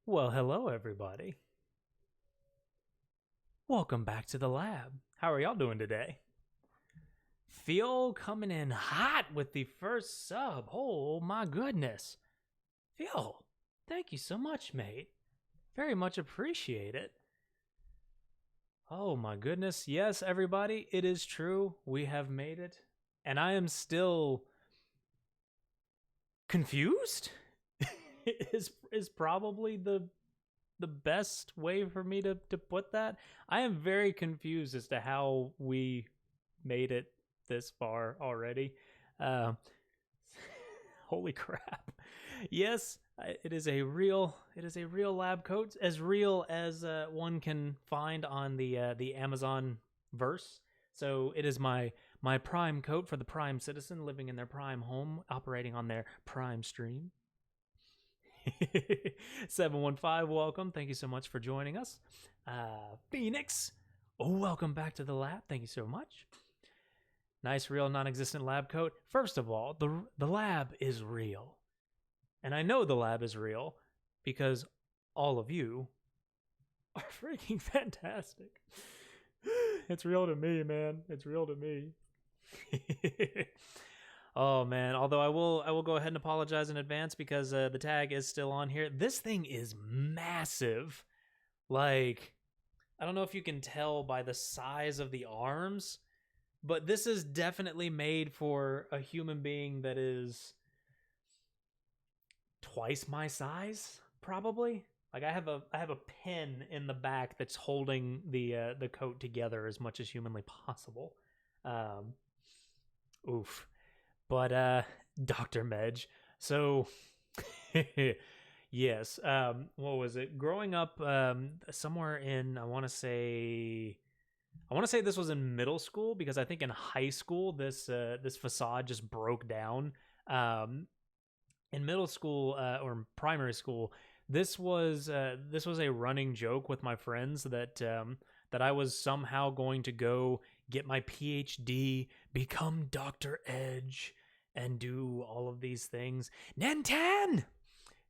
Well, hello, everybody. Welcome back to the lab. How are y'all doing today? Phil coming in hot with the first sub. Oh, my goodness. Phil, thank you so much, mate. Very much appreciate it. Oh, my goodness. Yes, everybody, it is true. We have made it. And I am still confused. is probably the best way for me to put that. I am very confused as to how we made it this far already. Uh, Holy crap! Yes, it is a real lab coat, as real as one can find on the Amazon verse. So it is my prime coat for the prime citizen living in their prime home, operating on their prime stream. 715, welcome. Thank you so much for joining us. Phoenix, welcome back to the lab. Thank you so much. Nice, real, non existent lab coat. First of all, the lab is real. And I know the lab is real because all of you are freaking fantastic. It's real to me, man. It's real to me. Oh man, although I will go ahead and apologize in advance because the tag is still on here. This thing is massive. Like, I don't know if you can tell by the size of the arms, but this is definitely made for a human being that is twice my size, probably. Like I have a pin in the back that's holding the coat together as much as humanly possible. Um, Oof. But Dr. Medj. So yes, what was it? Growing up somewhere in I want to say this was in middle school because I think in high school this facade just broke down. Um in middle school or primary school, this was a running joke with my friends that I was somehow going to go get my PhD, become Dr. Edge, and do all of these things. Ninten!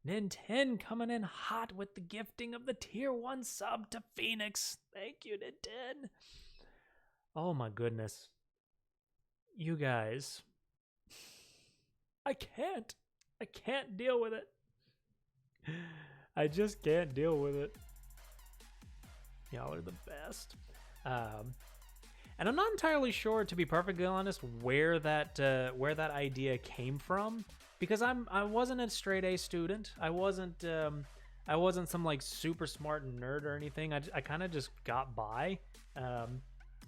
Ninten coming in hot with the gifting of the tier 1 sub to Phoenix. Thank you, Ninten. Oh my goodness. You guys. I can't. I can't deal with it. I just can't deal with it. Y'all are the best. And I'm not entirely sure, to be perfectly honest, where that idea came from, because I wasn't a straight A student. I wasn't some like super smart nerd or anything. I kind of just got by.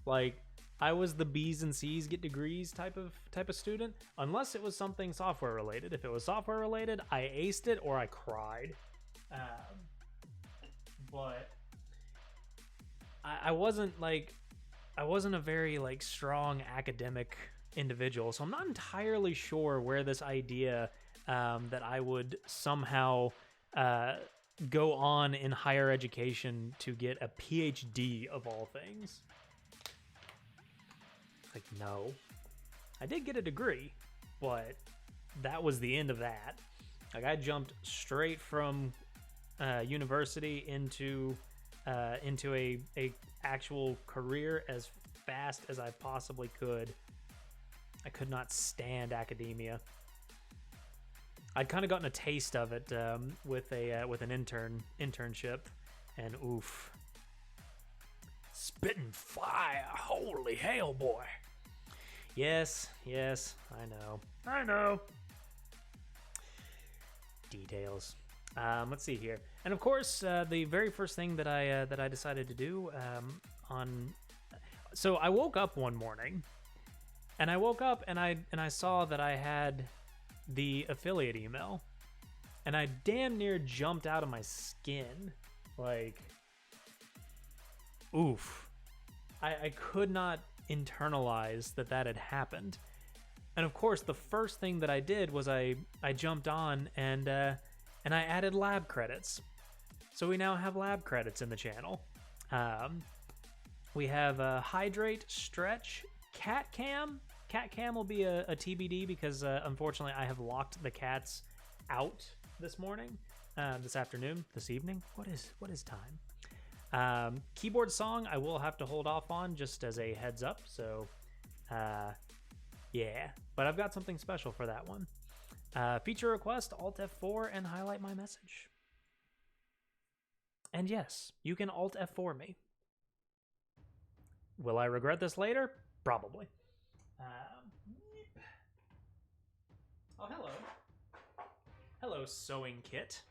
Like I was the B's and C's get degrees type of student, unless it was something software related. If it was software related, I aced it or I cried. But I wasn't like I wasn't a very like strong academic individual, so I'm not entirely sure where this idea that I would somehow go on in higher education to get a PhD of all things. Like, no, I did get a degree, but that was the end of that. Like, I jumped straight from university into a actual career as fast as I possibly could. I could not stand academia. I'd kind of gotten a taste of it with an internship, and oof, spitting fire! Holy hell, boy! Yes, I know. Details. Let's see here, and of course, the very first thing that I decided to do so I woke up one morning, and I saw that I had the affiliate email, and I damn near jumped out of my skin. Like, oof, I could not internalize that had happened. And of course, the first thing that I did was I jumped on and I added lab credits. So we now have lab credits in the channel. We have Hydrate, Stretch, Cat Cam. Cat Cam will be a TBD because unfortunately I have locked the cats out this morning. this afternoon, this evening. What is time? Keyboard song I will have to hold off on just as a heads up. So, yeah, but I've got something special for that one. Feature request, Alt F4 and highlight my message. And yes, you can Alt F4 me. Will I regret this later? Probably. Oh, hello. Hello, sewing kit.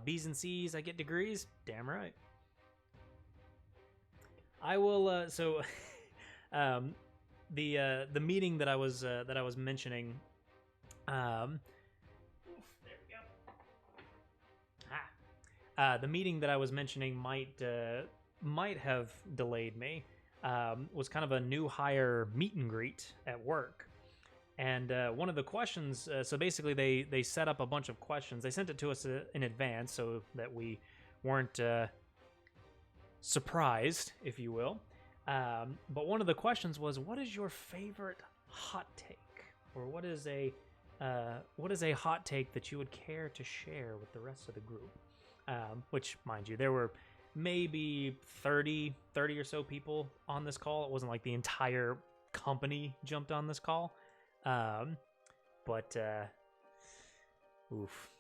B's and C's, I get degrees. Damn right. I will. So, the meeting that I was mentioning. There we go. The meeting that I was mentioning might have delayed me. Was kind of a new hire meet and greet at work. And one of the questions, so basically they set up a bunch of questions. They sent it to us in advance so that we weren't surprised, if you will. But one of the questions was, what is your favorite hot take? Or what is a hot take that you would care to share with the rest of the group? Which, mind you, there were maybe 30 or so people on this call. It wasn't like the entire company jumped on this call. Oof.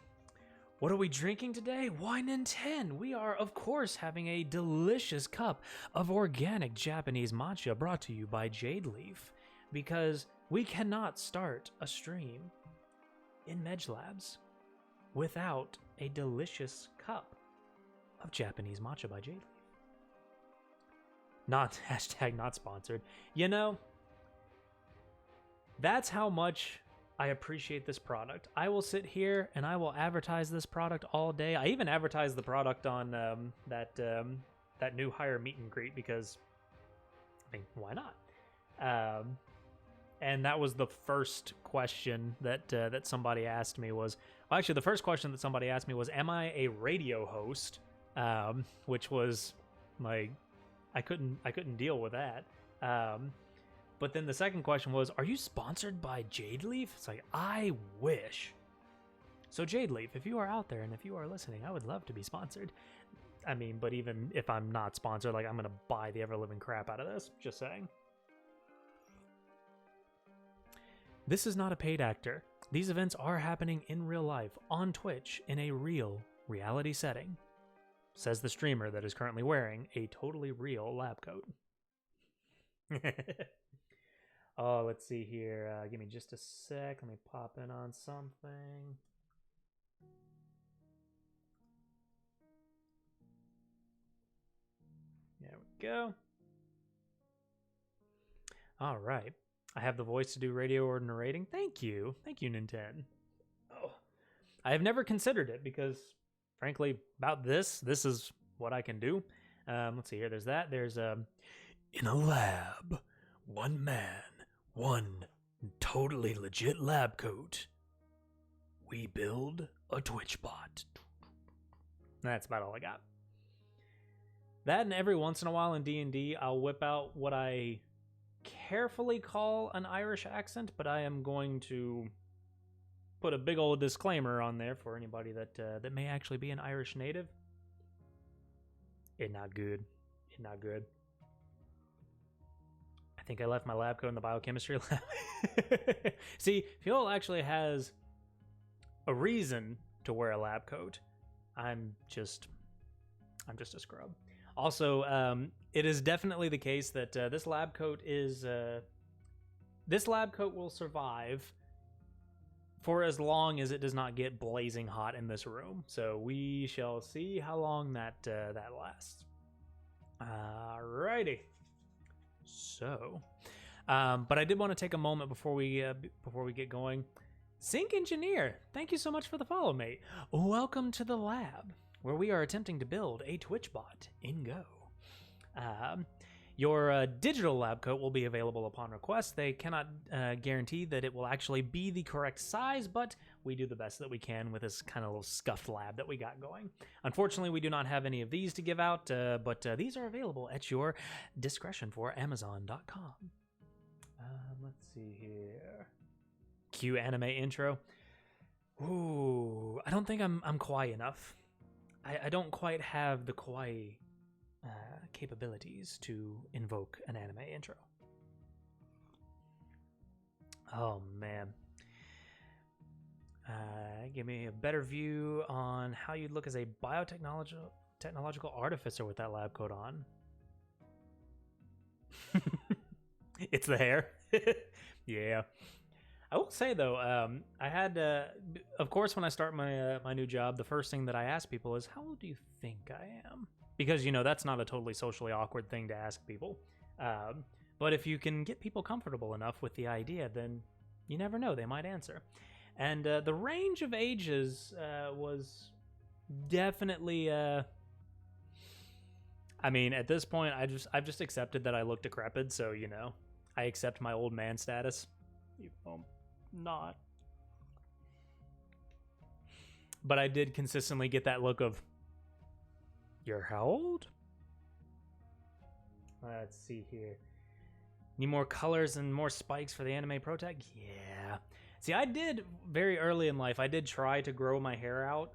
What are we drinking today? Wine and 10. We are, of course, having a delicious cup of organic Japanese matcha brought to you by Jade Leaf, because we cannot start a stream in Medge Labs without a delicious cup of Japanese matcha by Jade Leaf. Not hashtag not sponsored. You know, that's how much I appreciate this product. I will sit here and I will advertise this product all day. I even advertised the product on that new hire meet and greet because, I mean, why not? And that was the first question that somebody asked me was, well, actually the first question that somebody asked me was, am I a radio host? Which was like, I couldn't deal with that. But then the second question was, are you sponsored by Jade Leaf? It's like, I wish. So Jade Leaf, if you are out there and if you are listening, I would love to be sponsored. I mean, but even if I'm not sponsored, like, I'm going to buy the ever-living crap out of this. Just saying. This is not a paid actor. These events are happening in real life, on Twitch, in a real reality setting. Says the streamer that is currently wearing a totally real lab coat. Oh, let's see here. Give me just a sec. Let me pop in on something. There we go. All right. I have the voice to do radio or narrating. Thank you. Thank you, Nintendo. Oh, I have never considered it because, frankly, about this is what I can do. Let's see here. There's that. There's in a lab, one man, one totally legit lab coat. We build a Twitch bot. That's about all I got. That, and every once in a while in D&D, I'll whip out what I carefully call an Irish accent, but I am going to put a big old disclaimer on there for anybody that may actually be an Irish native. It's not good. It's not good. I think I left my lab coat in the biochemistry lab. See, Fuel actually has a reason to wear a lab coat. I'm just a scrub. Also, it is definitely the case that this lab coat will survive for as long as it does not get blazing hot in this room. So we shall see how long that lasts. Alrighty. So, but I did want to take a moment before we get going. Sync Engineer, thank you so much for the follow, mate. Welcome to the lab, where we are attempting to build a Twitch bot in Go. Your digital lab coat will be available upon request. They cannot guarantee that it will actually be the correct size, but we do the best that we can with this kind of little scuffed lab that we got going. Unfortunately, we do not have any of these to give out, but these are available at your discretion for Amazon.com. Let's see here. Cue anime intro. Ooh, I don't think I'm kawaii enough. I don't quite have the kawaii capabilities to invoke an anime intro. Oh man. Give me a better view on how you'd look as a technological artificer with that lab coat on. It's the hair. Yeah. I will say though, I had, of course, when I start my my new job, the first thing that I ask people is, "How old do you think I am?" Because that's not a totally socially awkward thing to ask people. But if you can get people comfortable enough with the idea, then you never know, they might answer. And the range of ages was definitely. I mean, at this point, I've just accepted that I look decrepit, so I accept my old man status. Even though I'm not. But I did consistently get that look of, "You're how old?" Let's see here. Need more colors and more spikes for the anime protag? Yeah. See, I did very early in life, I did try to grow my hair out.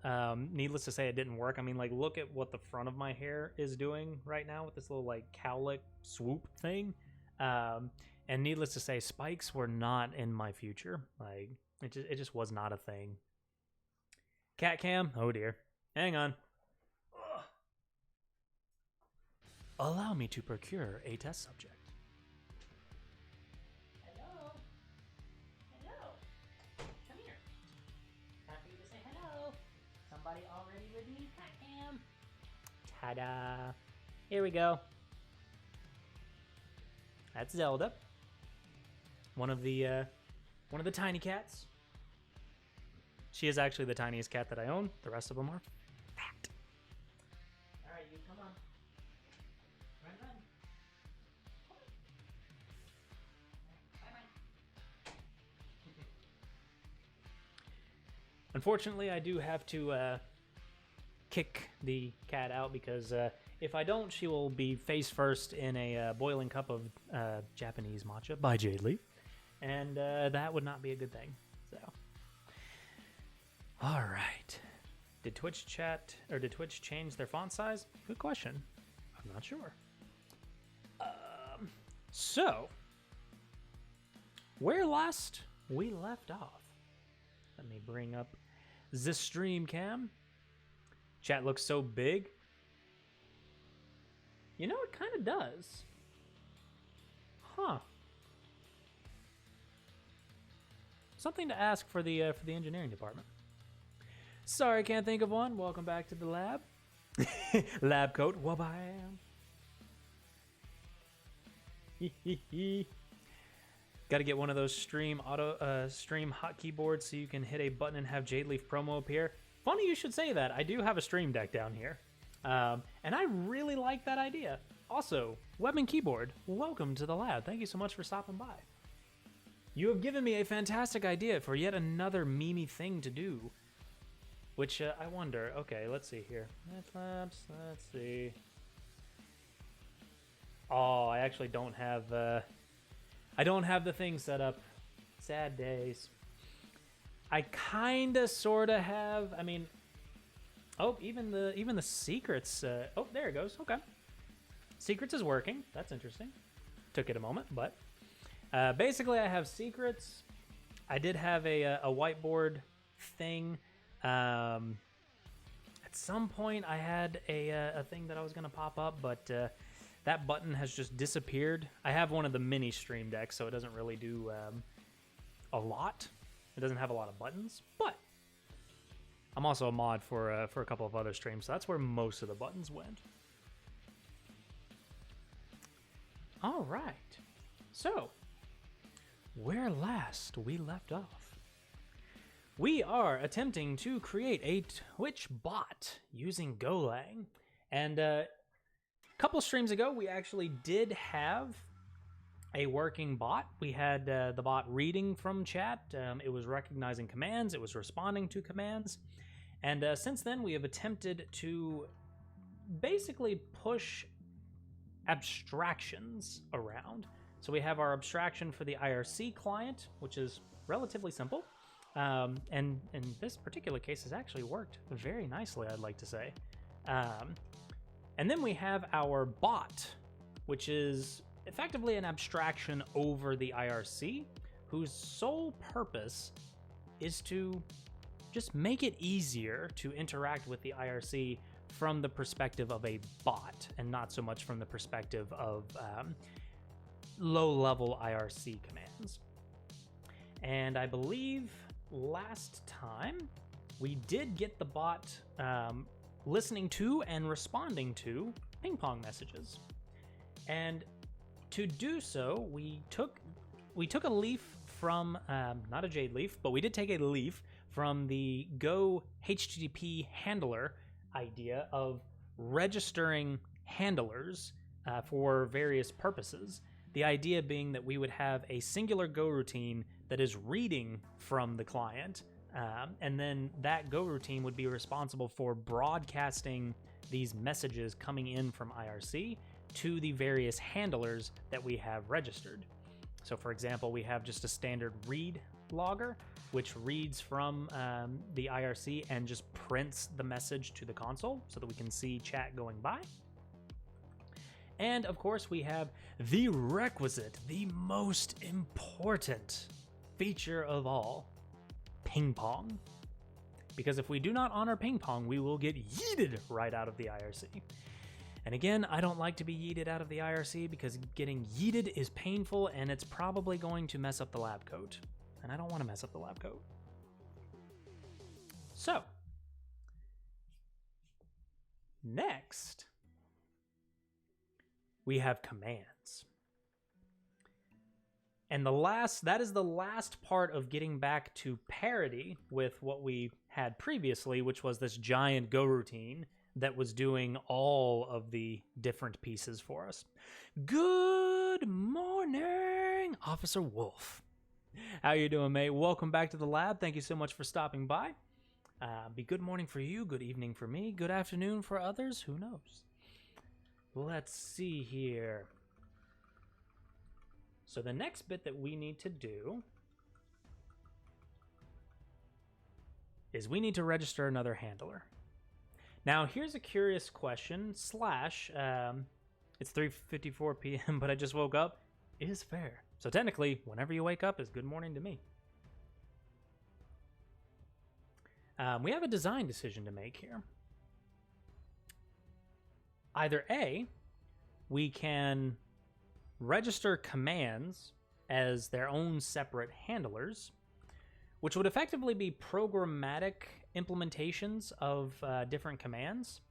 Needless to say, it didn't work. I mean, like, look at what the front of my hair is doing right now with this little, like, cowlick swoop thing. And needless to say, spikes were not in my future. Like, it just was not a thing. Cat cam? Oh, dear. Hang on. Ugh. Allow me to procure a test subject. Already with me, cat cam. Ta-da! Here we go. That's Zelda. One of the tiny cats. She is actually the tiniest cat that I own. The rest of them are fat. All right, you come on. Run, run. Bye, bye. Unfortunately, I do have to kick the cat out because if I don't, she will be face first in a boiling cup of Japanese matcha by Jade Leaf, and that would not be a good thing. So, all right. Did Twitch change their font size? Good question. I'm not sure. So, where last we left off? Let me bring up the stream cam. Chat looks so big. It kind of does. Huh. Something to ask for the engineering department. Sorry, can't think of one. Welcome back to the lab. Lab coat. Wabam. Got to get one of those stream hotkey boards so you can hit a button and have Jade Leaf promo appear. Funny you should say that. I do have a stream deck down here. And I really like that idea. Also, Web and Keyboard, welcome to the lab. Thank you so much for stopping by. You have given me a fantastic idea for yet another memey thing to do. Which, I wonder. Okay, let's see here. Let's see. Oh, I actually don't have... I don't have the thing set up. Sad days. I kinda sorta have. I mean, oh, even the secrets. Oh, there it goes. Okay, secrets is working. That's interesting. Took it a moment, but basically, I have secrets. I did have a whiteboard thing. At some point, I had a thing that I was gonna pop up, but that button has just disappeared. I have one of the mini stream decks, so it doesn't really do a lot. It doesn't have a lot of buttons, but I'm also a mod for a couple of other streams, so that's where most of the buttons went. All right, so where last we left off, we are attempting to create a Twitch bot using Golang, and a couple streams ago we actually did have a working bot. We had the bot reading from chat. It was recognizing commands. It was responding to commands. And since then, we have attempted to basically push abstractions around. So we have our abstraction for the IRC client, which is relatively simple. And in this particular case, has actually worked very nicely, I'd like to say. And then we have our bot, which is effectively an abstraction over the IRC, whose sole purpose is to just make it easier to interact with the IRC from the perspective of a bot, and not so much from the perspective of low-level IRC commands. And I believe last time we did get the bot listening to and responding to ping pong messages. And to do so, we took a leaf from, not a jade leaf, but we did take a leaf from the Go HTTP handler idea of registering handlers for various purposes. The idea being that we would have a singular Go routine that is reading from the client, and then that Go routine would be responsible for broadcasting these messages coming in from IRC to the various handlers that we have registered. So for example, we have just a standard read logger, which reads from the IRC and just prints the message to the console so that we can see chat going by. And of course, we have the requisite, the most important feature of all, ping pong. Because if we do not honor ping pong, we will get yeeted right out of the IRC. And again, I don't like to be yeeted out of the IRC because getting yeeted is painful and it's probably going to mess up the lab coat. And I don't want to mess up the lab coat. So, next, we have commands. And that is the last part of getting back to parity with what we had previously, which was this giant Go routine that was doing all of the different pieces for us. Good morning, Officer Wolf. How you doing, mate? Welcome back to the lab. Thank you so much for stopping by. Be good morning for you, good evening for me, good afternoon for others, who knows? Let's see here. So the next bit that we need to do is we need to register another handler. Now, here's a curious question, it's 3:54 p.m., but I just woke up. It is fair. So technically, whenever you wake up is good morning to me. We have a design decision to make here. Either A, we can register commands as their own separate handlers, which would effectively be programmatic implementations of different commands,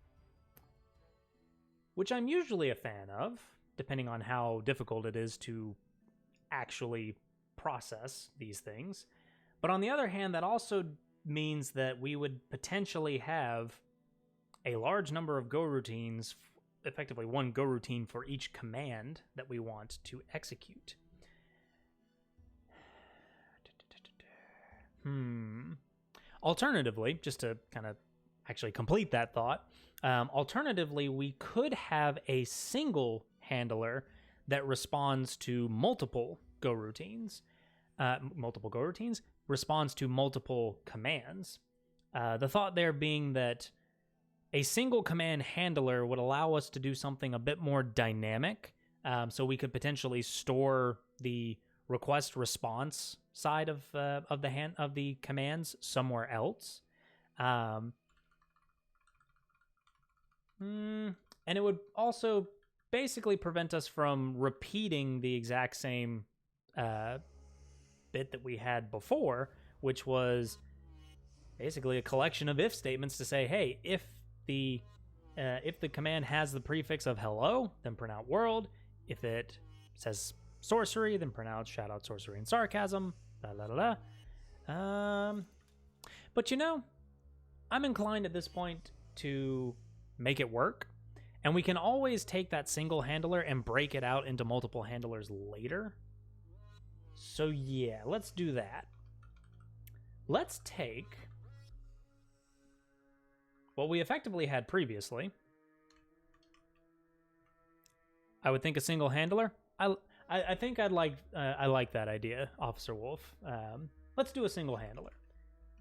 which I'm usually a fan of, depending on how difficult it is to actually process these things. But on the other hand, that also means that we would potentially have a large number of Go routines, effectively one Go routine for each command that we want to execute. Alternatively, just to kind of actually complete that thought, alternatively, we could have a single handler that responds to multiple Go routines. Responds to multiple commands. The thought there being that a single command handler would allow us to do something a bit more dynamic. So we could potentially store the request response side of the commands somewhere else. And it would also basically prevent us from repeating the exact same bit that we had before, which was basically a collection of if statements to say, hey, if the command has the prefix of hello, then print out world. If it says sorcery, then print out shout out sorcery and sarcasm. But I'm inclined at this point to make it work, and we can always take that single handler and break it out into multiple handlers later. So yeah, let's do that. Let's take what we effectively had previously. I would think a single handler. I think I like that idea, Officer Wolf. Let's do a single handler.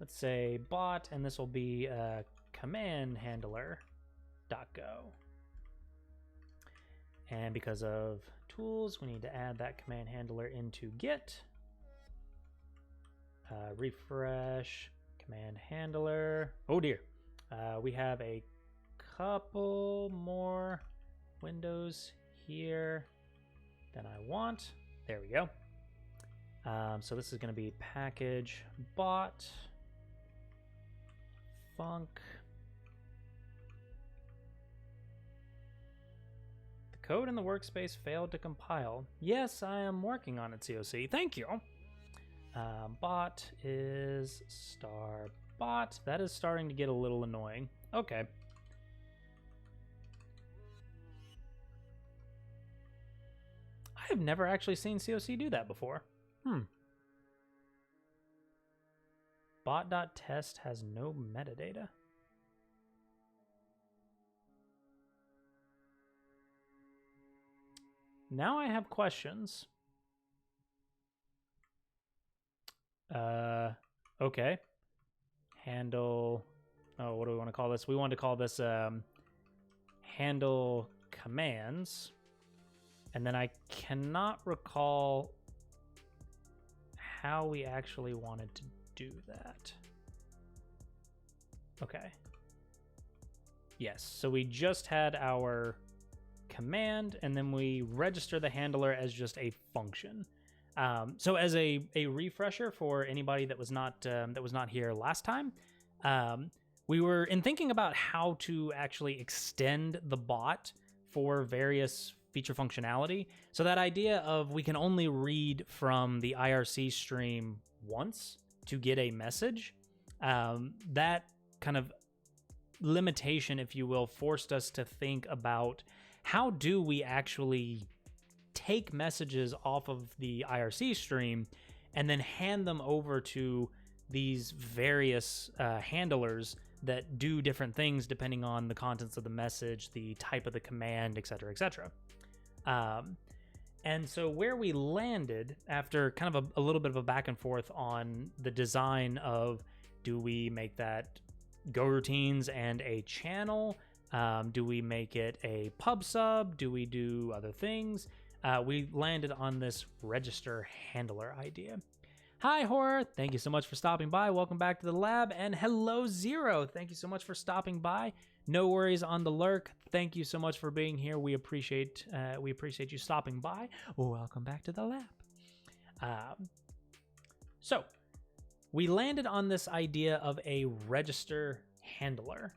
let's say bot, and this will be command handler dot go. And because of tools, we need to add that command handler into Git. Refresh, command handler. Oh dear. We have a couple more windows here than I want. There we go. So this is going to be package bot func. The code in the workspace failed to compile. Yes, I am working on it, COC. Thank you. Bot is star bot. That is starting to get a little annoying. Okay. I have never actually seen COC do that before. Bot.test has no metadata. Now I have questions. Okay. Handle. Oh, what do we want to call this? We want to call this handle commands. And then I cannot recall how we actually wanted to do that. Okay. Yes, so we just had our command, and then we register the handler as just a function. So as a refresher for anybody that was not here last time, we were in thinking about how to actually extend the bot for various feature functionality. So that idea of we can only read from the IRC stream once to get a message, that kind of limitation, if you will, forced us to think about how do we actually take messages off of the IRC stream and then hand them over to these various handlers that do different things depending on the contents of the message, the type of the command, etc., etc. And so where we landed after kind of a little bit of a back and forth on the design of, do we make that Go routines and a channel? Do we make it a pub sub? Do we do other things? We landed on this register handler idea. Hi, Horror. Thank you so much for stopping by. Welcome back to the lab. And hello, Zero. Thank you so much for stopping by. No worries on the lurk. Thank you so much for being here. We appreciate you stopping by. Welcome back to the lab. So we landed on this idea of a register handler.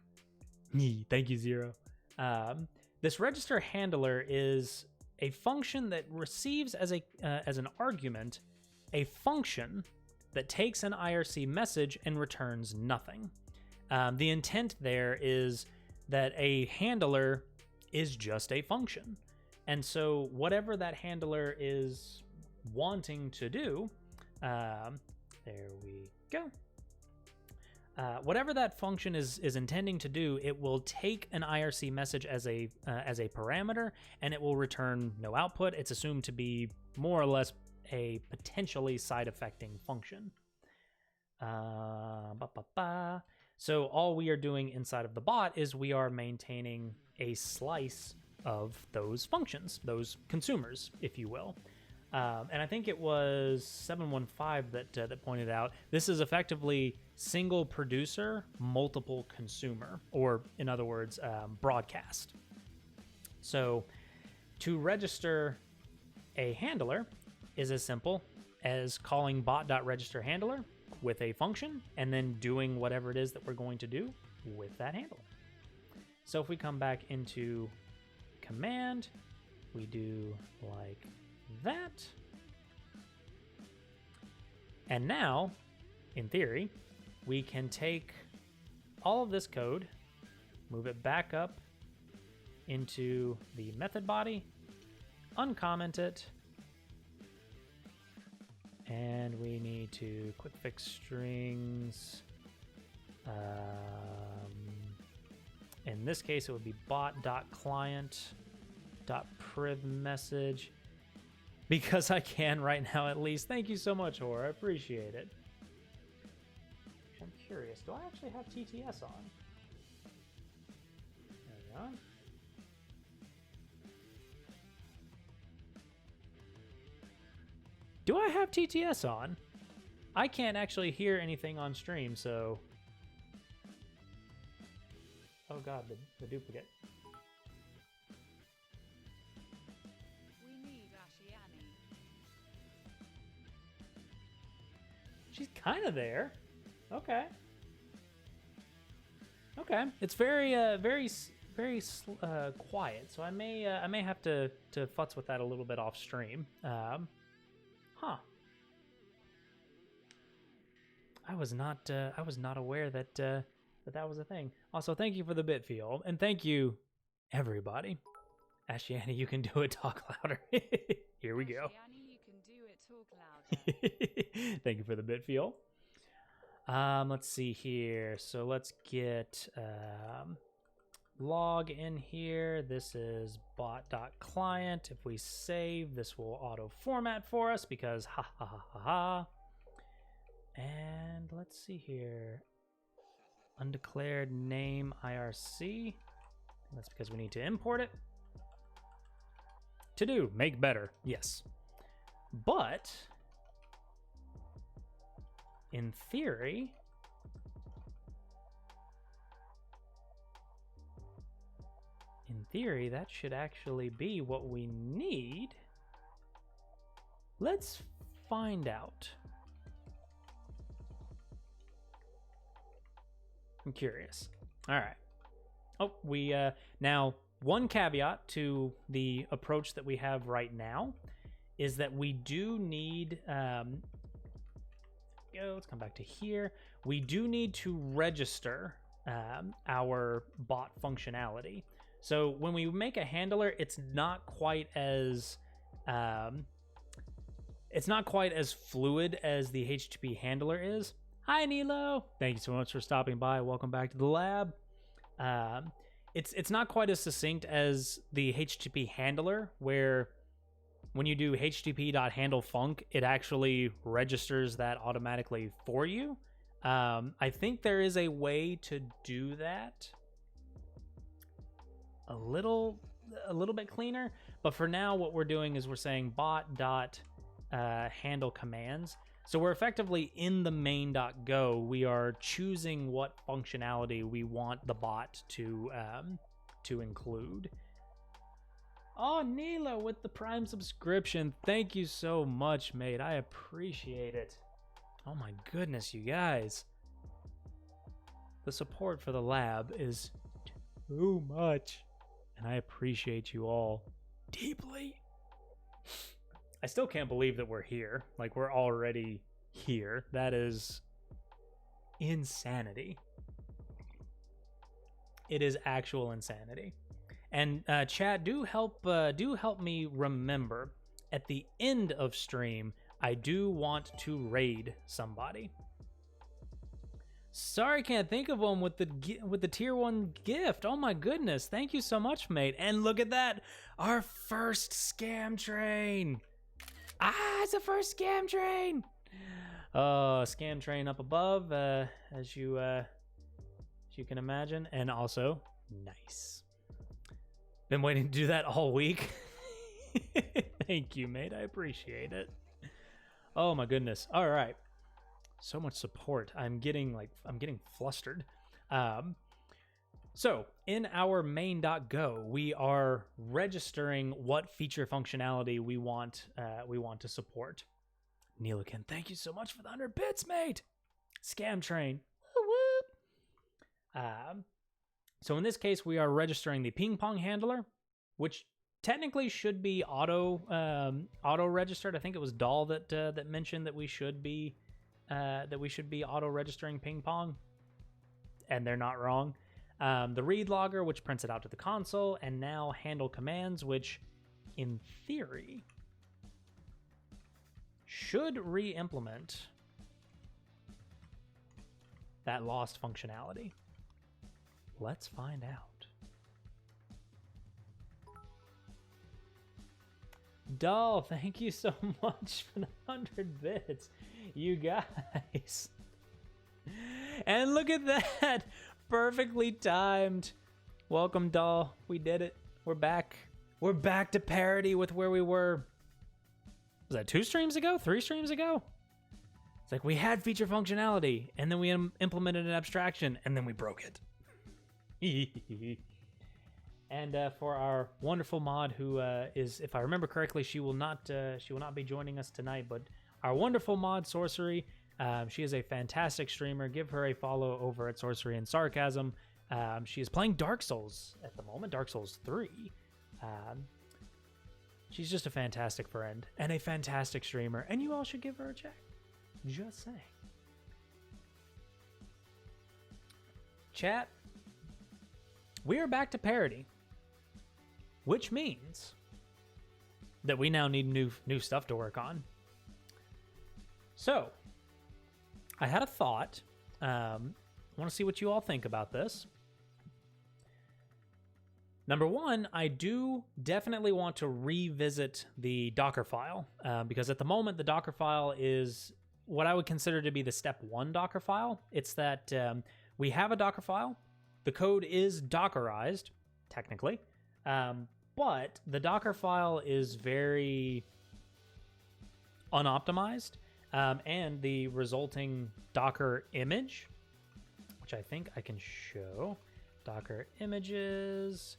Thank you, Zero. This register handler is a function that receives as an argument a function that takes an IRC message and returns nothing. The intent there is that a handler is just a function. And so whatever that handler is wanting to do, there we go. Whatever that function is intending to do, it will take an IRC message as a parameter, and it will return no output. It's assumed to be more or less a potentially side-affecting function. So all we are doing inside of the bot is we are maintaining a slice of those functions, those consumers, if you will. And I think it was 715 that pointed out this is effectively single producer, multiple consumer, or in other words, broadcast. So to register a handler is as simple as calling bot.registerHandler with a function and then doing whatever it is that we're going to do with that handler. So if we come back into command, we do like that. And now, in theory, we can take all of this code, move it back up into the method body, uncomment it, and we need to quick fix strings. In this case, it would be bot.client.priv message, because I can right now at least. Thank you so much, Horror. I appreciate it. curious. Do I actually have TTS on? There we go. Do I have TTS on? I can't actually hear anything on stream, so... Oh god, the duplicate. We need Ashiani. She's kind of there. Okay. Okay. It's very quiet, so I may have to futz with that a little bit off stream. Huh. I was not aware that that was a thing. Also, thank you for the bit feel, and thank you, everybody. Ashiani, you can do it. Talk louder. Here we go. Ashiani, you can do it. Talk louder. Thank you for the bit feel. Let's see here. So let's get log in here. This is bot.client. If we save, this will auto format for us because ha ha ha ha ha. And let's see here. Undeclared name IRC. That's because we need to import it. To do, make better. Yes. But in theory, that should actually be what we need. Let's find out. I'm curious. All right. Oh, we now one caveat to the approach that we have right now is that we do need let's come back to here. We do need to register our bot functionality. So when we make a handler, it's not quite as fluid as the HTTP handler is. Hi, Nilo. Thank you so much for stopping by. Welcome back to the lab. It's not quite as succinct as the HTTP handler, where when you do http.handlefunc, it actually registers that automatically for you. I think there is a way to do that a little bit cleaner, but for now, what we're doing is we're saying bot.handle commands. So we're effectively in the main.go. We are choosing what functionality we want the bot to include. Oh, Nilo with the Prime subscription. Thank you so much, mate. I appreciate it. Oh my goodness, you guys. The support for the lab is too much, and I appreciate you all deeply. I still can't believe that we're here. Like, we're already here. That is insanity. It is actual insanity. And chat, do help me remember at the end of stream, I do want to raid somebody. Sorry, can't think of one with the tier 1 gift. Oh my goodness, thank you so much, mate. And look at that, our first scam train. It's the first scam train. Scam train up above, as you can imagine, and also nice. Been waiting to do that all week. Thank you, mate. I appreciate it. Oh my goodness. All right. So much support. I'm getting flustered. So in our main.go, we are registering what feature functionality we want to support. Neelican, thank you so much for the 100 bits, mate. Scam train. Whoop, whoop. So in this case, we are registering the ping pong handler, which technically should be auto registered. I think it was Doll that mentioned that we should be auto registering ping pong, and they're not wrong. The read logger, which prints it out to the console, and now handle commands, which in theory should re-implement that lost functionality. Let's find out. Doll, thank you so much for the 100 bits, you guys. And look at that. Perfectly timed. Welcome, doll. We did it. We're back. We're back to parity with where we were. Was that 2 streams ago? 3 streams ago? It's like we had feature functionality, and then we implemented an abstraction, and then we broke it. And for our wonderful mod, who is, if I remember correctly, she will not be joining us tonight. But our wonderful mod, Sorcery, she is a fantastic streamer. Give her a follow over at Sorcery and Sarcasm. She is playing Dark Souls at the moment, Dark Souls 3. She's just a fantastic friend and a fantastic streamer, and you all should give her a check. Just saying. Chat, we are back to parity, which means that we now need new stuff to work on. So, I had a thought. I want to see what you all think about this. Number one, I do definitely want to revisit the Docker file, because at the moment, the Docker file is what I would consider to be the step 1 Docker file. It's that we have a Docker file. The code is Dockerized, technically, but the Docker file is very unoptimized, and the resulting Docker image, which I think I can show, Docker images.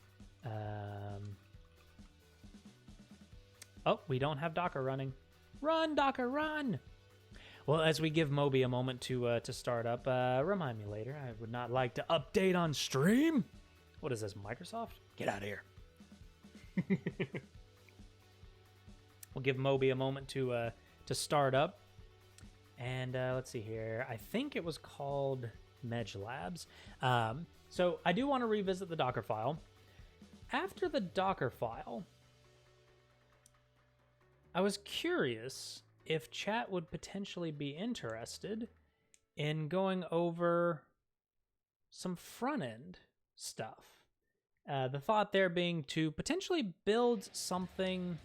Oh, we don't have Docker running. Run, Docker, run! Well, as we give Moby a moment to start up, remind me later. I would not like to update on stream. What is this, Microsoft? Get out of here. We'll give Moby a moment to start up. And let's see here. I think it was called Medge Labs. So I do want to revisit the Docker file. After the Docker file, I was curious if chat would potentially be interested in going over some front-end stuff. The thought there being to potentially build something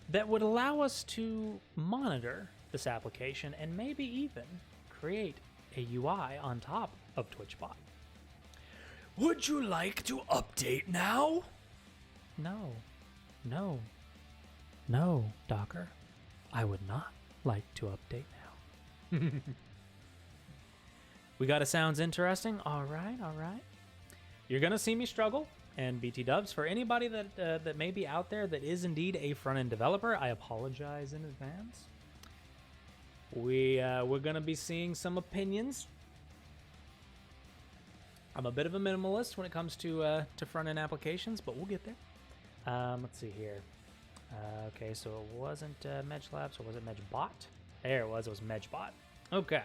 that would allow us to monitor this application and maybe even create a UI on top of TwitchBot. Would you like to update now? No, Docker. I would not like to update now. We got a sounds interesting. All right. You're going to see me struggle. And BT dubs, for anybody that may be out there that is indeed a front-end developer, I apologize in advance. We're going to be seeing some opinions. I'm a bit of a minimalist when it comes to front-end applications, but we'll get there. Let's see here. Okay, so it wasn't Medge Labs, or was it MedgeBot? There it was MedgeBot. Okay.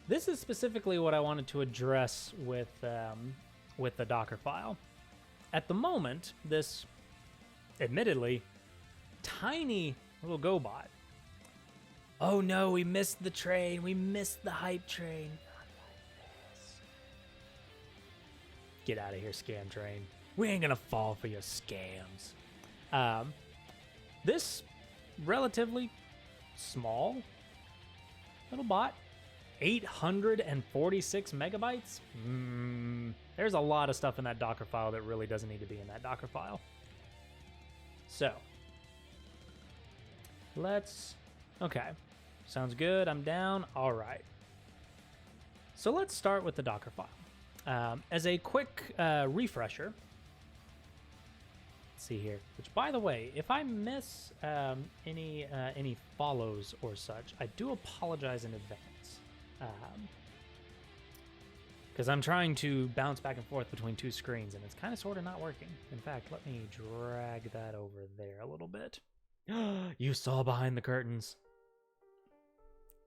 This is specifically what I wanted to address with the Docker file. At the moment, this admittedly tiny little GoBot. Oh no, we missed the train. We missed the hype train. Get out of here, scam train. We ain't gonna fall for your scams. This relatively small little bot, 846 megabytes. There's a lot of stuff in that Docker file that really doesn't need to be in that Docker file. So, okay, sounds good. I'm down. All right. So let's start with the Docker file. As a quick refresher, let's see here. Which, by the way, if I miss any follows or such, I do apologize in advance. Because I'm trying to bounce back and forth between 2 screens, and it's kind of sort of not working. In fact, let me drag that over there a little bit. You saw behind the curtains.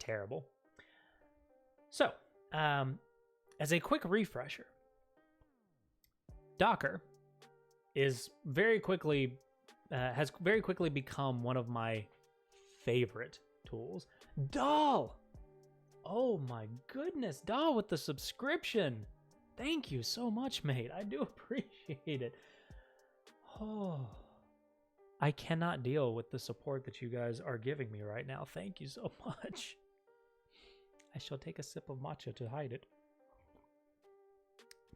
Terrible. So, as a quick refresher, Docker is has very quickly become one of my favorite tools. Doll! Oh my goodness, Doll with the subscription. Thank you so much, mate. I do appreciate it. Oh, I cannot deal with the support that you guys are giving me right now. Thank you so much. I shall take a sip of matcha to hide it.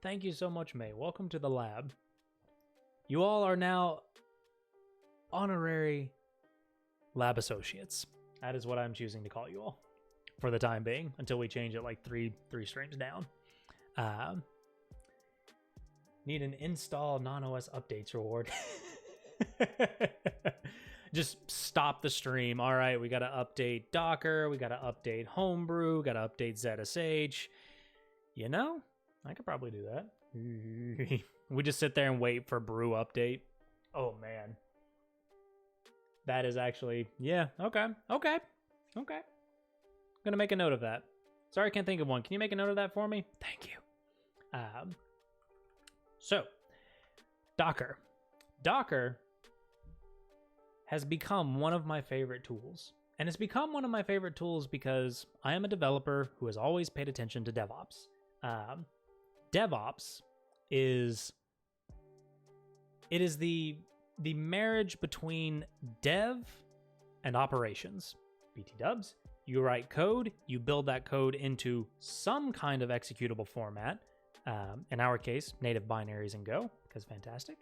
Thank you so much, May. Welcome to the lab. You all are now honorary lab associates. That is what I'm choosing to call you all for the time being, until we change it like three strings down. Need an install non-OS updates reward. Just stop the stream. All right, we got to update Docker. We got to update Homebrew. Got to update ZSH. You know, I could probably do that. We just sit there and wait for brew update. Oh, man. That is actually, yeah, okay. Gonna make a note of that. Sorry, I can't think of one. Can you make a note of that for me? Thank you. So, Docker. Docker has become one of my favorite tools. And it's become one of my favorite tools because I am a developer who has always paid attention to DevOps. DevOps is the marriage between dev and operations. BT dubs. You write code, you build that code into some kind of executable format. In our case, native binaries and Go, because fantastic.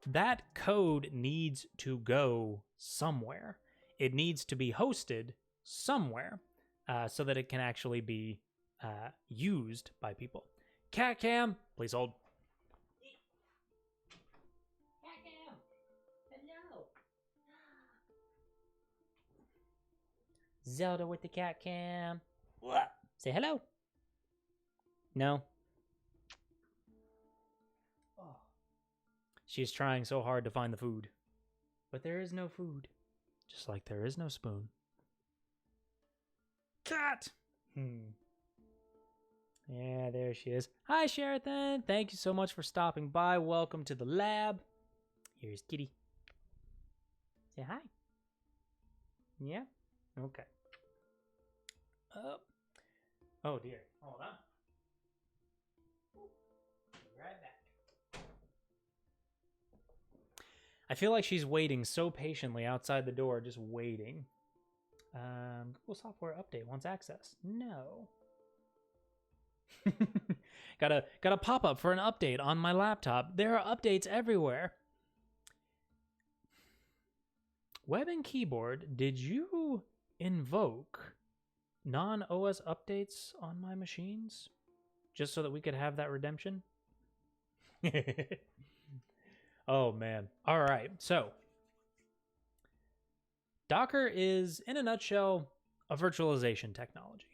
That code needs to go somewhere. It needs to be hosted somewhere so that it can actually be used by people. Cat cam, please hold. Cat cam, hello. Zelda with the cat cam. What? Say hello. No. Oh. She's trying so hard to find the food. But there is no food. Just like there is no spoon. Cat! Yeah, there she is. Hi, Sheraton. Thank you so much for stopping by. Welcome to the lab. Here's Kitty. Say hi. Yeah? Okay. Oh, dear. Hold on. Right back. I feel like she's waiting so patiently outside the door, just waiting. Google Software Update wants access. No. got a pop-up for an update on my laptop. There are updates everywhere. Web and keyboard, did you invoke non-OS updates on my machines? Just so that we could have that redemption? Oh, man. All right. So, Docker is, in a nutshell, a virtualization technology.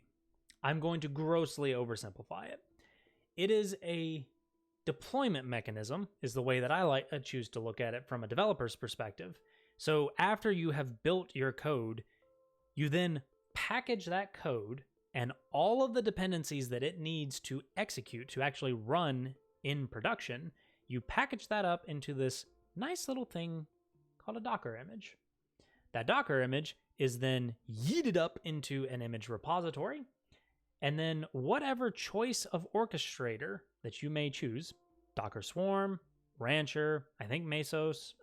I'm going to grossly oversimplify it. It is a deployment mechanism, is the way that I choose to look at it from a developer's perspective. So after you have built your code, you then package that code and all of the dependencies that it needs to execute, to actually run in production, you package that up into this nice little thing called a Docker image. That Docker image is then yeeted up into an image repository, and then whatever choice of orchestrator that you may choose, Docker Swarm, Rancher, I think Mesos,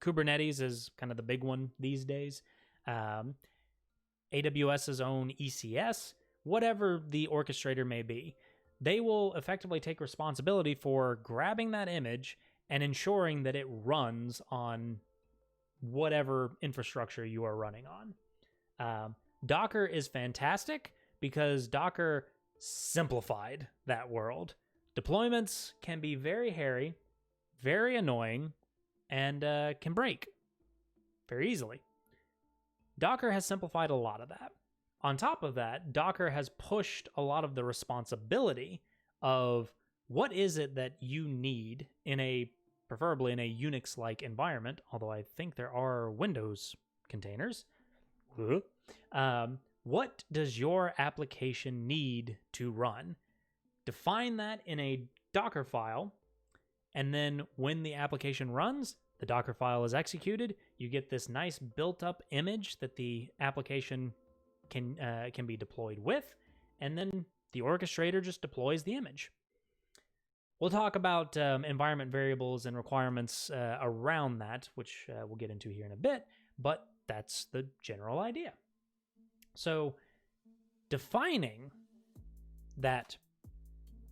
Kubernetes is kind of the big one these days, AWS's own ECS, whatever the orchestrator may be, they will effectively take responsibility for grabbing that image and ensuring that it runs on whatever infrastructure you are running on. Docker is fantastic because Docker simplified that world. Deployments can be very hairy, very annoying, and can break very easily. Docker has simplified a lot of that. On top of that, Docker has pushed a lot of the responsibility of what is it that you need in preferably in a Unix-like environment, although I think there are Windows containers. What does your application need to run? Define that in a Docker file, and then when the application runs, the Docker file is executed, you get this nice built-up image that the application can be deployed with, and then the orchestrator just deploys the image. We'll talk about environment variables and requirements around that, which we'll get into here in a bit, but that's the general idea. So defining that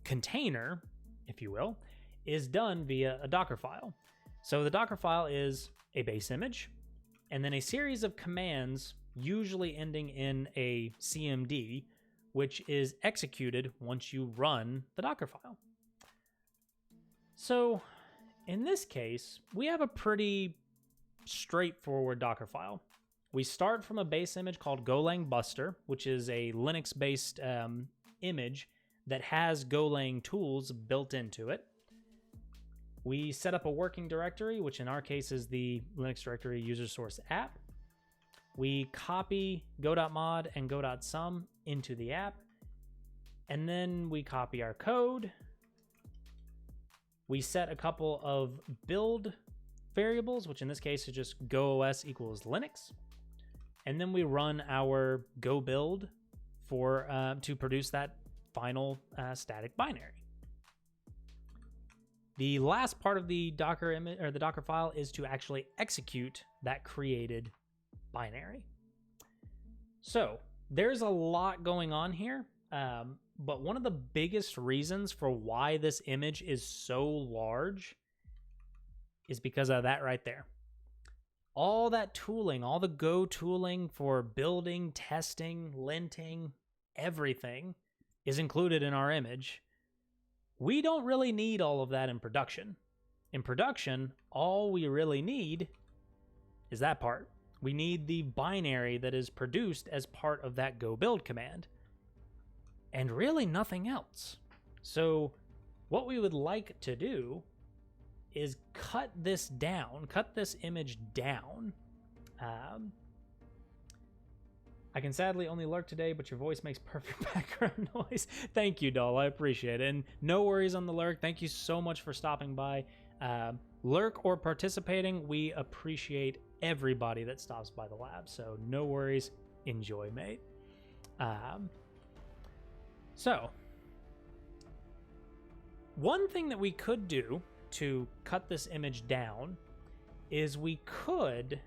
container, if you will, is done via a Docker file. So the Docker file is a base image, and then a series of commands, usually ending in a CMD, which is executed once you run the Docker file. So in this case, we have a pretty straightforward Docker file. We start from a base image called Golang Buster, which is a Linux-based image that has Golang tools built into it. We set up a working directory, which in our case is the Linux directory user source app. We copy go.mod and go.sum into the app, and then we copy our code. We set a couple of build variables, which in this case is just goos equals Linux. And then we run our go build for to produce that final static binary. The last part of the Docker image or the Docker file is to actually execute that created binary. So there's a lot going on here. But one of the biggest reasons for why this image is so large is because of that right there. All that tooling, all the Go tooling for building, testing, linting, everything is included in our image. We don't really need all of that in production. In production, all we really need is that part. We need the binary that is produced as part of that go build command. And really nothing else. So what we would like to do is cut this down, cut this image down. I can sadly only lurk today, but your voice makes perfect background noise. Thank you, doll. I appreciate it. And no worries on the lurk. Thank you so much for stopping by. Lurk or participating, we appreciate everybody that stops by the lab. So no worries. Enjoy, mate. So, one thing that we could do to cut this image down is we could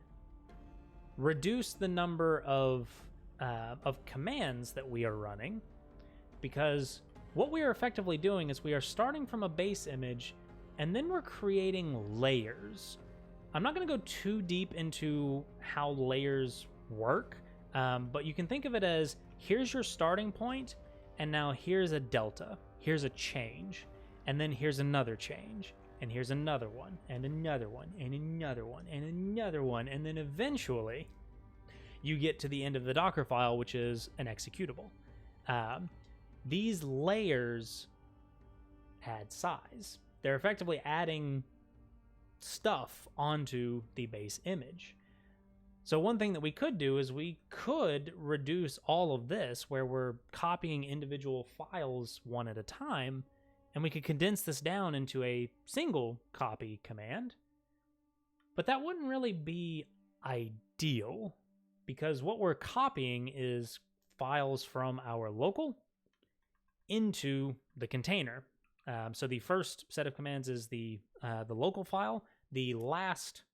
reduce the number of commands that we are running, because what we are effectively doing is we are starting from a base image and then we're creating layers. I'm not going to go too deep into how layers work, but you can think of it as here's your starting point. And now here's a delta, here's a change, and then here's another change, and here's another one, and another one, and another one, and another one, and then eventually you get to the end of the Docker file, which is an executable. These layers add size. They're effectively adding stuff onto the base image. So one thing that we could do is we could reduce all of this where we're copying individual files one at a time, and we could condense this down into a single copy command. But that wouldn't really be ideal, because what we're copying is files from our local into the container. So the first set of commands is the local file. The last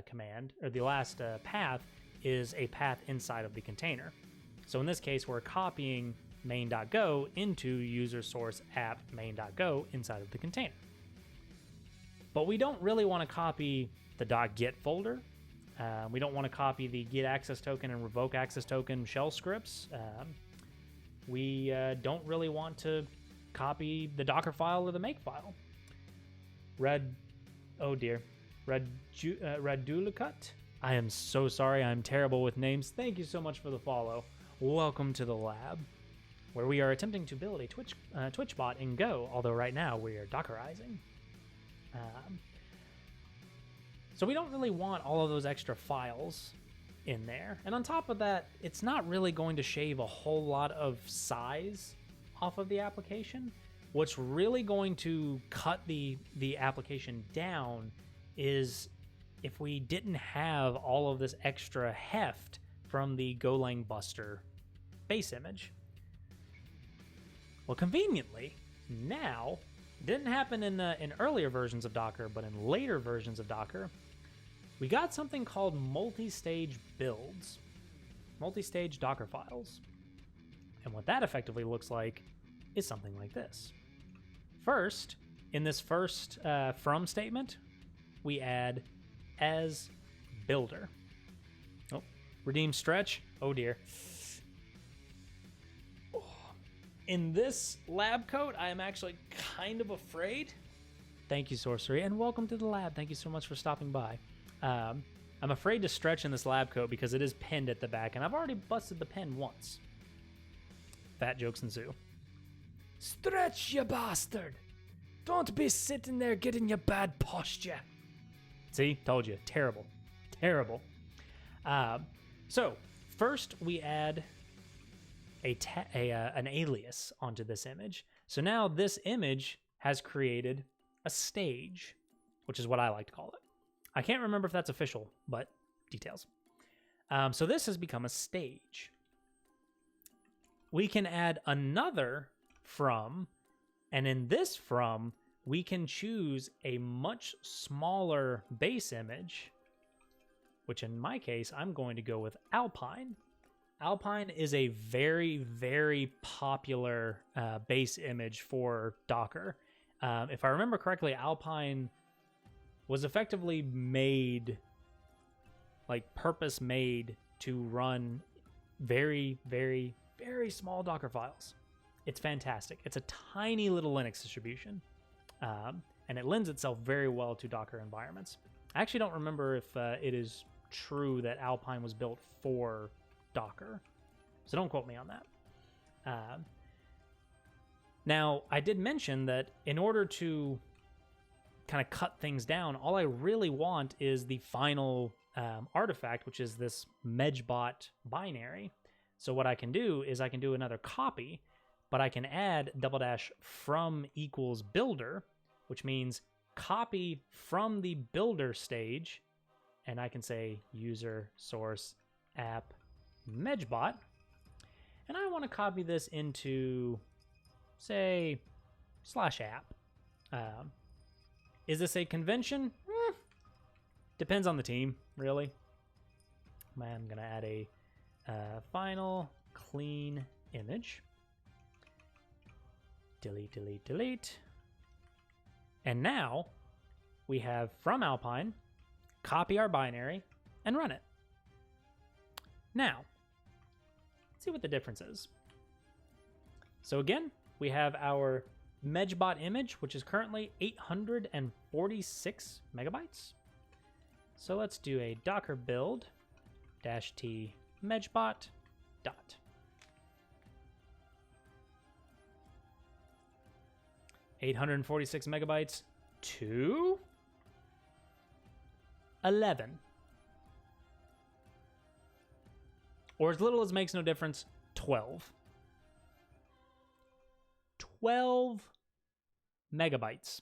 command, or the last path, is a path inside of the container. So in this case, we're copying main.go into user source app main.go inside of the container. But we don't really want to copy the .git folder. We don't want to copy the get access token and revoke access token shell scripts. We don't really want to copy the Docker file or the make file. Radulicut. I am so sorry. I'm terrible with names. Thank you so much for the follow. Welcome to the lab, where we are attempting to build a Twitch bot in Go, although right now we are Dockerizing. So we don't really want all of those extra files in there. And on top of that, it's not really going to shave a whole lot of size off of the application. What's really going to cut the application down is if we didn't have all of this extra heft from the Golang Buster base image. Well, conveniently, now Didn't happen in earlier versions of Docker, but in later versions of Docker, we got something called multi-stage builds, multi-stage Docker files. And what that effectively looks like is something like this. First, in this first from statement, we add as builder. Oh, redeem stretch. Oh dear. In this lab coat, I am actually kind of afraid. Thank you, Sorcery, and welcome to the lab. Thank you so much for stopping by. I'm afraid to stretch in this lab coat because it is pinned at the back, and I've already busted the pin once. Fat jokes ensue. Stretch, you bastard! Don't be sitting there getting your bad posture. See? Told you. Terrible. Terrible. So, first we add an alias onto this image. So now this image has created a stage, which is what I like to call it. I can't remember if that's official, but details. So this has become a stage. We can add another from, and in this from, we can choose a much smaller base image, which in my case, I'm going to go with Alpine. Alpine is a very, very popular base image for Docker. If I remember correctly, Alpine was effectively made, like purpose made to run very, very, very small Docker files. It's fantastic. It's a tiny little Linux distribution, and it lends itself very well to Docker environments. I actually don't remember if it is true that Alpine was built for Docker, so don't quote me on that. Now, I did mention that in order to kind of cut things down, all I really want is the final artifact, which is this Medjbot binary. So what I can do is I can do another copy, but I can add _from equals builder, which means copy from the builder stage, and I can say user source app Medjbot, and I want to copy this into, say, /app. Is this a convention? Depends on the team, really. I'm going to add a final clean image. Delete, delete, delete. And now we have from Alpine, copy our binary, and run it. Now, let's see what the difference is. So again, we have our Medjbot image, which is currently 846 megabytes. So let's do a docker build -t Medjbot dot. (846 megabytes to 11. Or as little as makes no difference, 12. 12 megabytes.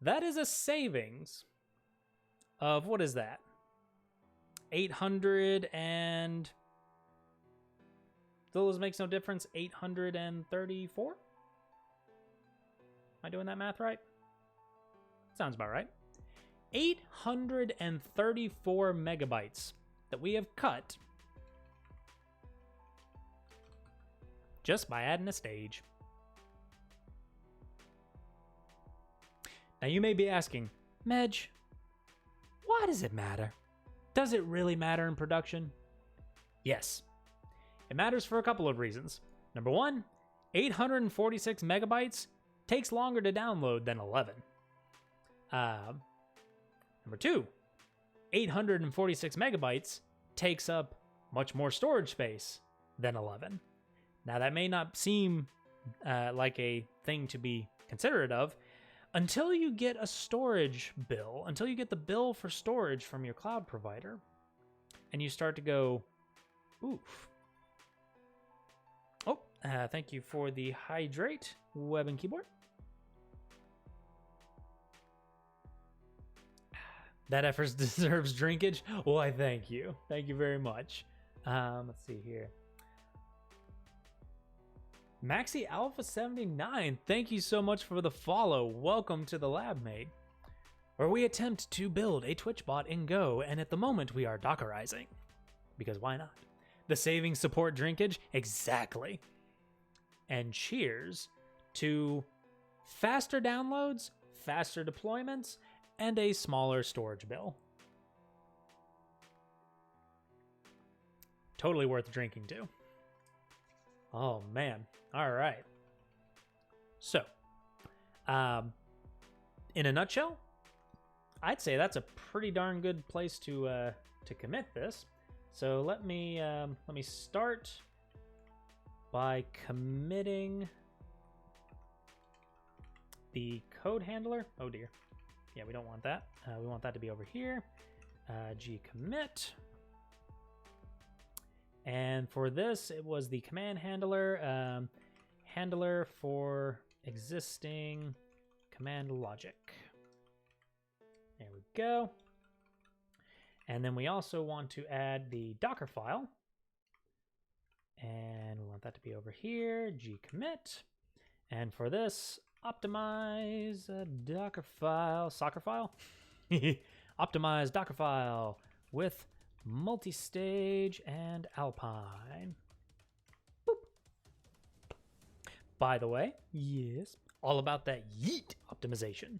That is a savings of, what is that? 800 and... little as makes no difference, 834? Am I doing that math right? Sounds about right. 834 megabytes that we have cut just by adding a stage. Now you may be asking, Medj, why does it matter? Does it really matter in production? Yes. It matters for a couple of reasons. Number one, 846 megabytes takes longer to download than 11. Number two, 846 megabytes takes up much more storage space than 11. Now that may not seem like a thing to be considerate of until you get a storage bill, until you get the bill for storage from your cloud provider, and you start to go, oof. Oh, thank you for the hydrate, web and keyboard. That effort deserves drinkage. Why, thank you. Thank you very much. Let's see here. Maxi Alpha 79, thank you so much for the follow. Welcome to the lab, mate. Where we attempt to build a Twitch bot in Go, and at the moment we are Dockerizing. Because why not? The savings support drinkage? Exactly. And cheers to faster downloads, faster deployments, and a smaller storage bill. Totally worth drinking too. Oh man. All right. So, in a nutshell, I'd say that's a pretty darn good place to commit this. So let me start by committing the code handler. Oh dear. Yeah, we don't want that. We want that to be over here. G commit. And for this, it was the command handler, handler for existing command logic. There we go. And then we also want to add the Docker file. And we want that to be over here, G commit. And for this, optimize a Docker file, soccer file? Optimize Docker file with multi-stage and Alpine. Boop. By the way, yes, all about that yeet optimization.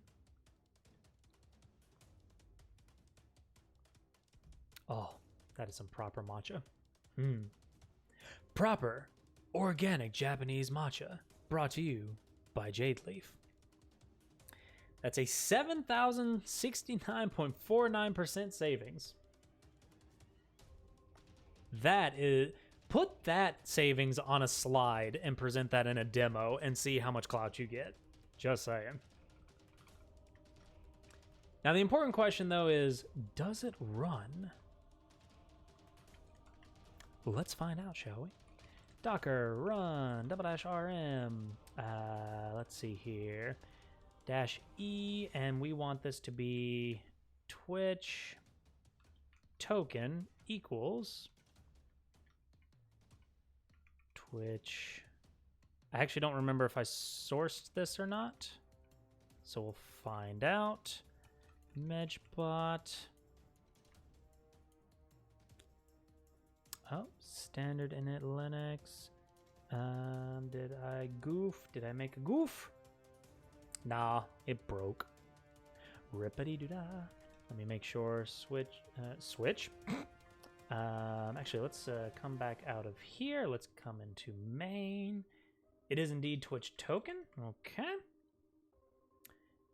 Oh, that is some proper matcha. Proper, organic Japanese matcha, brought to you by Jade Leaf. That's a 7,069.49% savings. That is, put that savings on a slide and present that in a demo and see how much clout you get. Just saying. Now the important question though is, does it run? Let's find out, shall we? Docker run --rm. Let's see here. -e, and we want this to be Twitch token equals Twitch. I actually don't remember if I sourced this or not, so we'll find out. Medgebot. Oh, standard init Linux. Did I goof? Did I make a goof? Nah, it broke. Rippity-doo-dah. Let me make sure switch. Actually, let's come back out of here. Let's come into main. It is indeed Twitch token. Okay.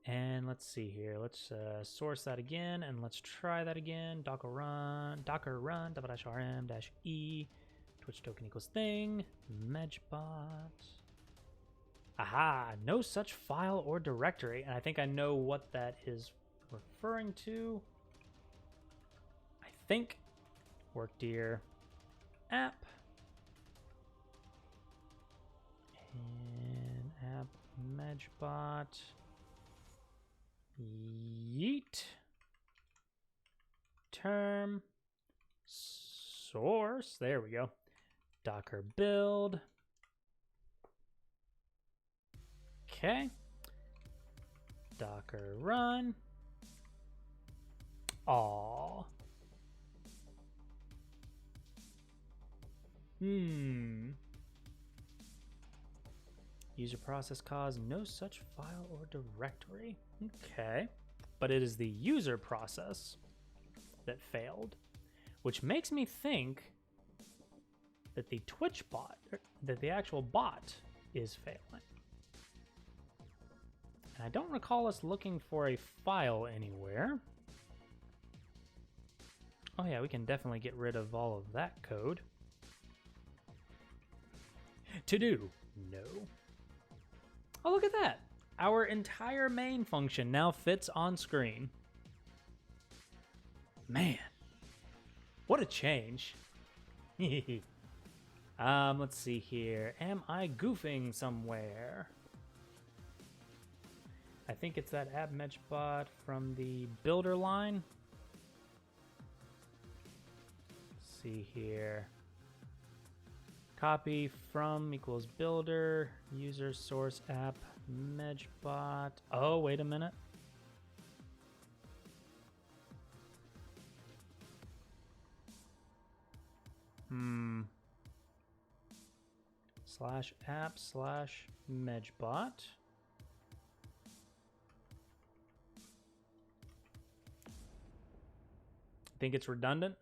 And let's see here. Let's source that again, and let's try that again. Docker run --rm -e. Twitch token equals thing. Medgebot. Aha! No such file or directory, and I think I know what that is referring to. I think workdir app and app Medgebot. Yeet. Term. Source. There we go. Docker build. Okay. Docker run. Aw. User process caused no such file or directory. Okay. But it is the user process that failed, which makes me think that the Twitch bot, that the actual bot is failing. And I don't recall us looking for a file anywhere. Oh yeah, we can definitely get rid of all of that code. To do, no. Oh, look at that. Our entire main function now fits on screen. Man, what a change. Let's see here. Am I goofing somewhere? I think it's that app Medgebot from the builder line. Let's see here. Copy from equals builder, user source app, Medgebot. Oh, wait a minute. Slash app slash Medgebot. Think it's redundant?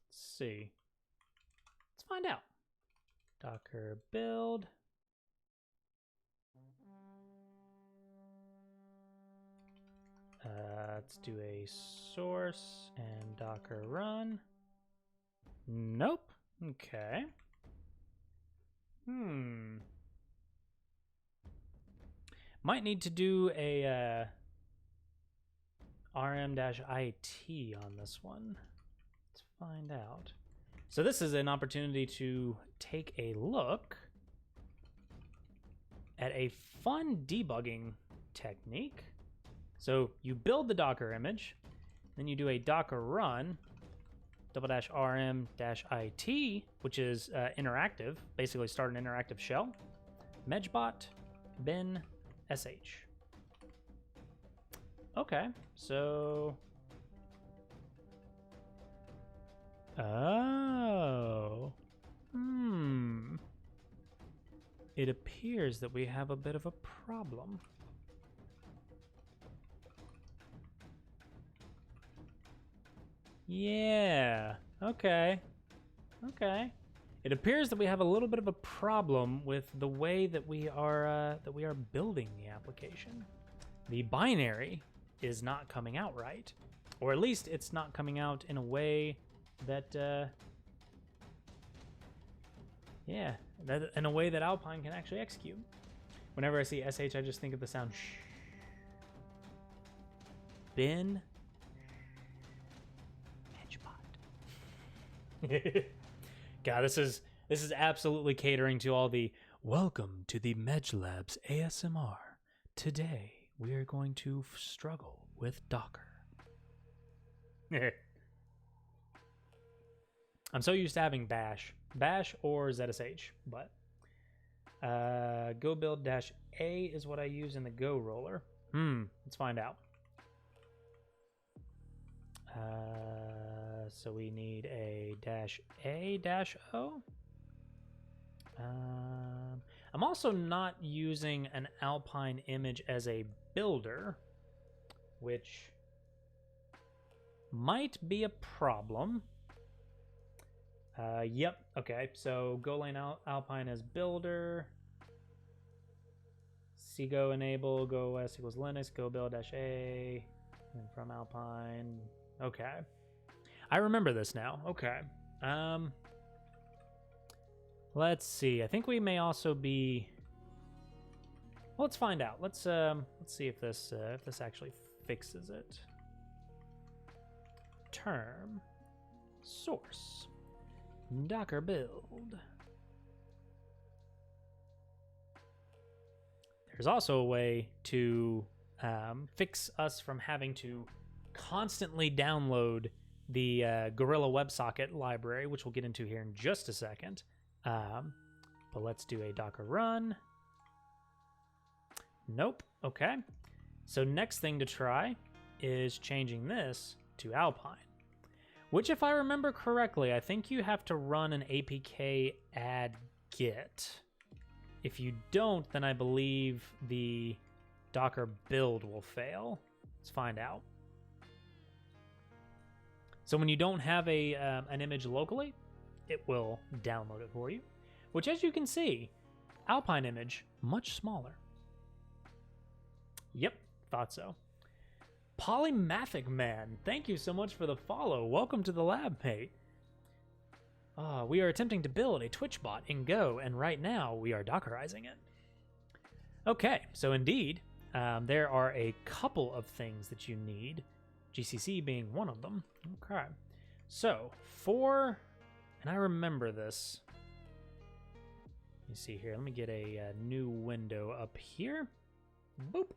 Let's see. Let's find out. Docker build. Let's do a source and Docker run. Nope. Okay. Might need to do a rm-it on this one. Let's find out. So this is an opportunity to take a look at a fun debugging technique. So you build the Docker image, then you do a Docker run, --rm-it, which is interactive, basically start an interactive shell, Medgebot, bin, sh. Okay, so... Oh. It appears that we have a bit of a problem. Yeah, okay. Okay. It appears that we have a little bit of a problem with the way that we are building the application. The binary is not coming out right, or at least it's not coming out in a way that in a way that Alpine can actually execute. Whenever I see sh, I just think of the sound shh. Bin. Medgebot. God, this is absolutely catering to all the welcome to the Medgelabs ASMR. Today we are going to struggle with Docker. I'm so used to having bash or ZSH, but go build -a is what I use in the Go roller. Let's find out. So we need a -a-o. I'm also not using an Alpine image as a builder, which might be a problem. Yep. Okay. So Golang Alpine as builder. cgo enable go os equals Linux go build -a and from Alpine. Okay. I remember this now. Okay. Let's see. I think we may also be. Well, let's find out. Let's see if this actually fixes it. Term source Docker build. There's also a way to fix us from having to constantly download the Gorilla WebSocket library, which we'll get into here in just a second. But let's do a Docker run. Nope. Okay. So next thing to try is changing this to Alpine, which, if I remember correctly, I think you have to run an apk add get. If you don't, then I believe the Docker build will fail. Let's find out. So when you don't have an image locally, it will download it for you, which, as you can see, Alpine image, much smaller. Yep, thought so. Polymathic Man, thank you so much for the follow. Welcome to the lab, mate. We are attempting to build a Twitch bot in Go, and right now we are Dockerizing it. Okay, so indeed, there are a couple of things that you need, GCC being one of them. Okay, so and I remember this. Let me see here. Let me get a new window up here. Boop.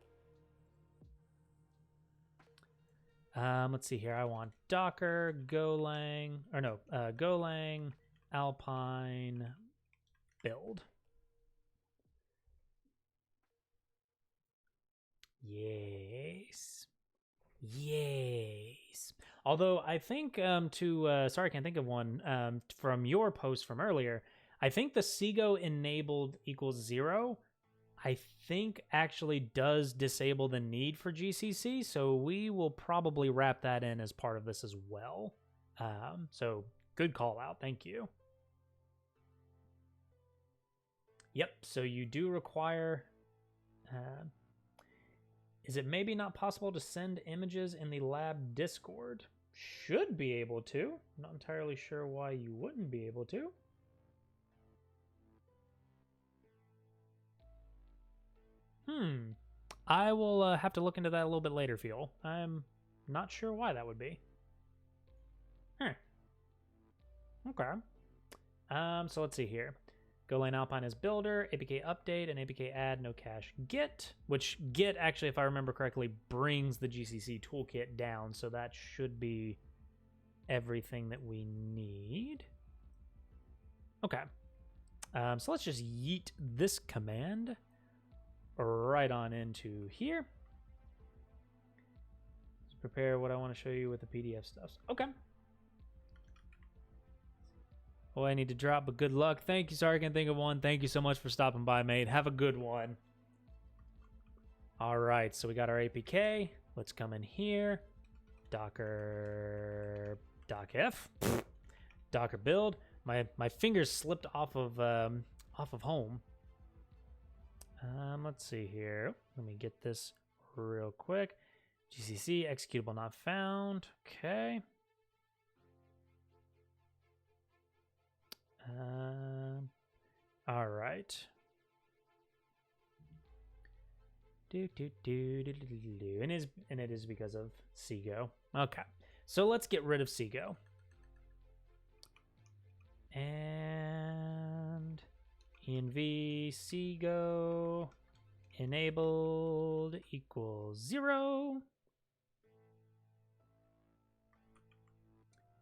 Let's see here. I want Docker, Golang, or no, Golang, Alpine, build. Yes. Yes. Although I think sorry, I can't think of one from your post from earlier. I think the Seago enabled equals 0. I think actually does disable the need for GCC, so we will probably wrap that in as part of this as well. So good call out. Thank you. Yep. So you do require. Is it maybe not possible to send images in the lab Discord? Should be able to. Not entirely sure why you wouldn't be able to. I will have to look into that a little bit later, Fuel. I'm not sure why that would be. Okay. So let's see here. Golang Alpine is builder, APK update, and APK add, no cache git, which git actually, if I remember correctly, brings the GCC toolkit down, so that should be everything that we need. Okay. So let's just yeet this command right on into here. Let's prepare what I want to show you with the PDF stuff. Okay. Oh, I need to drop, but good luck. Thank you. Sorry, I can't think of one. Thank you so much for stopping by, mate. Have a good one. All right, so we got our APK. Let's come in here. Docker docf. Docker build. My fingers slipped off of home. Let's see here. Let me get this real quick. GCC executable not found. Okay. All right. And it is because of Seago. Okay. So let's get rid of Seago. And env Seago enabled equals 0.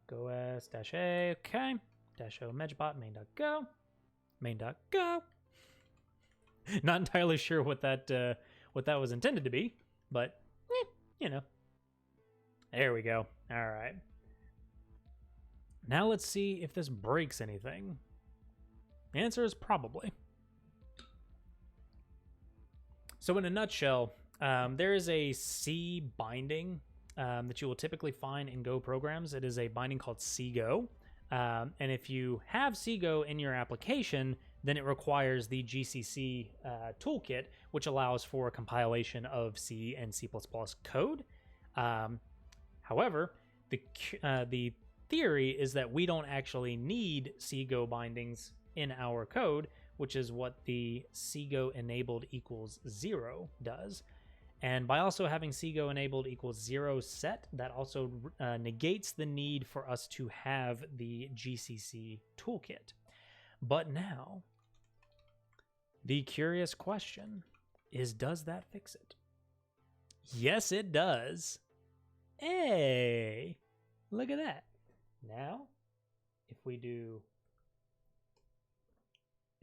Go s -a. Okay. -o megbot main.go. Main.go. Not entirely sure what that was intended to be, but you know. There we go. All right. Now let's see if this breaks anything. The answer is probably. So in a nutshell, there is a C binding that you will typically find in Go programs. It is a binding called Seago. And if you have Seago in your application, then it requires the GCC toolkit, which allows for compilation of C and C++ code. However, the theory is that we don't actually need Seago bindings in our code, which is what the Seago enabled equals 0 does. And by also having Seago enabled equals 0 set, that also negates the need for us to have the GCC toolkit. But now, the curious question is, does that fix it? Yes, it does. Hey, look at that. Now, if we do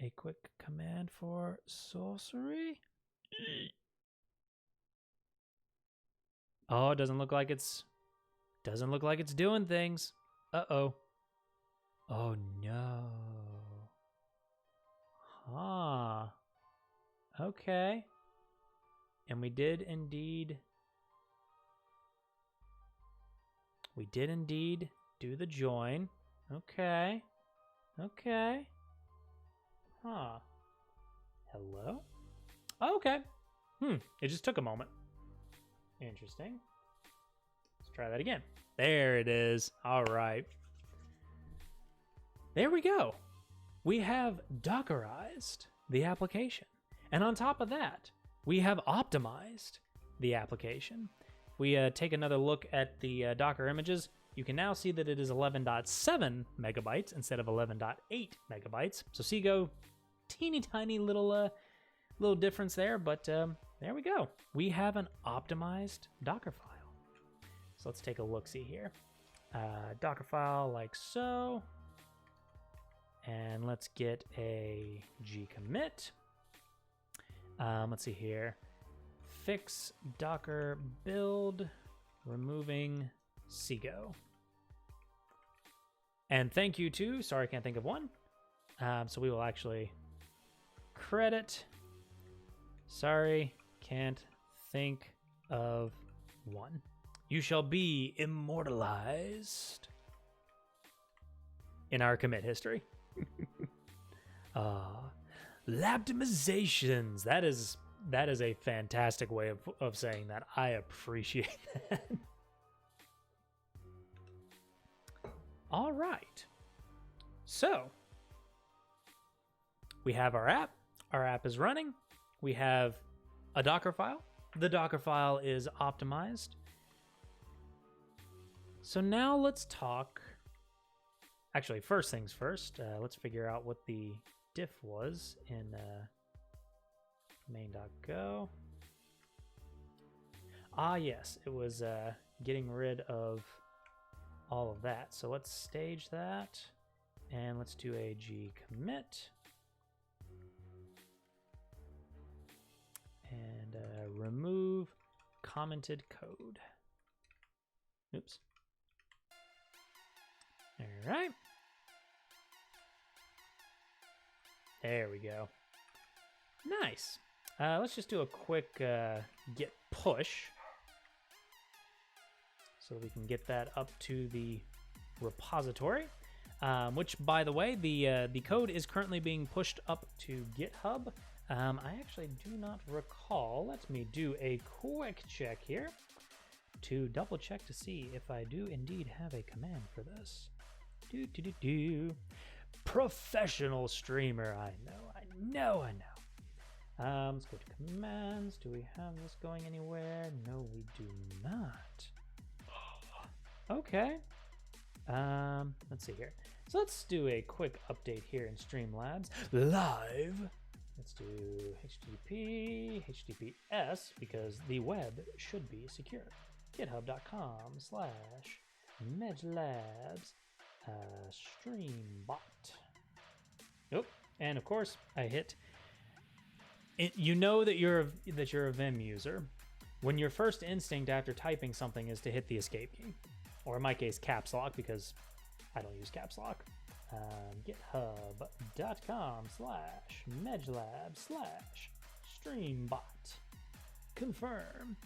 a quick command for sorcery. Oh, it doesn't look like it's doing things. Uh-oh. Oh no. Huh. Okay. And we did indeed do the join. Okay. Okay. Huh. Hello? Okay. It just took a moment. Interesting. Let's try that again. There it is. All right. There we go. We have Dockerized the application. And on top of that, we have optimized the application. We take another look at the Docker images. You can now see that it is 11.7 megabytes instead of 11.8 megabytes. So Seago, teeny tiny little difference there, but there we go. We have an optimized Docker file. So let's take a look-see here. Docker file like so. And let's get a gcommit. Let's see here. Fix docker build, removing cgo. And thank you to, sorry, I can't think of one. So we will actually credit, sorry, can't think of one. You shall be immortalized in our commit history. Labdimizations. That is a fantastic way of saying that. I appreciate that. All right. So we have our app. Our app is running. We have a Docker file. The Docker file is optimized. So now let's talk. Actually, first things first, let's figure out what the diff was in main.go. Ah, yes, it was getting rid of all of that. So let's stage that, and let's do a gcommit. And remove commented code. Oops. All right. There we go. Nice. Let's just do a quick git push so we can get that up to the repository, which, by the way, the code is currently being pushed up to GitHub. I actually do not recall. Let me do a quick check here to double check to see if I do indeed have a command for this. Professional streamer. I know. Let's go to commands. Do we have this going anywhere? No, we do not. Okay. Let's see here. So let's do a quick update here in Streamlabs live. Let's do HTTPS because the web should be secure. GitHub.com/medlabs streambot. Oh, and of course I hit it. You know that you're a Vim user when your first instinct after typing something is to hit the escape key, or in my case caps lock because I don't use caps lock. GitHub.com/medlab/streambot. Confirm.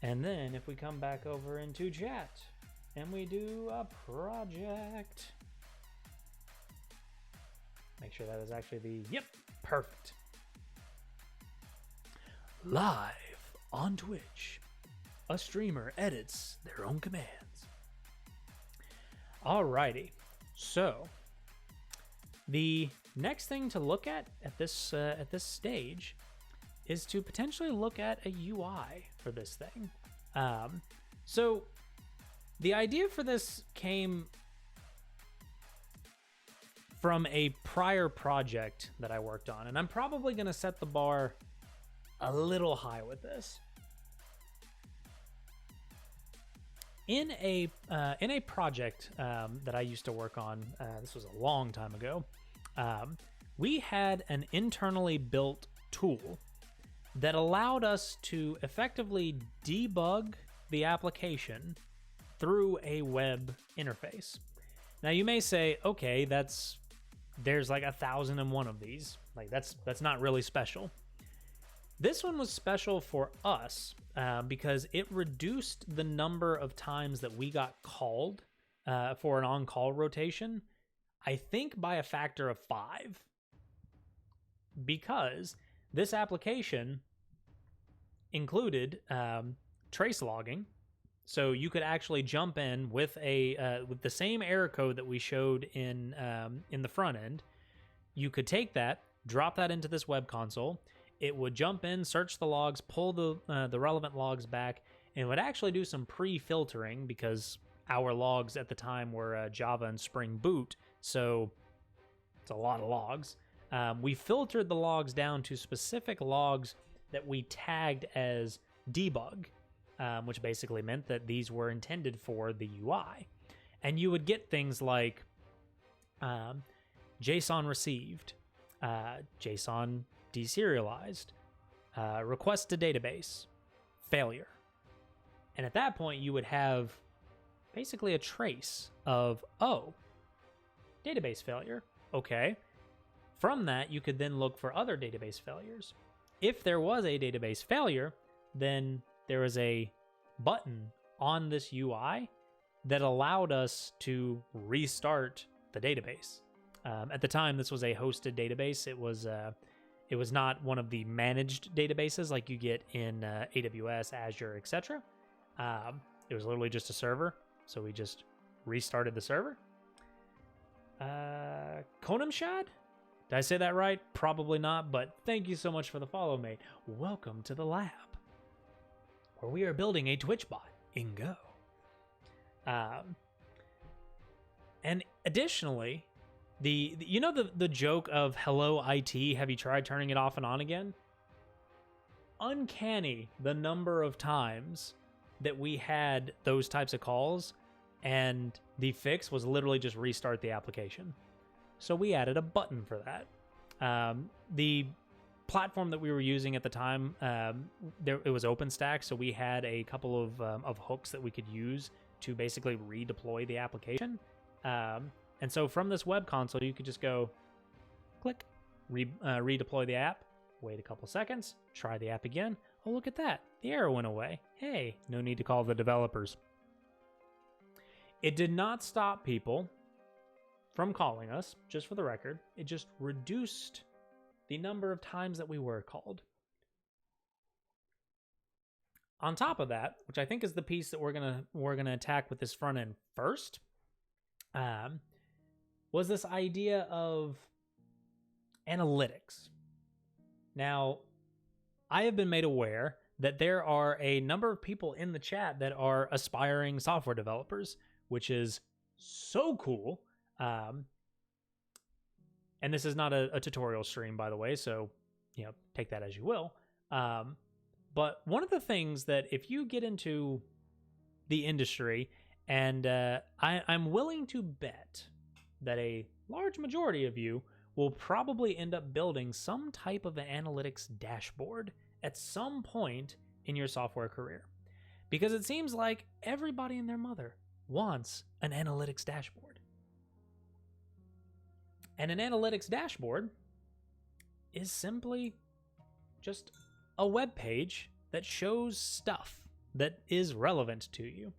And then if we come back over into chat and we do a project, make sure that is actually the, yep, perfect. Live on Twitch, a streamer edits their own commands. Alrighty, so the next thing to look at this stage is to potentially look at a UI for this thing. So the idea for this came from a prior project that I worked on, and I'm probably going to set the bar a little high with this. In a project that I used to work on, this was a long time ago, we had an internally built tool that allowed us to effectively debug the application through a web interface. Now you may say, okay, there's like 1,001 of these. Like that's not really special. This one was special for us because it reduced the number of times that we got called for an on-call rotation, I think by a factor of 5. Because this application included trace logging, so you could actually jump in with with the same error code that we showed in the front end. You could take that, drop that into this web console. It would jump in, search the logs, pull the relevant logs back, and it would actually do some pre-filtering because our logs at the time were Java and Spring Boot, so it's a lot of logs. We filtered the logs down to specific logs that we tagged as debug. which basically meant that these were intended for the UI. And you would get things like JSON received, JSON deserialized, request to database, failure. And at that point, you would have basically a trace of, oh, database failure. Okay. From that, you could then look for other database failures. If there was a database failure, then there was a button on this UI that allowed us to restart the database. At the time, this was a hosted database. It was not one of the managed databases like you get in AWS, Azure, etc. It was literally just a server, so we just restarted the server. Konamshad? Did I say that right? Probably not, but thank you so much for the follow, mate. Welcome to the lab, where we are building a Twitch bot in Go. And additionally, the joke of hello IT, have you tried turning it off and on again? Uncanny the number of times that we had those types of calls, and the fix was literally just restart the application. So we added a button for that. The platform that we were using at the time, it was OpenStack, so we had a couple of hooks that we could use to basically redeploy the application. And so from this web console, you could just go click, redeploy the app, wait a couple seconds, try the app again. Oh, look at that. The error went away. Hey, no need to call the developers. It did not stop people from calling us, just for the record. It just reduced the number of times that we were called. On top of that, which I think is the piece that we're gonna attack with this front end first, was this idea of analytics. Now, I have been made aware that there are a number of people in the chat that are aspiring software developers, which is so cool. And this is not a tutorial stream, by the way, so take that as you will. But one of the things that if you get into the industry, and I'm willing to bet that a large majority of you will probably end up building some type of an analytics dashboard at some point in your software career. Because it seems like everybody and their mother wants an analytics dashboard. And an analytics dashboard is simply just a web page that shows stuff that is relevant to you.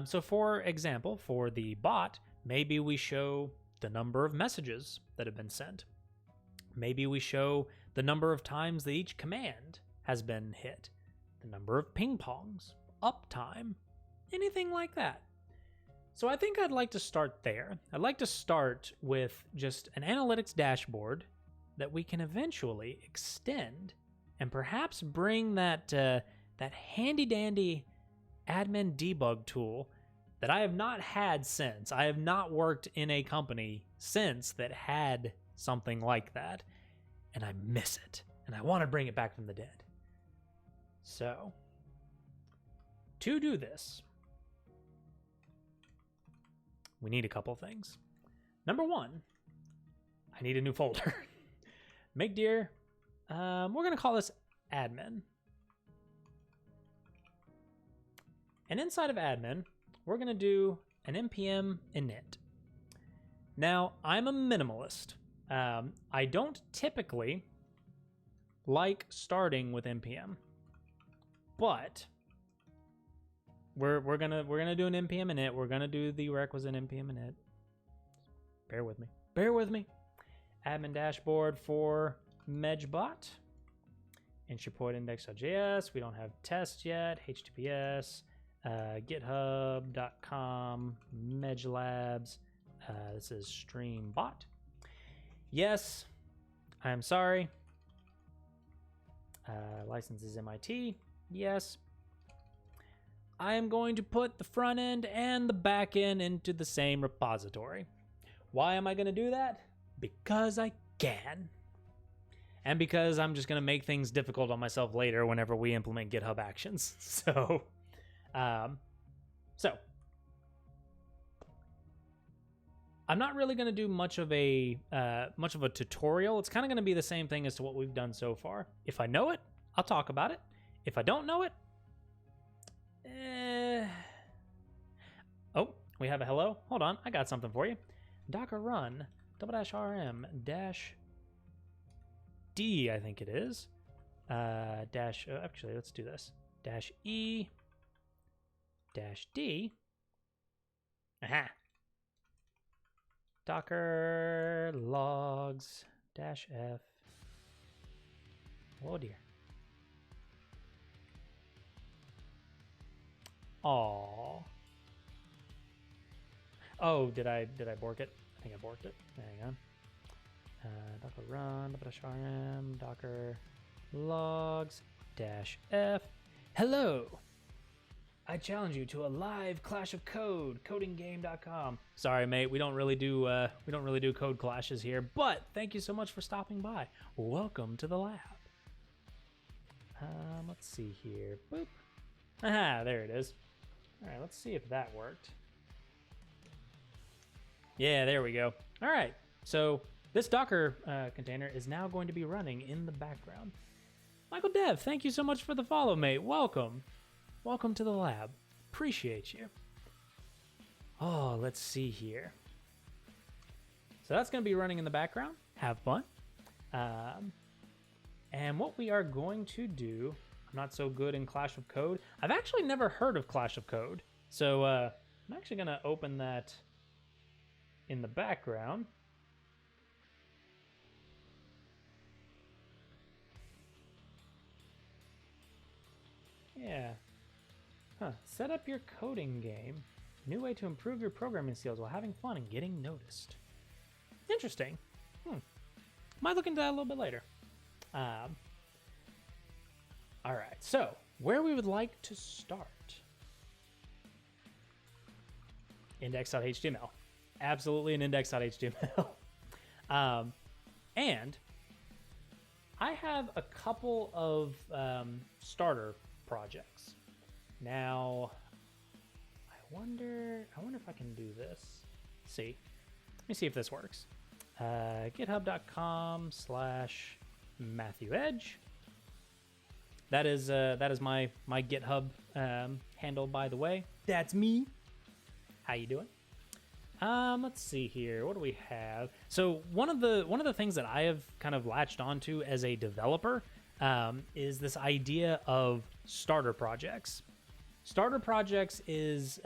So for example, for the bot, maybe we show the number of messages that have been sent. Maybe we show the number of times that each command has been hit, the number of ping pongs, uptime, anything like that. So I think I'd like to start there. I'd like to start with just an analytics dashboard that we can eventually extend and perhaps bring that handy-dandy admin debug tool that I have not had since. I have not worked in a company since that had something like that, and I miss it, and I want to bring it back from the dead. So, to do this, we need a couple things. Number one, I need a new folder. Make dear, we're going to call this admin. And inside of admin, we're going to do an npm init. Now, I'm a minimalist. I don't typically like starting with npm, but we're gonna do an npm init. We're gonna do the requisite npm init. Bear with me. Bear with me. Admin dashboard for Medgebot. Entry point index.js. We don't have test yet. HTTPS. GitHub.com. Medgelabs. This is StreamBot. Yes, I'm sorry. License is MIT. Yes. I am going to put the front end and the back end into the same repository. Why am I going to do that? Because I can. and because I'm just going to make things difficult on myself later whenever we implement GitHub Actions. So, I'm not really going to do much of a tutorial. It's kind of going to be the same thing as to what we've done so far. If I know it, I'll talk about it. If I don't know it, oh, we have a hello. Hold on, I got something for you. Docker run --rm -d, I think it is. Actually, let's do this. -e -d. Aha. Docker logs -f. Oh dear. Aww. Oh, did I bork it? I think I borked it. Hang on. Docker run --rm docker logs -f. Hello. I challenge you to a live clash of code, codinggame.com. Sorry, mate, we don't really do code clashes here, but thank you so much for stopping by. Welcome to the lab. Let's see here. Boop. Aha, there it is. All right, let's see if that worked. Yeah, there we go. All right, so this Docker container is now going to be running in the background. Michael Dev, thank you so much for the follow, mate. Welcome. Welcome to the lab. Appreciate you. Oh, let's see here. So that's going to be running in the background. Have fun. And what we are going to do, I'm not so good in Clash of Code. I've actually never heard of Clash of Code. So I'm actually going to open that in the background. Yeah. Huh. Set up your coding game. New way to improve your programming skills while having fun and getting noticed. Interesting. Might look into that a little bit later. All right. So, where we would like to start. Index.html. Absolutely an index.html. And I have a couple of starter projects. Now, I wonder if I can do this. Let's see. Let me see if this works. GitHub.com/Matthew Edge. That is my GitHub handle, by the way. That's me. How you doing? Let's see here. What do we have? So one of the things that I have kind of latched onto as a developer is this idea of starter projects. Starter projects is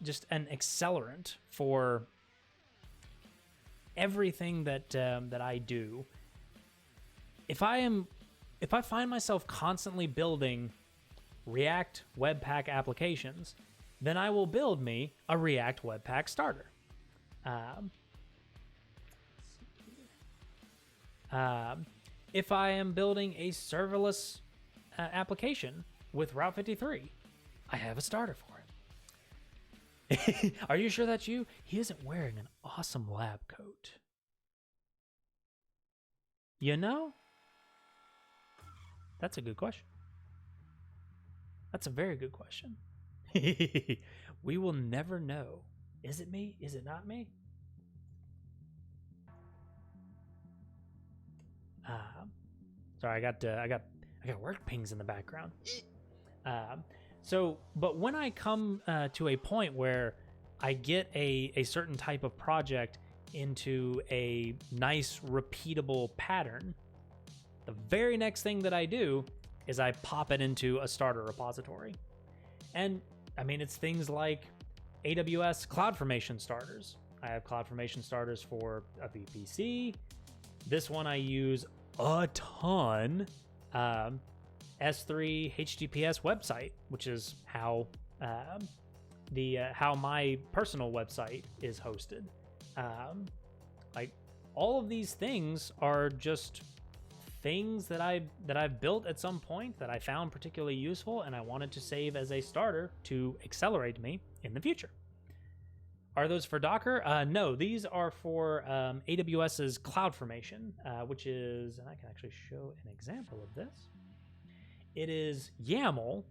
just an accelerant for everything that I do. If I find myself constantly building React Webpack applications, then I will build me a React Webpack starter. If I am building a serverless application with Route 53, I have a starter for it. Are you sure that's you? He isn't wearing an awesome lab coat. You know? That's a good question. That's a very good question. We will never know. Is it me? Is it not me? Sorry, I got work pings in the background. But when I come to a point where I get a certain type of project into a nice repeatable pattern, the very next thing that I do is I pop it into a starter repository. And I mean, it's things like AWS CloudFormation starters. I have CloudFormation starters for a VPC. This one I use a ton. S3 HTTPS website, which is how how my personal website is hosted. Like all of these things are just things that I've built at some point that I found particularly useful, and I wanted to save as a starter to accelerate me in the future. Are those for Docker? No, these are for AWS's CloudFormation, which is, and I can actually show an example of this. It is YAML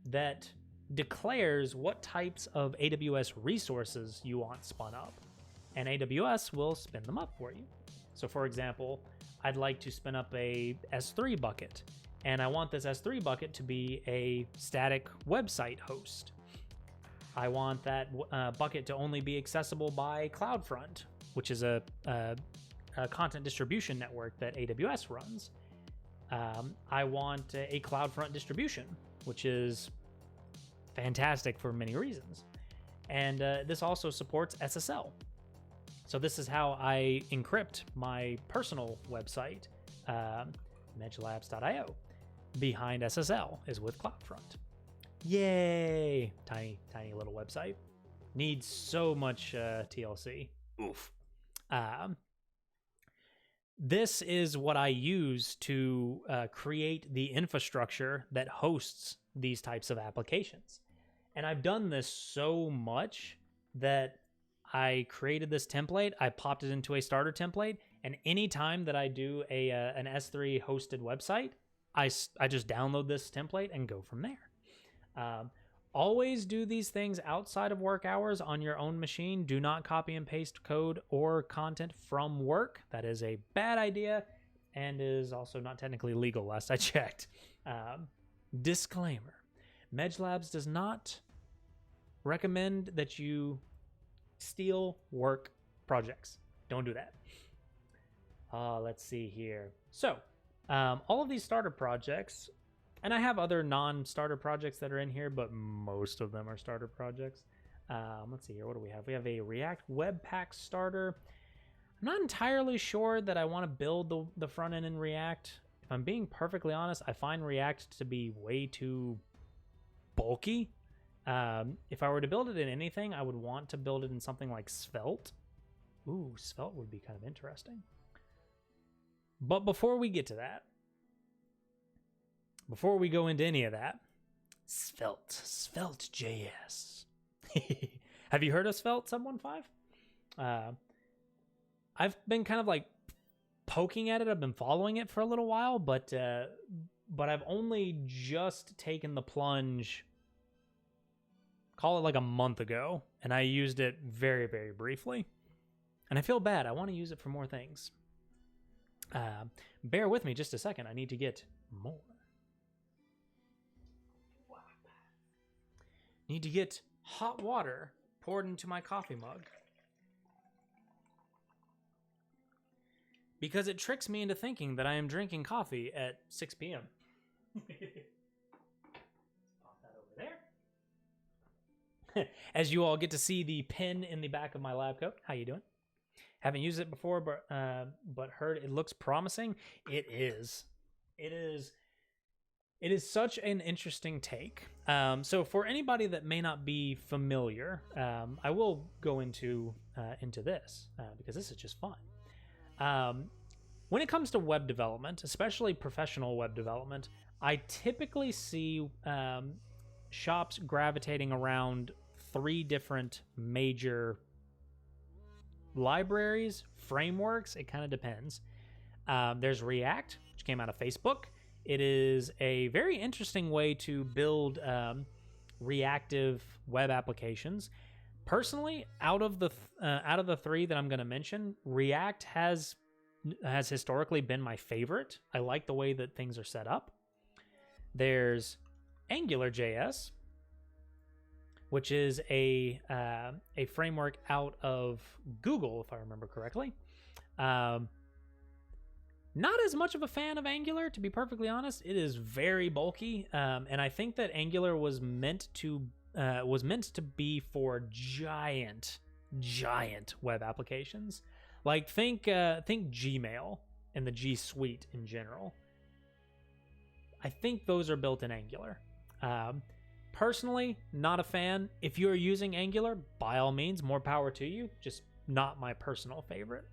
that declares what types of AWS resources you want spun up, and AWS will spin them up for you. So for example, I'd like to spin up a S3 bucket, and I want this S3 bucket to be a static website host. I want that bucket to only be accessible by CloudFront, which is a content distribution network that AWS runs. I want a CloudFront distribution, which is fantastic for many reasons. And this also supports SSL. So this is how I encrypt my personal website, medgelabs.io. Behind SSL is with CloudFront. Yay! Tiny little website. Needs so much TLC. Oof. This is what I use to create the infrastructure that hosts these types of applications. And I've done this so much that I created this template, I popped it into a starter template, and anytime that I do an S3 hosted website, I just download this template and go from there. Always do these things outside of work hours on your own machine. Do not copy and paste code or content from work. That is a bad idea and is also not technically legal, last I checked. Disclaimer. MedgeLabs does not recommend that you steal work projects. Don't do that. Let's see here. So, all of these starter projects, and I have other non-starter projects that are in here, but most of them are starter projects. Let's see here. What do we have? We have a React Webpack starter. I'm not entirely sure that I want to build the front end in React. If I'm being perfectly honest, I find React to be way too bulky. If I were to build it in anything, I would want to build it in something like Svelte. Ooh, Svelte would be kind of interesting. But before we get to that, before we go into any of that, Svelte.js. Have you heard of Svelte, Sub15? I've been kind of like poking at it. I've been following it for a little while, but I've only just taken the plunge, call it like a month ago, and I used it very, very briefly. And I feel bad. I want to use it for more things. Bear with me just a second. I need to get more. Need to get hot water poured into my coffee mug. Because it tricks me into thinking that I am drinking coffee at 6 p.m. Pop that over there. As you all get to see the pin in the back of my lab coat. How you doing? Haven't used it before, but heard it looks promising. It is. It is such an interesting take. So for anybody that may not be familiar, I will go into this because this is just fun. When it comes to web development, especially professional web development, I typically see shops gravitating around 3 different major libraries, frameworks. It kind of depends. There's React, which came out of Facebook. It is a very interesting way to build reactive web applications. Personally, out of the 3 that I'm going to mention, React has historically been my favorite. I like the way that things are set up. There's AngularJS, which is a framework out of Google, if I remember correctly. Not as much of a fan of Angular, to be perfectly honest. It is very bulky, and I think that Angular was meant to be for giant web applications. Like think Gmail and the G Suite in general. I think those are built in Angular. Personally, not a fan. If you're using Angular, by all means, more power to you. Just not my personal favorite.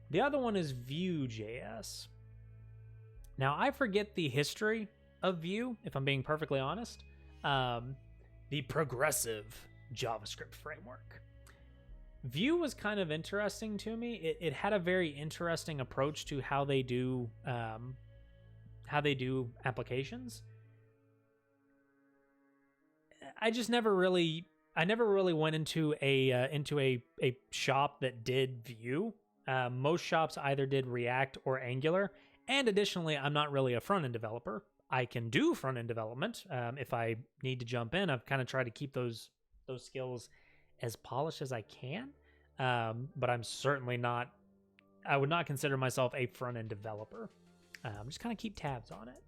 The other one is Vue.js. Now, I forget the history of Vue, if I'm being perfectly honest. The progressive JavaScript framework. Vue was kind of interesting to me. It had a very interesting approach to how they do applications. I never really went into a shop that did Vue. Most shops either did React or Angular, and additionally, I'm not really a front end developer. I can do front end development if I need to jump in. I've kind of tried to keep those skills as polished as I can, but I'm certainly not. I would not consider myself a front end developer. Just kind of keep tabs on it.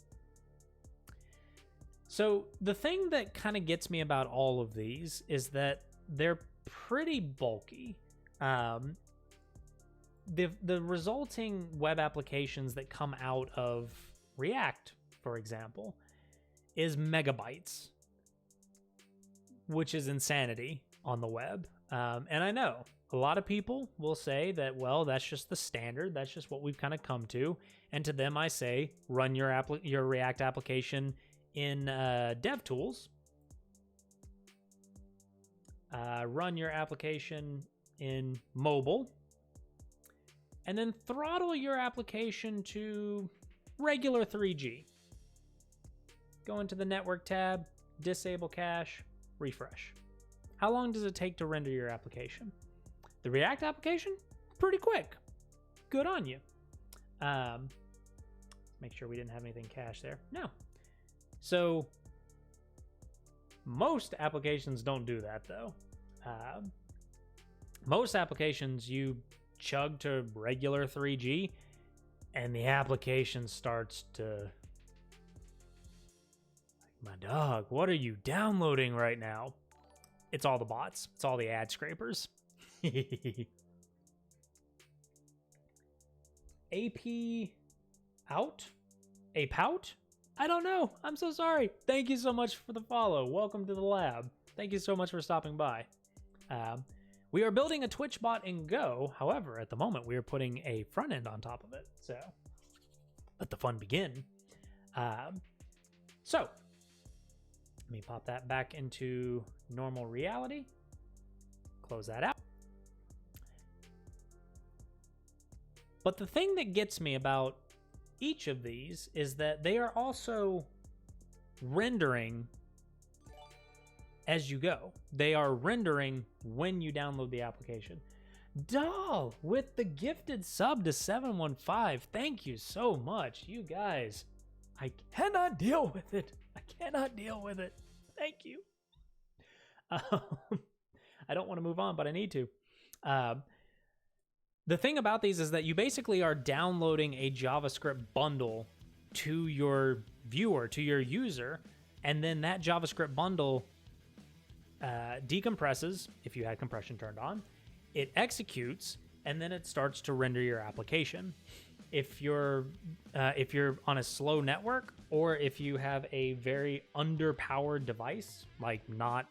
So the thing that kind of gets me about all of these is that they're pretty bulky. The resulting web applications that come out of React, for example, is megabytes, which is insanity on the web. And I know a lot of people will say that, well, that's just the standard. That's just what we've kind of come to. And to them, I say, run your React application in DevTools. Run your application in mobile. And then throttle your application to regular 3G. Go into the network tab, disable cache, refresh. How long does it take to render your application? The React application? Pretty quick. Good on you. Make sure we didn't have anything cached there. No. So most applications don't do that, though. Most applications, you chug to regular 3G, and the application starts to... My dog, what are you downloading right now? It's all the bots. It's all the ad scrapers. AP out? Ape out? I don't know. I'm so sorry. Thank you so much for the follow. Welcome to the lab. Thank you so much for stopping by. We are building a Twitch bot in Go. However, at the moment, we are putting a front end on top of it. So let the fun begin. So let me pop that back into normal reality. Close that out. But the thing that gets me about each of these is that they are also rendering as you go. They are rendering when you download the application. Doll with the gifted sub to 715. Thank you so much. You guys, I cannot deal with it. I cannot deal with it. Thank you. I don't want to move on, but I need to. The thing about these is that you basically are downloading a JavaScript bundle to your viewer, to your user, and then that JavaScript bundle decompresses, if you had compression turned on, it executes, and then it starts to render your application. If you're on a slow network, or if you have a very underpowered device, like not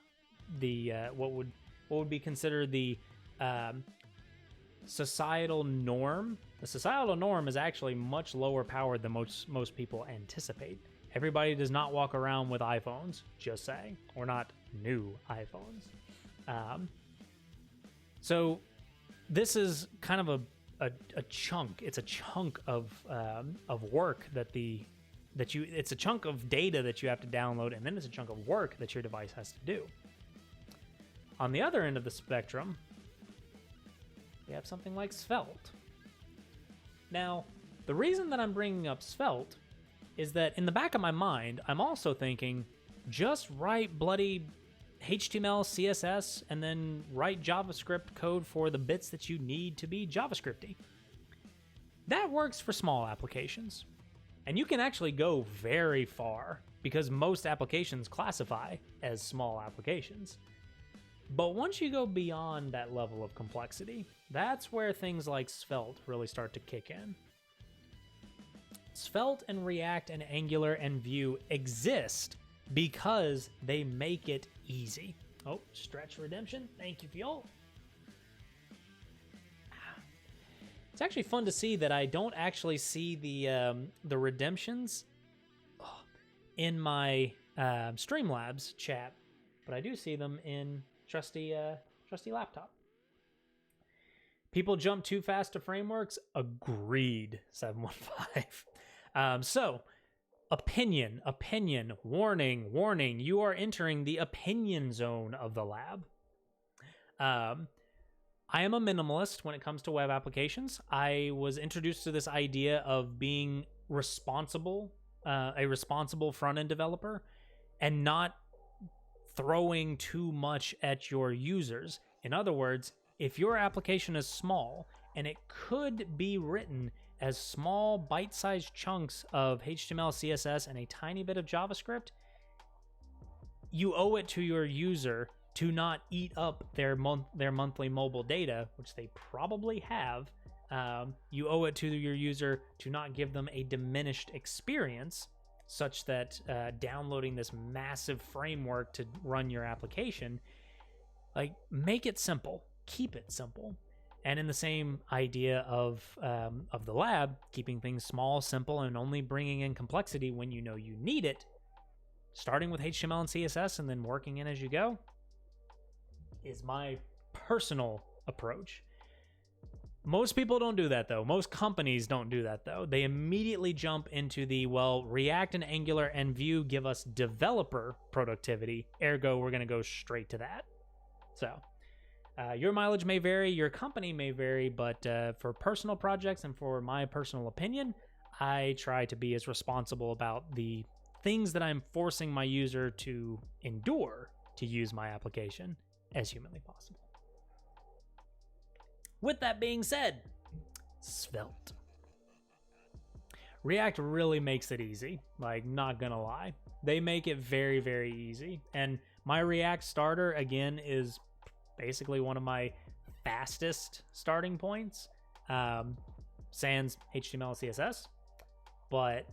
the what would be considered the societal norm. The societal norm is actually much lower powered than most people anticipate. Everybody does not walk around with iPhones, just saying, or not new iPhones. So this is kind of a chunk. It's a chunk of work it's a chunk of data that you have to download, and then it's a chunk of work that your device has to do. On the other end of the spectrum, we have something like Svelte. Now, the reason that I'm bringing up Svelte is that in the back of my mind, I'm also thinking, just write bloody HTML, CSS, and then write JavaScript code for the bits that you need to be JavaScripty. That works for small applications. And you can actually go very far because most applications classify as small applications. But once you go beyond that level of complexity, that's where things like Svelte really start to kick in. Svelte and React and Angular and Vue exist because they make it easy. Oh, stretch redemption. Thank you, Fuel. It's actually fun to see that I don't actually see the redemptions in my Streamlabs chat, but I do see them in trusty laptop. People jump too fast to frameworks. Agreed, 715. So, opinion, warning. You are entering the opinion zone of the lab. I am a minimalist when it comes to web applications. I was introduced to this idea of being responsible, a responsible front-end developer, and not throwing too much at your users. In other words, if your application is small and it could be written as small bite-sized chunks of HTML, CSS, and a tiny bit of JavaScript, you owe it to your user to not eat up their monthly mobile data, which they probably have. You owe it to your user to not give them a diminished experience, such that downloading this massive framework to run your application, like, make it simple, keep it simple. And in the same idea of the lab, keeping things small, simple, and only bringing in complexity when you know you need it, starting with HTML and CSS and then working in as you go, is my personal approach. Most people don't do that, though. Most companies don't do that, though. They immediately jump into the, well, React and Angular and Vue give us developer productivity, ergo we're going to go straight to that. So your mileage may vary, your company may vary, but for personal projects and for my personal opinion, I try to be as responsible about the things that I'm forcing my user to endure to use my application as humanly possible. With that being said, Svelte. React really makes it easy, like, not gonna lie. They make it very, very easy. And my React starter, again, is basically one of my fastest starting points, sans HTML, CSS. But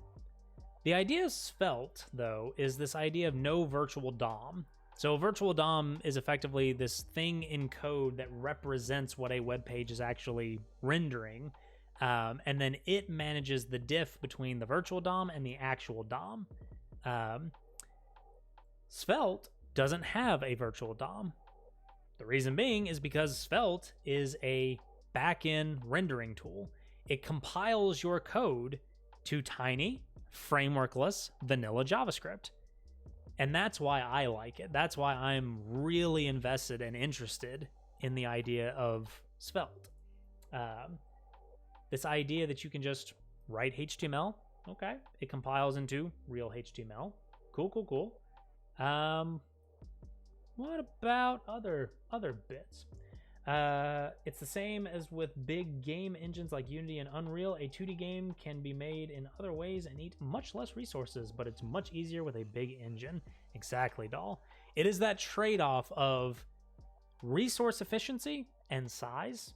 the idea of Svelte, though, is this idea of no virtual DOM. So virtual DOM is effectively this thing in code that represents what a web page is actually rendering, and then it manages the diff between the virtual DOM and the actual DOM. Svelte doesn't have a virtual DOM. The reason being is because Svelte is a back-end rendering tool. It compiles your code to tiny, frameworkless, vanilla JavaScript. And that's why I like it. That's why I'm really invested and interested in the idea of Svelte. This idea that you can just write HTML. Okay. It compiles into real HTML. Cool. What about other bits? It's the same as with big game engines like Unity and Unreal. A 2D game can be made in other ways and eat much less resources, but it's much easier with a big engine. Exactly, doll. It is that trade-off of resource efficiency and size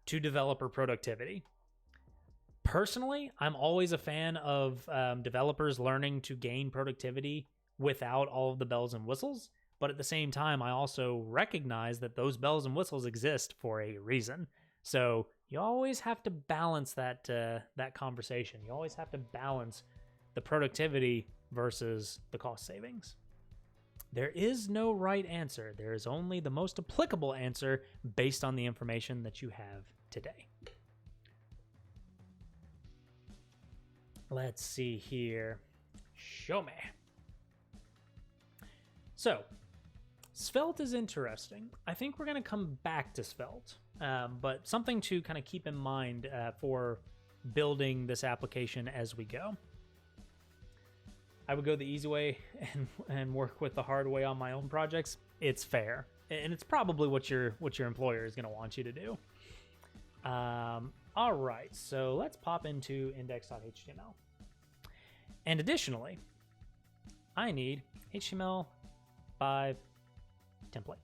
to developer productivity. Personally, I'm always a fan of developers learning to gain productivity without all of the bells and whistles. But at the same time, I also recognize that those bells and whistles exist for a reason. So you always have to balance that conversation. You always have to balance the productivity versus the cost savings. There is no right answer. There is only the most applicable answer based on the information that you have today. Let's see here. Show me. So, Svelte is interesting. I think we're going to come back to Svelte, but something to kind of keep in mind for building this application as we go. I would go the easy way and work with the hard way on my own projects. It's fair, and it's probably what your employer is going to want you to do. All right, so let's pop into index.html. And additionally, I need HTML5 template,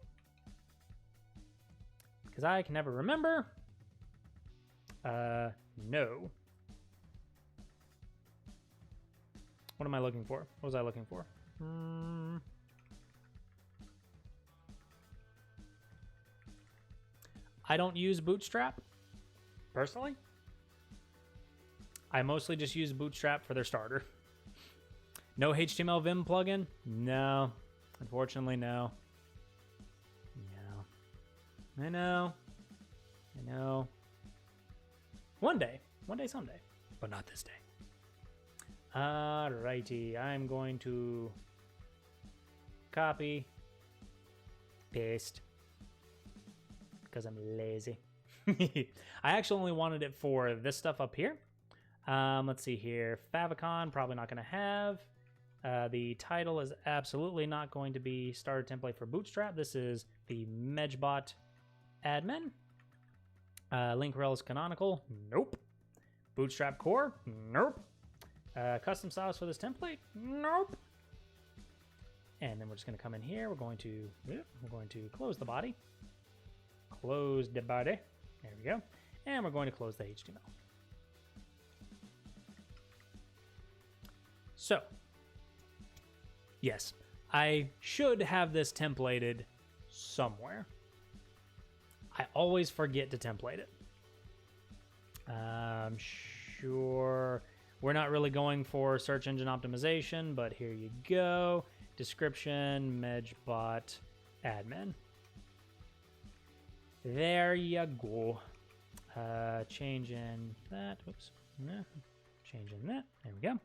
because I can never remember. No. What am I looking for? What was I looking for? I don't use Bootstrap personally. I mostly just use Bootstrap for their starter. No HTML Vim plugin? No, unfortunately, no. I know. I know. One day, someday, but not this day. Alrighty, I'm going to copy, paste, because I'm lazy. I actually only wanted it for this stuff up here. Let's see here. Favicon, probably not going to have. The title is absolutely not going to be starter template for Bootstrap. This is the Medgebot admin. Link Rails canonical. Nope. Bootstrap core. Nope. Custom styles for this template. Nope. And then we're just going to come in here. We're going to close the body. Close the body. There we go. And we're going to close the HTML. So, yes, I should have this templated somewhere. I always forget to template it. Sure, we're not really going for search engine optimization, but here you go. Description, Medgebot, admin. There you go. Changing that. Oops. Changing that. There we go.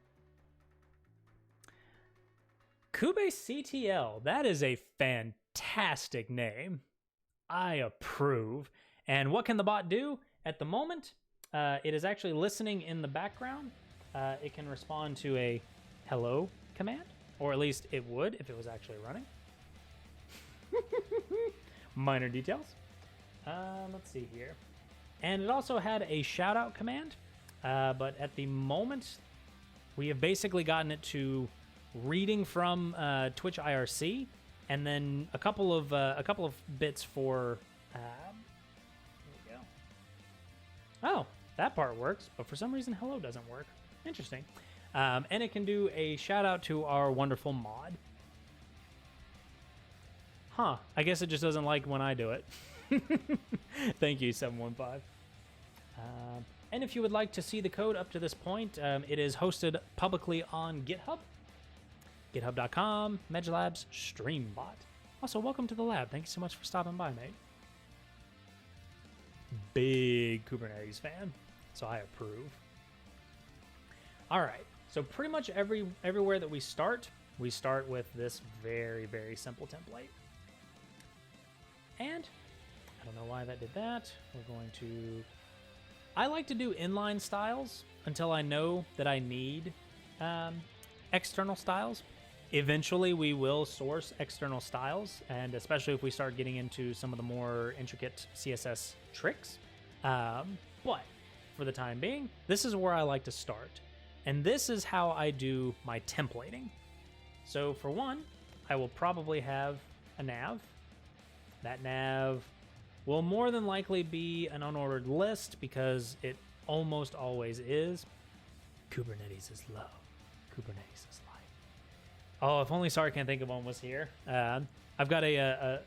KubeCTL. That is a fantastic name. I approve. And what can the bot do at the moment? It is actually listening in the background. It can respond to a hello command, or at least it would if it was actually running. Minor details. Let's see here. And it also had a shout out command, but at the moment, we have basically gotten it to reading from Twitch IRC, and then a couple of bits for. There we go. Oh, that part works, but for some reason, hello doesn't work. Interesting. And it can do a shout out to our wonderful mod. Huh? I guess it just doesn't like when I do it. Thank you, 715. And if you would like to see the code up to this point, it is hosted publicly on GitHub. GitHub.com, Medgelabs, Streambot. Also, welcome to the lab. Thank you so much for stopping by, mate. Big Kubernetes fan, so I approve. All right, so pretty much everywhere that we start with this very, very simple template. And I don't know why that did that. We're going to... I like to do inline styles until I know that I need external styles. Eventually, we will source external styles, and especially if we start getting into some of the more intricate CSS tricks. But for the time being, this is where I like to start. And this is how I do my templating. So for one, I will probably have a nav. That nav will more than likely be an unordered list because it almost always is. Kubernetes is love. Kubernetes is life. Oh, if only Sorry Can't Think of One was here. I've got a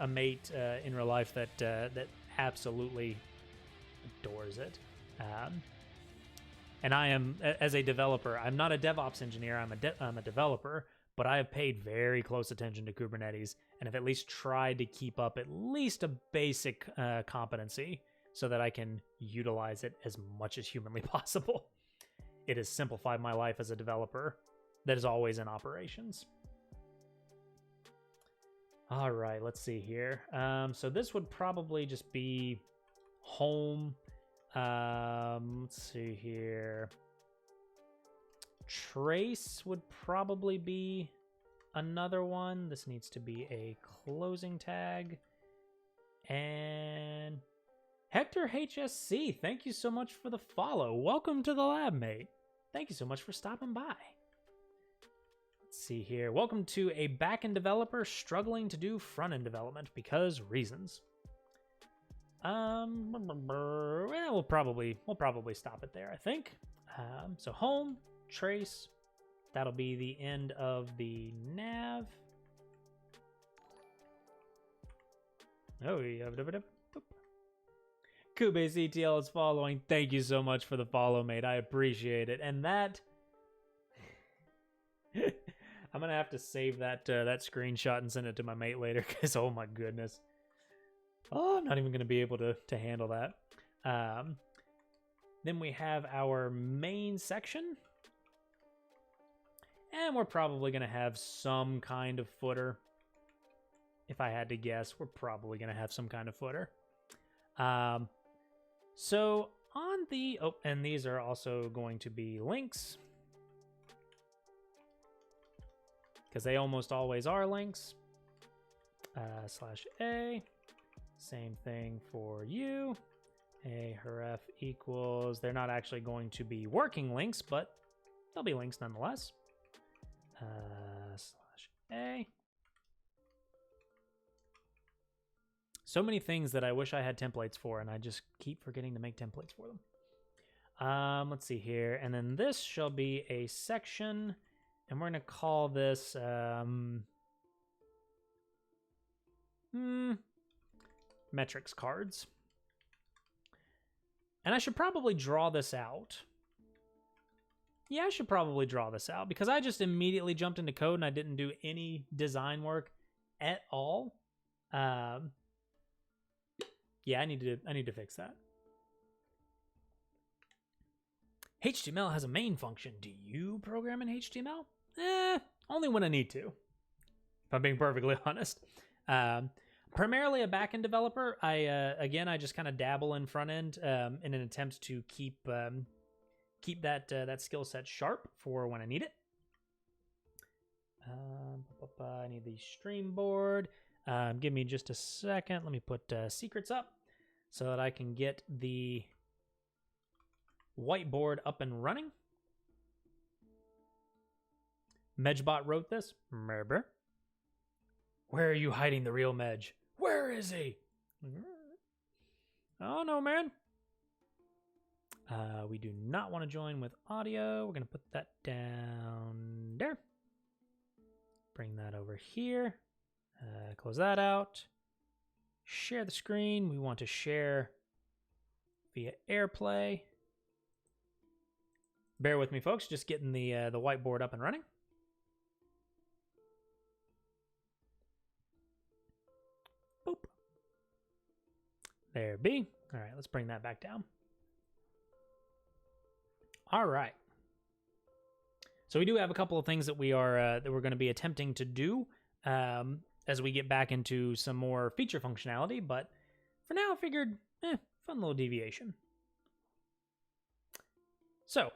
mate in real life that absolutely adores it. And I am, as a developer, I'm not a DevOps engineer, I'm a developer, but I have paid very close attention to Kubernetes and have at least tried to keep up at least a basic competency so that I can utilize it as much as humanly possible. It has simplified my life as a developer that is always in operations. All right, let's see here. So this would probably just be home. Let's see here. Trace would probably be another one. This needs to be a closing tag. And Hector HSC, thank you so much for the follow. Welcome to the lab, mate. Thank you so much for stopping by. Let's see here. Welcome to a backend developer struggling to do front-end development because reasons. We'll probably stop it there, I think. So home, trace, that'll be the end of the nav. Oh, yeah. KubeCTL is following. Thank you so much for the follow, mate. I appreciate it. And that... I'm going to have to save that screenshot and send it to my mate later because, oh my goodness. Oh, I'm not even going to be able to handle that. Then we have our main section. And we're probably going to have some kind of footer. If I had to guess, we're probably going to have some kind of footer. So on the... Oh, and these are also going to be links. Because they almost always are links. /A. Same thing for you. A href equals... They're not actually going to be working links, but they'll be links nonetheless. /A. So many things that I wish I had templates for, and I just keep forgetting to make templates for them. Let's see here. And then this shall be a section, and we're going to call this metrics cards. And I should probably draw this out. Yeah, I should probably draw this out because I just immediately jumped into code and I didn't do any design work at all. Yeah, I need to fix that. HTML has a main function. Do you program in HTML? Only when I need to. If I'm being perfectly honest. Primarily a backend developer. I just kind of dabble in front end in an attempt to keep that skill set sharp for when I need it. I need the stream board. Give me just a second. Let me put secrets up so that I can get the whiteboard up and running. Medgebot wrote this. Merber. Where are you hiding the real Medge? Where is he? Oh no, man. We do not want to join with audio. We're going to put that down there. Bring that over here. Close that out. Share the screen. We want to share via AirPlay. Bear with me, folks. Just getting the whiteboard up and running. Boop. There be. All right, let's bring that back down. All right. So we do have a couple of things that we're going to be attempting to do as we get back into some more feature functionality. But for now, I figured, fun little deviation. So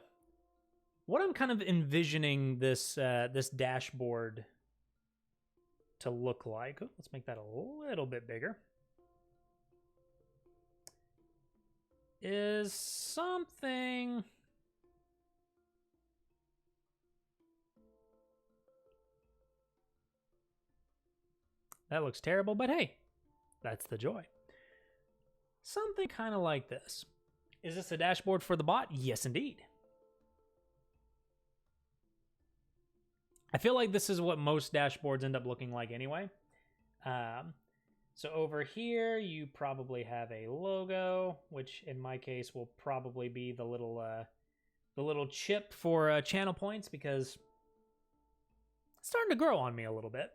what I'm kind of envisioning this this dashboard to look like. Oh, let's make that a little bit bigger. Is something. That looks terrible, but hey, that's the joy. Something kind of like this. Is this a dashboard for the bot? Yes, indeed. I feel like this is what most dashboards end up looking like anyway. So over here, you probably have a logo, which in my case will probably be the little chip for channel points because it's starting to grow on me a little bit.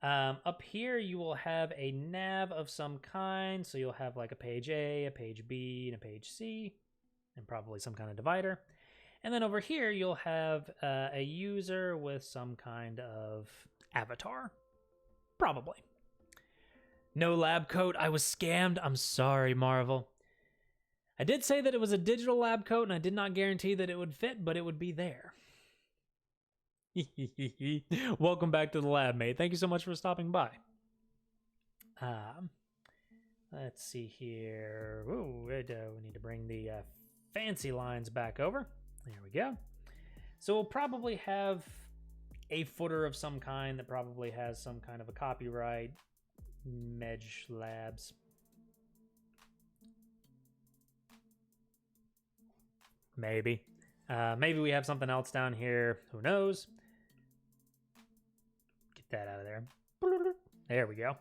Up here, you will have a nav of some kind. So you'll have like a page A, a page B, and a page C, and probably some kind of divider. And then over here, you'll have a user with some kind of avatar. Probably. No lab coat. I was scammed. I'm sorry, Marvel. I did say that it was a digital lab coat, and I did not guarantee that it would fit, but it would be there. Welcome back to the lab, mate. Thank you so much for stopping by. Let's see here. Ooh, we need to bring the fancy lines back over. There we go. So we'll probably have a footer of some kind that probably has some kind of a copyright. Medge Labs. Maybe. Maybe we have something else down here. Who knows? Get that out of there. There we go.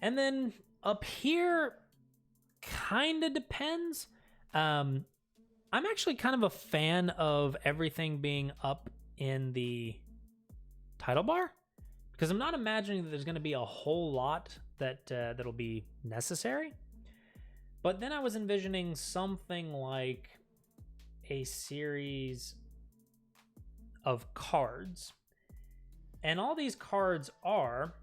And then up here, kind of depends. I'm actually kind of a fan of everything being up in the title bar because I'm not imagining that there's going to be a whole lot that'll be necessary. But then I was envisioning something like a series of cards. And all these cards are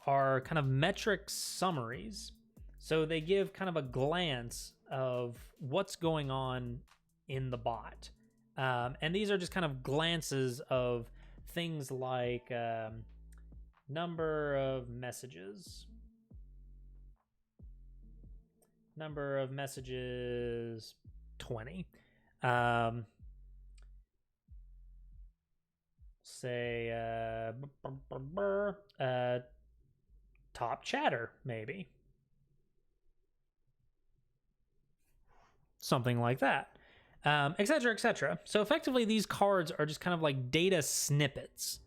kind of metric summaries. So they give kind of a glance of what's going on in the bot. And these are just kind of glances of things like number of messages. Number of messages, 20. Say top chatter, maybe. Something like that. Etc., etc. So effectively, these cards are just kind of like data snippets.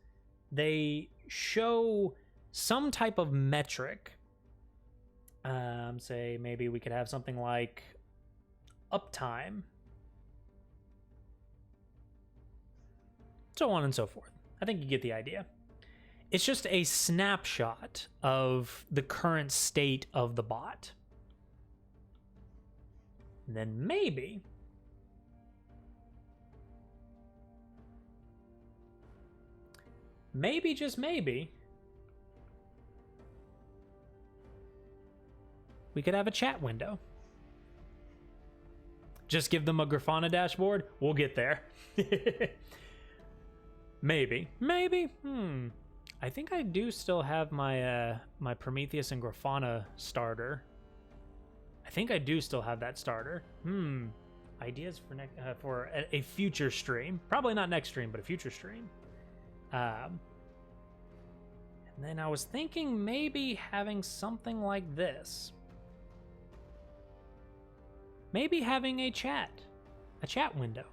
They show some type of metric. Say maybe we could have something like uptime. So on and so forth. I think you get the idea. It's just a snapshot of the current state of the bot. And then maybe just maybe, we could have a chat window. Just give them a Grafana dashboard. We'll get there. Maybe. I think I do still have my my Prometheus and Grafana starter. I think I do still have that starter. Ideas for a future stream. Probably not next stream, but a future stream. And then I was thinking maybe having something like this. Maybe having a chat window.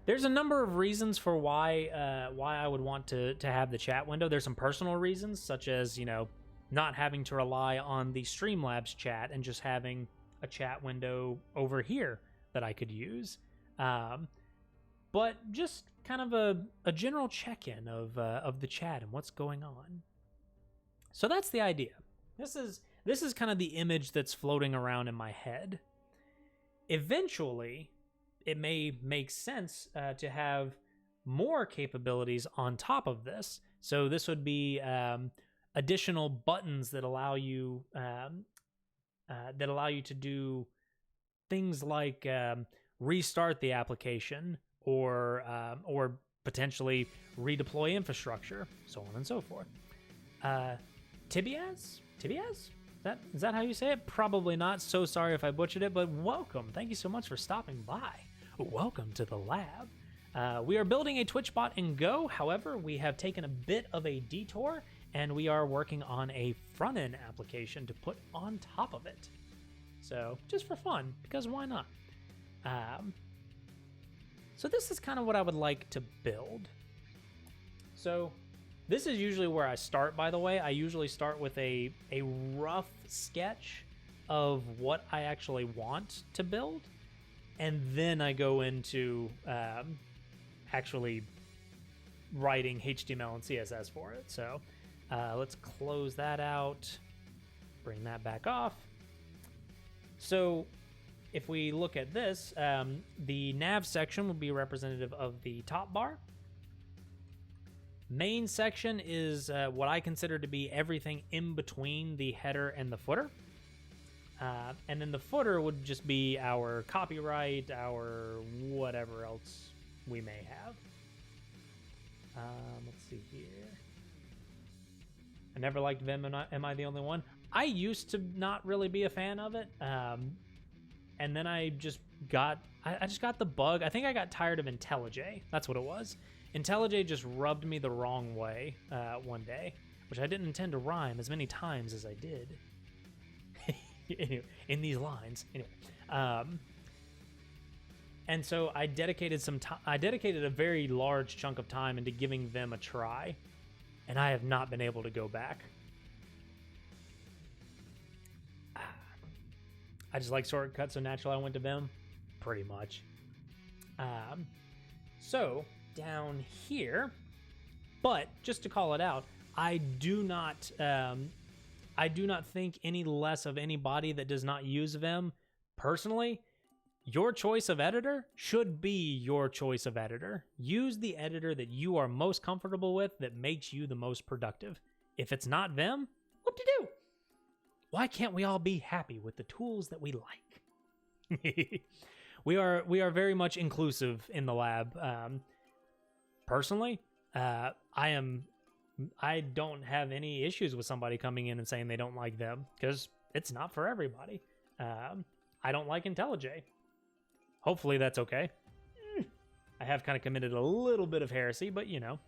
There's a number of reasons for why I would want to have the chat window. There's some personal reasons, such as, not having to rely on the Streamlabs chat and just having a chat window over here that I could use. But just kind of a general check-in of the chat and what's going on. So that's the idea. This is kind of the image that's floating around in my head. Eventually, it may make sense to have more capabilities on top of this. So this would be additional buttons that allow you to do things like restart the application or potentially redeploy infrastructure, so on and so forth. Tibiaz? Is that how you say it? Probably not. So sorry if I butchered it, but welcome. Thank you so much for stopping by. Welcome to the lab. We are building a Twitch bot in Go. However, we have taken a bit of a detour, and we are working on a front-end application to put on top of it. So, just for fun, because why not? So this is kind of what I would like to build. So this is usually where I start, by the way. I usually start with a rough sketch of what I actually want to build. And then I go into actually writing HTML and CSS for it. So let's close that out, bring that back off. So if we look at this, the nav section will be representative of the top bar. Main section is what I consider to be everything in between the header and the footer. And then the footer would just be our copyright, our whatever else we may have. Let's see here. I never liked Vim. Am I the only one? I used to not really be a fan of it. And then I just got the bug. I think I got tired of IntelliJ. That's what it was. IntelliJ just rubbed me the wrong way one day, which I didn't intend to rhyme as many times as I did. In these lines. Anyway. And so I dedicated a very large chunk of time into giving Vim a try, and I have not been able to go back. I just like shortcuts, so naturally I went to Vim, pretty much. So down here, but just to call it out, I do not think any less of anybody that does not use Vim. Personally, your choice of editor should be your choice of editor. Use the editor that you are most comfortable with, that makes you the most productive. If it's not Vim, what to do? Why can't we all be happy with the tools that we like? We are very much inclusive in the lab. Personally, I don't have any issues with somebody coming in and saying they don't like them, because it's not for everybody. I don't like IntelliJ. Hopefully that's okay. I have kind of committed a little bit of heresy, but you know.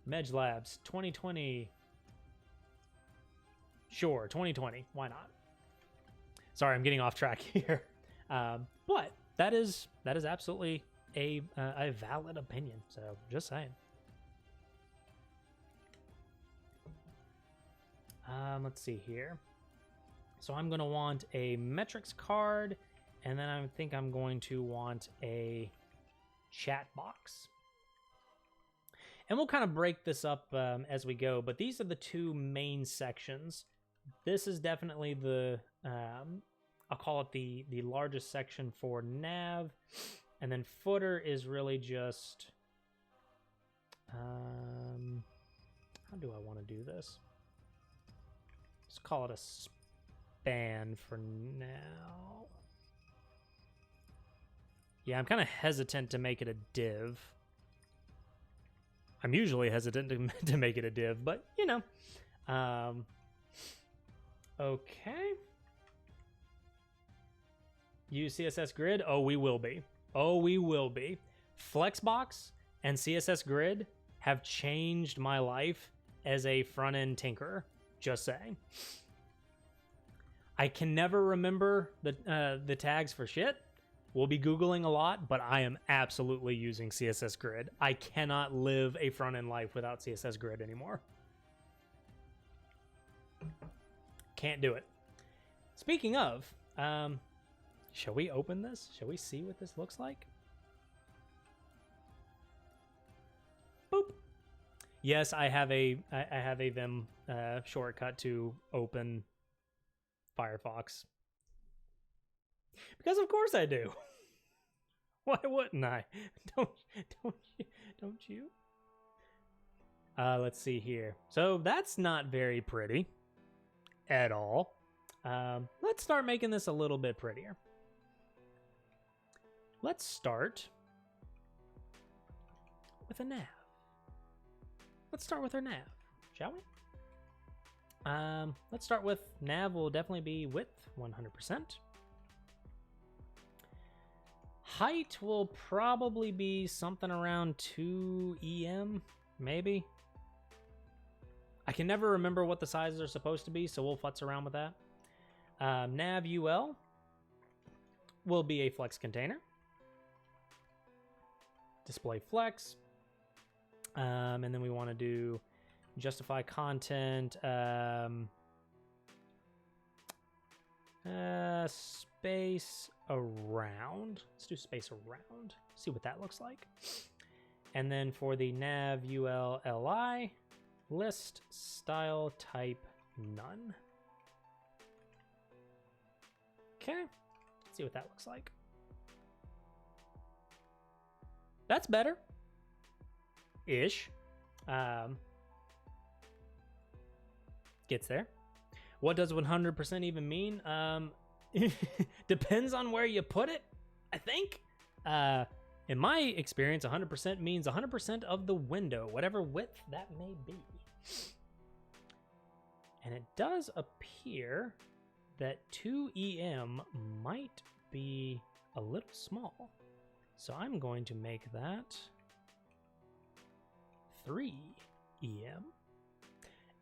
Medj Labs 2020. Sure, 2020. Why not? Sorry, I'm getting off track here. But that is absolutely a valid opinion. So just saying. Let's see here. So I'm going to want a metrics card, and then I think I'm going to want a chat box. And we'll kind of break this up as we go, but these are the two main sections. This is definitely the, I'll call it the largest section for nav, and then footer is really just, how do I want to do this? Let's call it a span for now. Yeah, I'm kind of hesitant to make it a div. I'm usually hesitant to make it a div, but you know. Okay. Use CSS Grid? Oh, we will be. Oh, we will be. Flexbox and CSS Grid have changed my life as a front-end tinkerer. Just saying. I can never remember the tags for shit. We'll be Googling a lot, but I am absolutely using CSS Grid. I cannot live a front-end life without CSS Grid anymore. Can't do it. Speaking of, shall we open this? Shall we see what this looks like? Boop. Yes, I have a Vim shortcut to open Firefox. Because of course I do. Why wouldn't I? Don't you? Let's see here. So that's not very pretty at all. Let's start making this a little bit prettier. Let's start with a nav. Let's start with our nav, shall we? Let's start with nav will definitely be width 100%. Height will probably be something around 2 EM, maybe. I can never remember what the sizes are supposed to be, so we'll futz around with that. Nav UL will be a flex container. Display flex. And then we want to do justify content, space around. Let's do space around. See what that looks like. And then for the nav ul li, list style type none. Okay, let's see what that looks like. That's better. Ish. Gets there. What does 100% even mean? Depends on where you put it, I think. In my experience, 100% means 100% of the window, whatever width that may be. And it does appear that 2EM might be a little small. So I'm going to make that 3EM.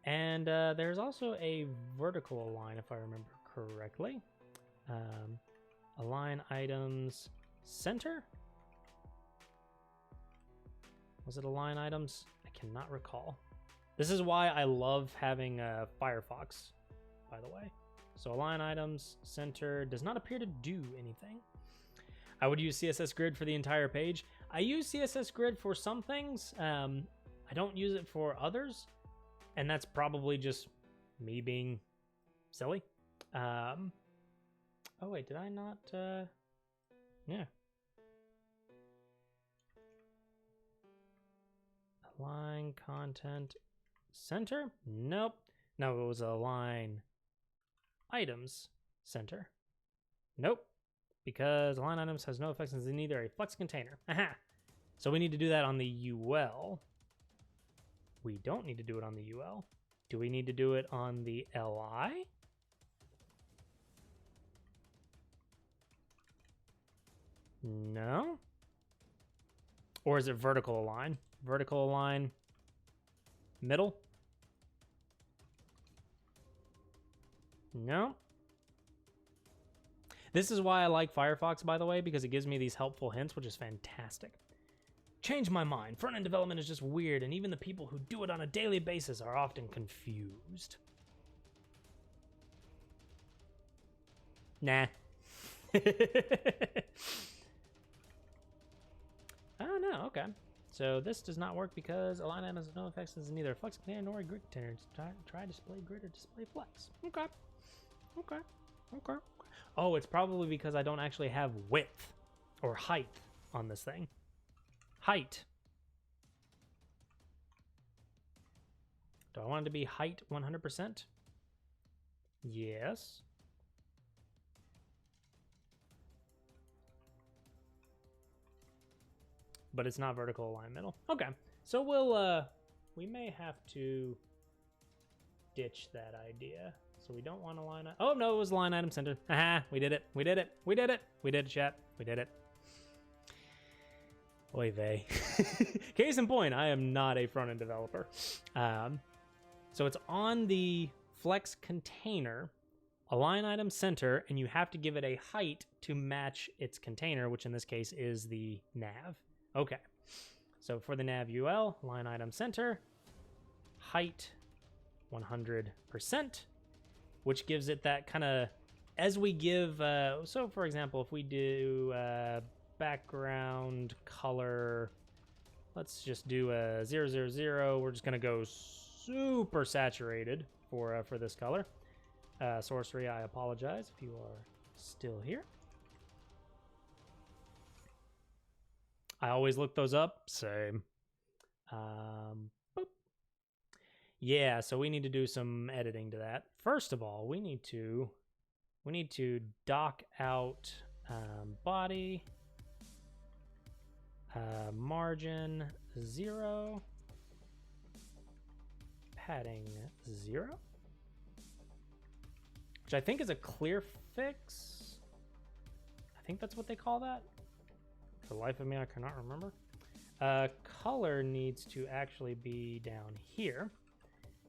And there's also a vertical align, if I remember correctly. Align items center. Was it align items? I cannot recall. This is why I love having Firefox, by the way. So align items center does not appear to do anything. I would use CSS Grid for the entire page. I use CSS Grid for some things. I don't use it for others, and that's probably just me being silly. Oh wait, did I not? Yeah. Align content center? Nope. No, it was align items center. Nope. Because align items has no effects in either a flex container. Aha. So we need to do that on the UL. We don't need to do it on the UL. Do we need to do it on the LI? No. Or is it vertical align? Vertical align middle? No. This is why I like Firefox, by the way, because it gives me these helpful hints, which is fantastic. Change my mind. Front-end development is just weird, and even the people who do it on a daily basis are often confused. Nah. Oh, no, okay. So this does not work because align items have no effects as neither a flex container nor a grid container. Try display grid or display flex. Okay. Okay. Okay. Oh, it's probably because I don't actually have width or height on this thing. Height. Do I want it to be height 100%? Yes. But it's not vertical align middle. Okay. So we may have to ditch that idea. So we don't want to line up. Oh, no, it was line item center. Aha, we did it. We did it. We did it. We did it, chat. We did it. Oy vey. Case in point, I am not a front-end developer. So it's on the flex container, align item center, and you have to give it a height to match its container, which in this case is the nav. Okay. So for the nav UL, line item center, height 100%, which gives it that kind of, as we give, so for example, if we do background color, let's just do a 000, we're just going to go super saturated for this color. Sorcery, I apologize if you are still here. I always look those up. Same. Boop. Yeah, so we need to do some editing to that. First of all, we need to dock out body, margin 0, padding 0, which I think is a clear fix. I think that's what they call that. For the life of me, I cannot remember. Color needs to actually be down here.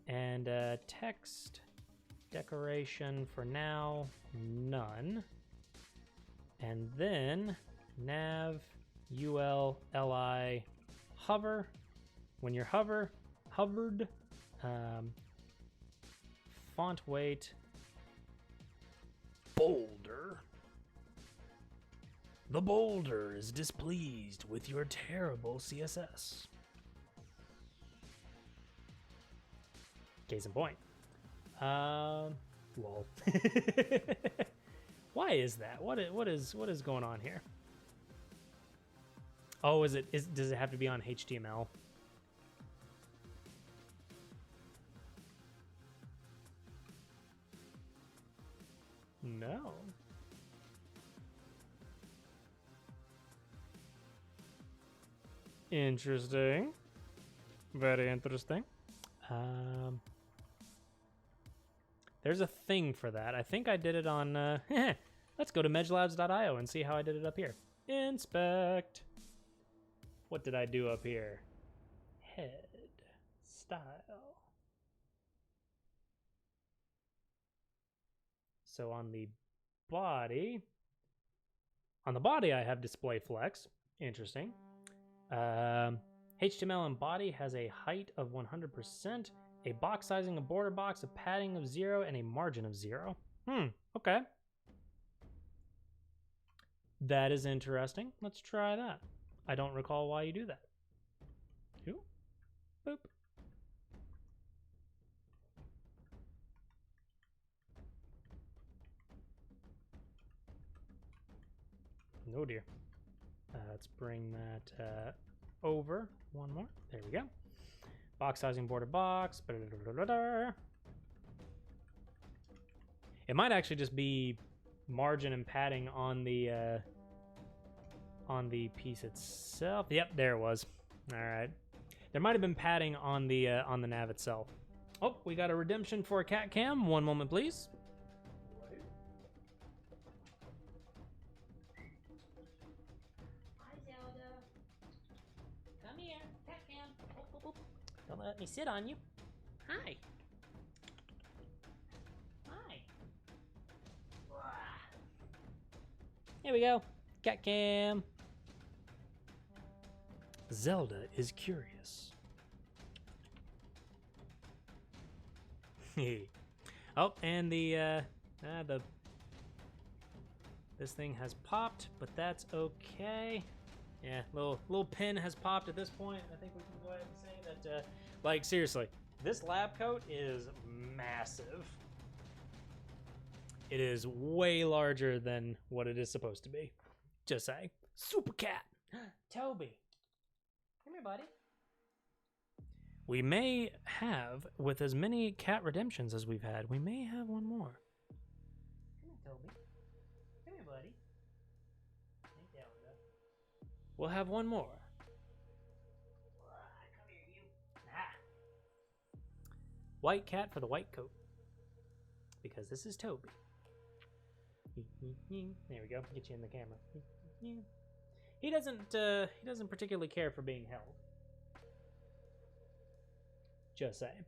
And text decoration for now, none. And then nav, ul, li, hover. When you're hovered, font weight, bolder. The boulder is displeased with your terrible CSS. Case in point. Lol. Why is that? What is going on here? Oh, does it have to be on HTML? No. Interesting. Very interesting. There's a thing for that. I think I did it on... let's go to medgelabs.io and see how I did it up here. Inspect. What did I do up here? Head. Style. So on the body... On the body, I have display flex. Interesting. HTML and body has a height of 100%, a box sizing, a border box, a padding of 0, and a margin of 0. Okay. That is interesting. Let's try that. I don't recall why you do that. Who? Boop. Oh dear. Let's bring that over one more. There we go. Box sizing border box. It might actually just be margin and padding on the piece itself. Yep, there it was. All right. There might have been padding on the nav itself. Oh, we got a redemption for a cat cam. One moment, please. Hi, Zelda. Come here, cat cam. Oh. Don't let me sit on you. Hi. Hi. Here we go. Cat cam. Zelda is curious. Oh, and the this thing has popped, but that's okay. Yeah, little pin has popped at this point. I think we can go ahead and say that, like, seriously, this lab coat is massive. It is way larger than what it is supposed to be. Just saying. Super cat. Toby. Come here, buddy. We may have, with as many cat redemptions as we've had, we may have one more. Come here, Toby. Come here, buddy. We'll have one more. Come here, you. White cat for the white coat. Because this is Toby. There we go. Get you in the camera. He doesn't particularly care for being held. Just saying.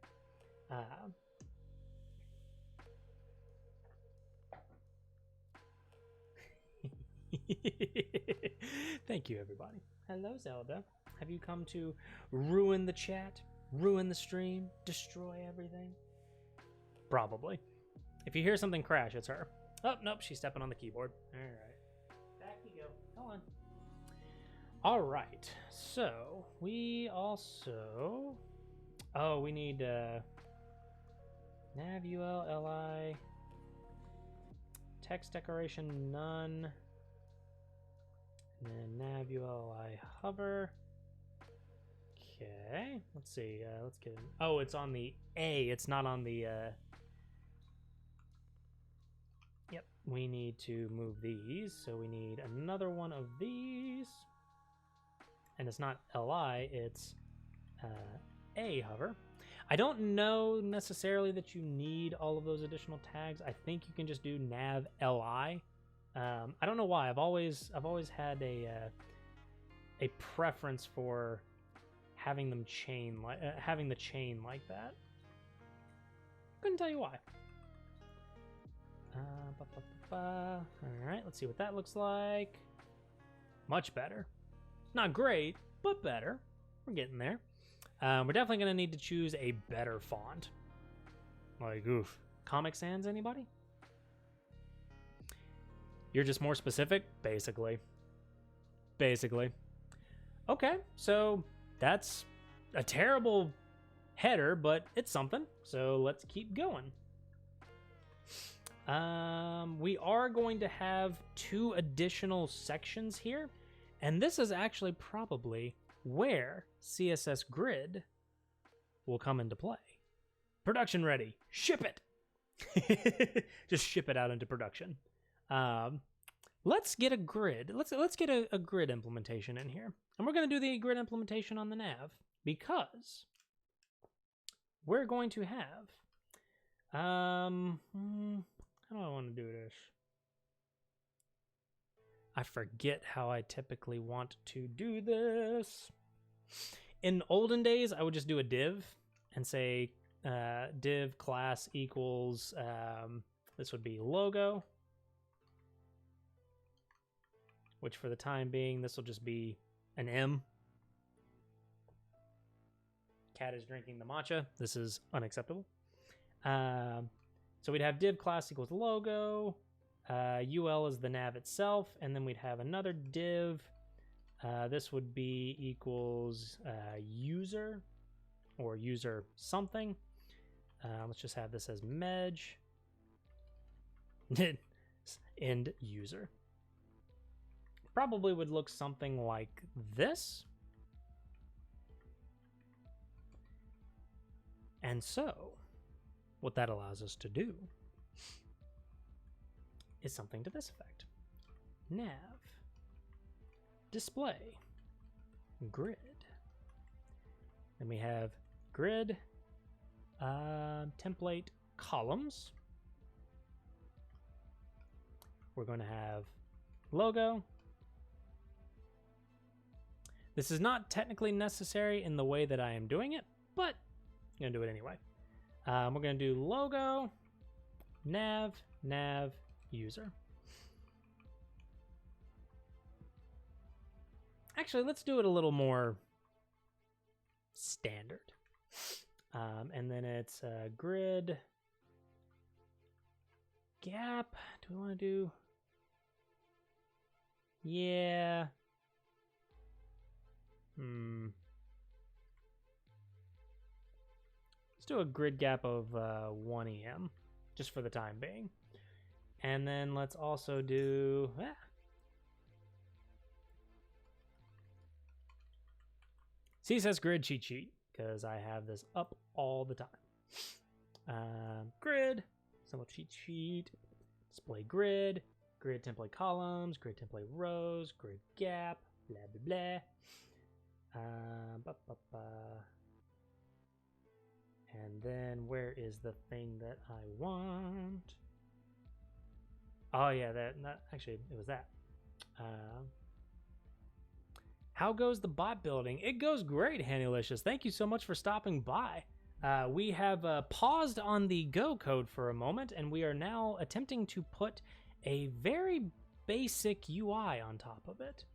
Thank you, everybody. Hello, Zelda. Have you come to ruin the chat, ruin the stream, destroy everything? Probably. If you hear something crash, it's her. Oh, nope, she's stepping on the keyboard. All right. Back you go. Go on. All right. So, we also... Oh, we need nav ul li text decoration none, and then nav ul li hover. Okay, let's see. Let's get. Oh, it's on the A. It's not on the. Yep, we need to move these, so we need another one of these, and it's not li. It's A hover. I don't know necessarily that you need all of those additional tags. I think you can just do nav li. I don't know why. I've always had a preference for having them chain having the chain like that. Couldn't tell you why. All right, let's see what that looks like. Much better. Not great, but better. We're getting there. We're definitely going to need to choose a better font. Like, oof. Comic Sans, anybody? You're just more specific? Basically. Okay, so that's a terrible header, but it's something. So let's keep going. We are going to have 2 additional sections here. And this is actually probably where CSS Grid will come into play. Production ready. Ship it. Just ship it out into production. Let's get a grid. Let's get a grid implementation in here. And we're going to do the grid implementation on the nav because we're going to have how do I want to do this? I forget how I typically want to do this. In olden days, I would just do a div and say div class equals, this would be logo, which for the time being, this will just be an M. Cat is drinking the matcha. This is unacceptable. So we'd have div class equals logo. UL is the nav itself, and then we'd have another div. This would be equals user, or user something. Let's just have this as medj end user. Probably would look something like this. And so, what that allows us to do is something to this effect. Nav, display, grid. Then we have grid, template columns. We're going to have logo. This is not technically necessary in the way that I am doing it, but I'm going to do it anyway. We're going to do logo, nav, user. Actually, let's do it a little more standard. And then it's grid, gap. Do we want to do? Yeah. Let's do a grid gap of 1 EM, just for the time being. And then let's also do... CSS grid cheat sheet, because I have this up all the time. Grid, symbol cheat sheet, display grid, grid template columns, grid template rows, grid gap, blah, blah, blah. And then where is the thing that I want? Oh yeah, that actually it was that. How goes the bot building? It goes great, Hannylicious. Thank you so much for stopping by. We have paused on the Go code for a moment, and we are now attempting to put a very basic UI on top of it.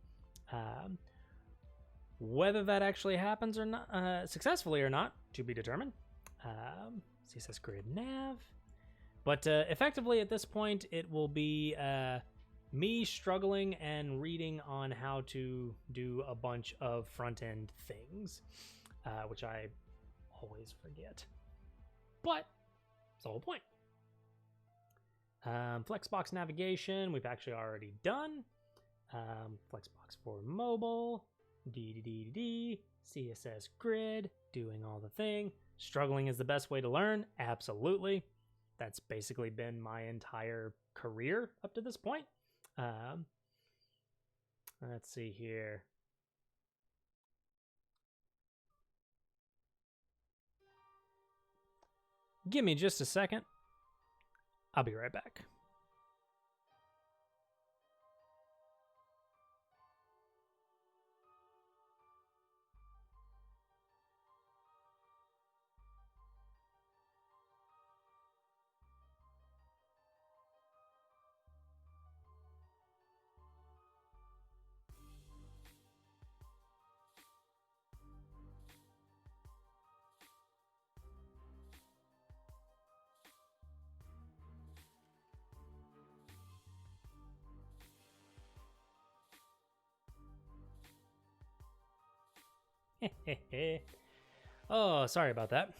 Whether that actually happens or not, successfully or not, to be determined. CSS grid nav. But effectively at this point, it will be me struggling and reading on how to do a bunch of front-end things, which I always forget. But it's the whole point. Flexbox navigation, we've actually already done. Flexbox for mobile, CSS grid, doing all the thing. Struggling is the best way to learn, absolutely. That's basically been my entire career up to this point. Let's see here. Give me just a second. I'll be right back. Oh, sorry about that.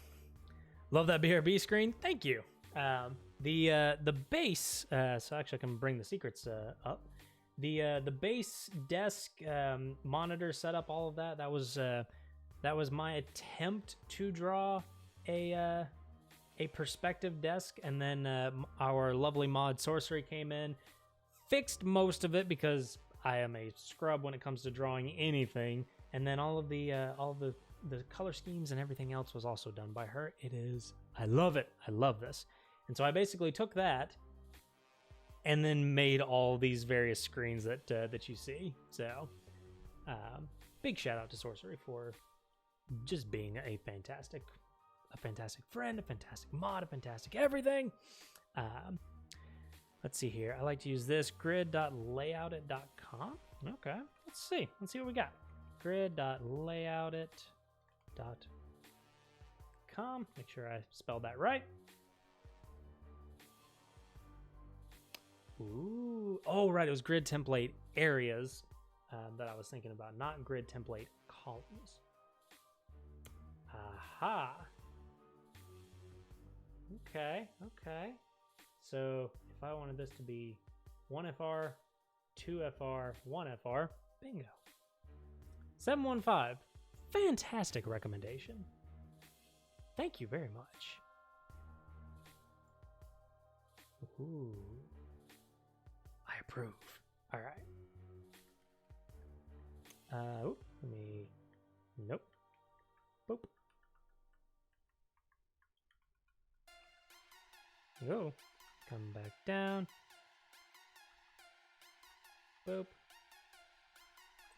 Love that BRB screen. Thank you. The base. So actually, I can bring the secrets up. The base desk monitor setup, all of that. That was my attempt to draw a perspective desk, and then our lovely mod Sorcery came in, fixed most of it because I am a scrub when it comes to drawing anything. And then all the color schemes and everything else was also done by her. I love it. I love this. And so I basically took that and then made all these various screens that you see. So big shout out to Sorcery for just being a fantastic friend, a fantastic mod, a fantastic everything. Let's see here. I like to use this grid.layoutit.com. Okay, let's see what we got. Grid.layoutit.com. Make sure I spelled that right. Ooh. Oh, right. It was grid template areas that I was thinking about, not grid template columns. Aha. Okay, okay. So if I wanted this to be 1FR, 2FR, 1FR, bingo. 715. Fantastic recommendation. Thank you very much. Ooh. I approve. All right. Let me. Nope. Boop. Go. Come back down. Boop.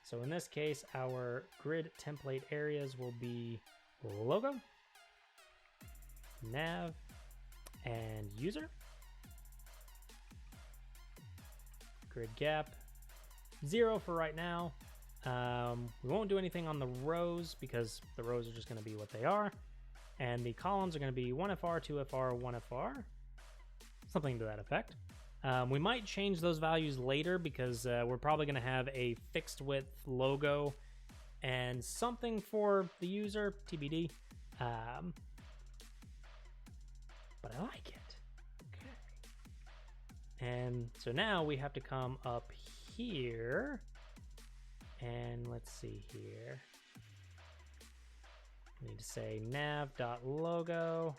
So in this case, our grid template areas will be logo, nav, and user. Grid gap, 0 for right now. We won't do anything on the rows because the rows are just going to be what they are. And the columns are going to be 1FR, 2FR, 1FR. Something to that effect. We might change those values later because we're probably going to have a fixed width logo and something for the user, TBD. But I like it. Okay. And so now we have to come up here. And let's see here. We need to say nav.logo,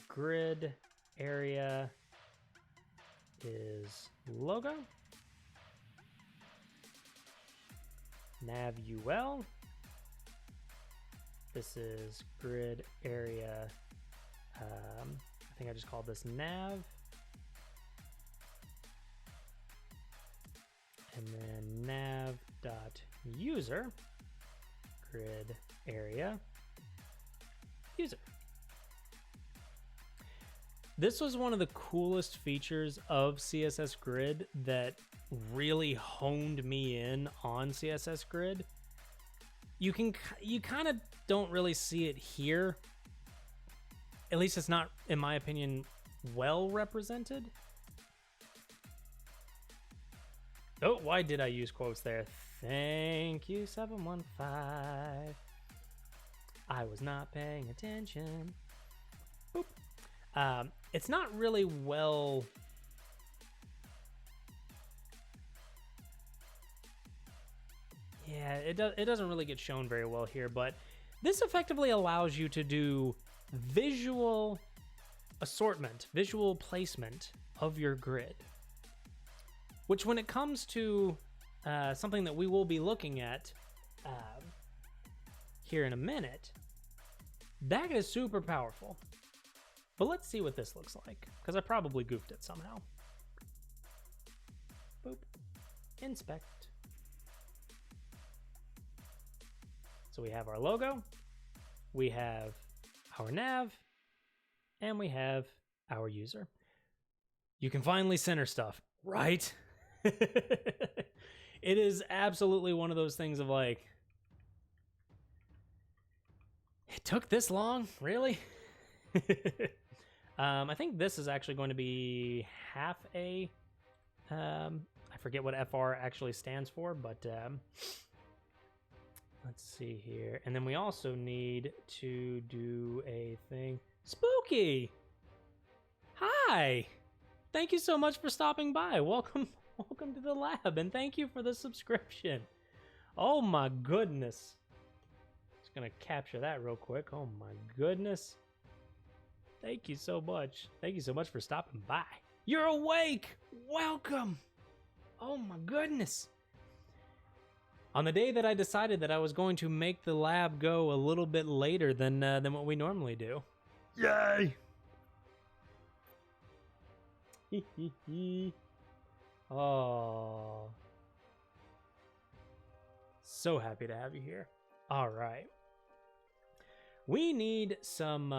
grid area is logo, nav ul. This is grid area. I think I just called this nav. And then nav.user, grid area, user. This was one of the coolest features of CSS Grid that really honed me in on CSS Grid. You kind of don't really see it here. At least it's not, in my opinion, well represented. Oh, why did I use quotes there? Thank you, 715. I was not paying attention. Boop. It's not really well... Yeah, it doesn't really get shown very well here, but this effectively allows you to do visual assortment, visual placement of your grid. Which, when it comes to something that we will be looking at here in a minute, that is super powerful. But let's see what this looks like, because I probably goofed it somehow. Boop. Inspect. So we have our logo, we have our nav, and we have our user. You can finally center stuff, right? It is absolutely one of those things of like, it took this long, really? I think this is actually going to be half a, I forget what FR actually stands for, but let's see here. And then we also need to do a thing. Spooky! Hi! Thank you so much for stopping by. Welcome to the lab, and thank you for the subscription. Oh my goodness. Just gonna capture that real quick. Oh my goodness. Thank you so much. Thank you so much for stopping by. You're awake! Welcome! Oh my goodness. On the day that I decided that I was going to make the lab go a little bit later than what we normally do. Yay! Oh, so happy to have you here. All right, we need some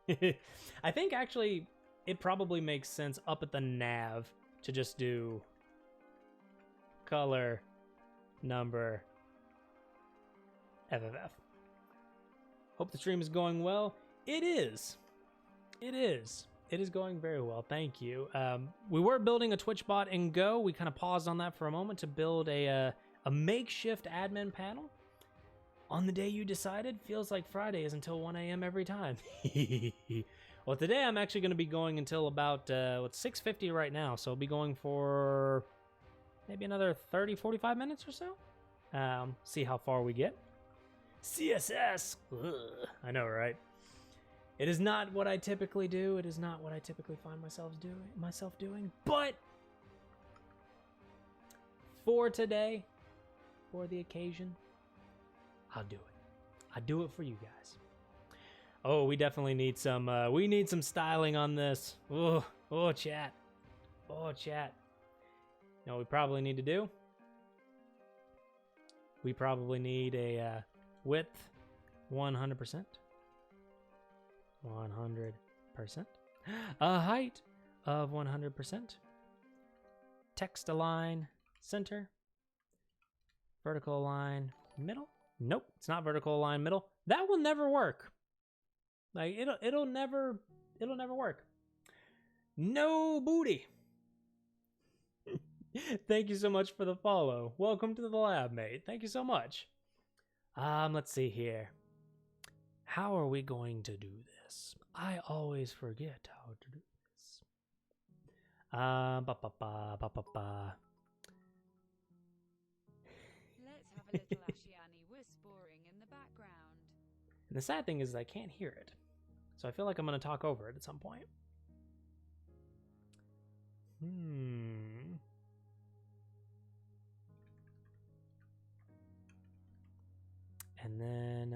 I think actually it probably makes sense up at the nav to just do color number FFF. Hope the stream is going well. It is going very well, thank you. We were building a Twitch bot in Go. We kind of paused on that for a moment to build a makeshift admin panel On the day you decided, feels like Friday is until 1 a.m. every time. Well, today I'm actually going to be going until about, 6:50 right now, so I'll be going for maybe another 30, 45 minutes or so. See how far we get. CSS! Ugh, I know, right? It is not what I typically do. It is not what I typically find myself doing. But for today, for the occasion, I'll do it. I'll do it for you guys. Oh, we definitely need some. We need some styling on this. Oh, chat. Oh, chat. You know what we probably need to do? We probably need a width 100%. 100%. A height of 100%. Text align center. Vertical align middle. Nope, it's not vertical align middle. That will never work. Like it'll never work. No booty. Thank you so much for the follow. Welcome to the lab, mate. Thank you so much. Let's see here. How are we going to do this? I always forget how to do this. Let's have a little Ashiani whispering in the background. And the sad thing is I can't hear it. So I feel like I'm going to talk over it at some point. And then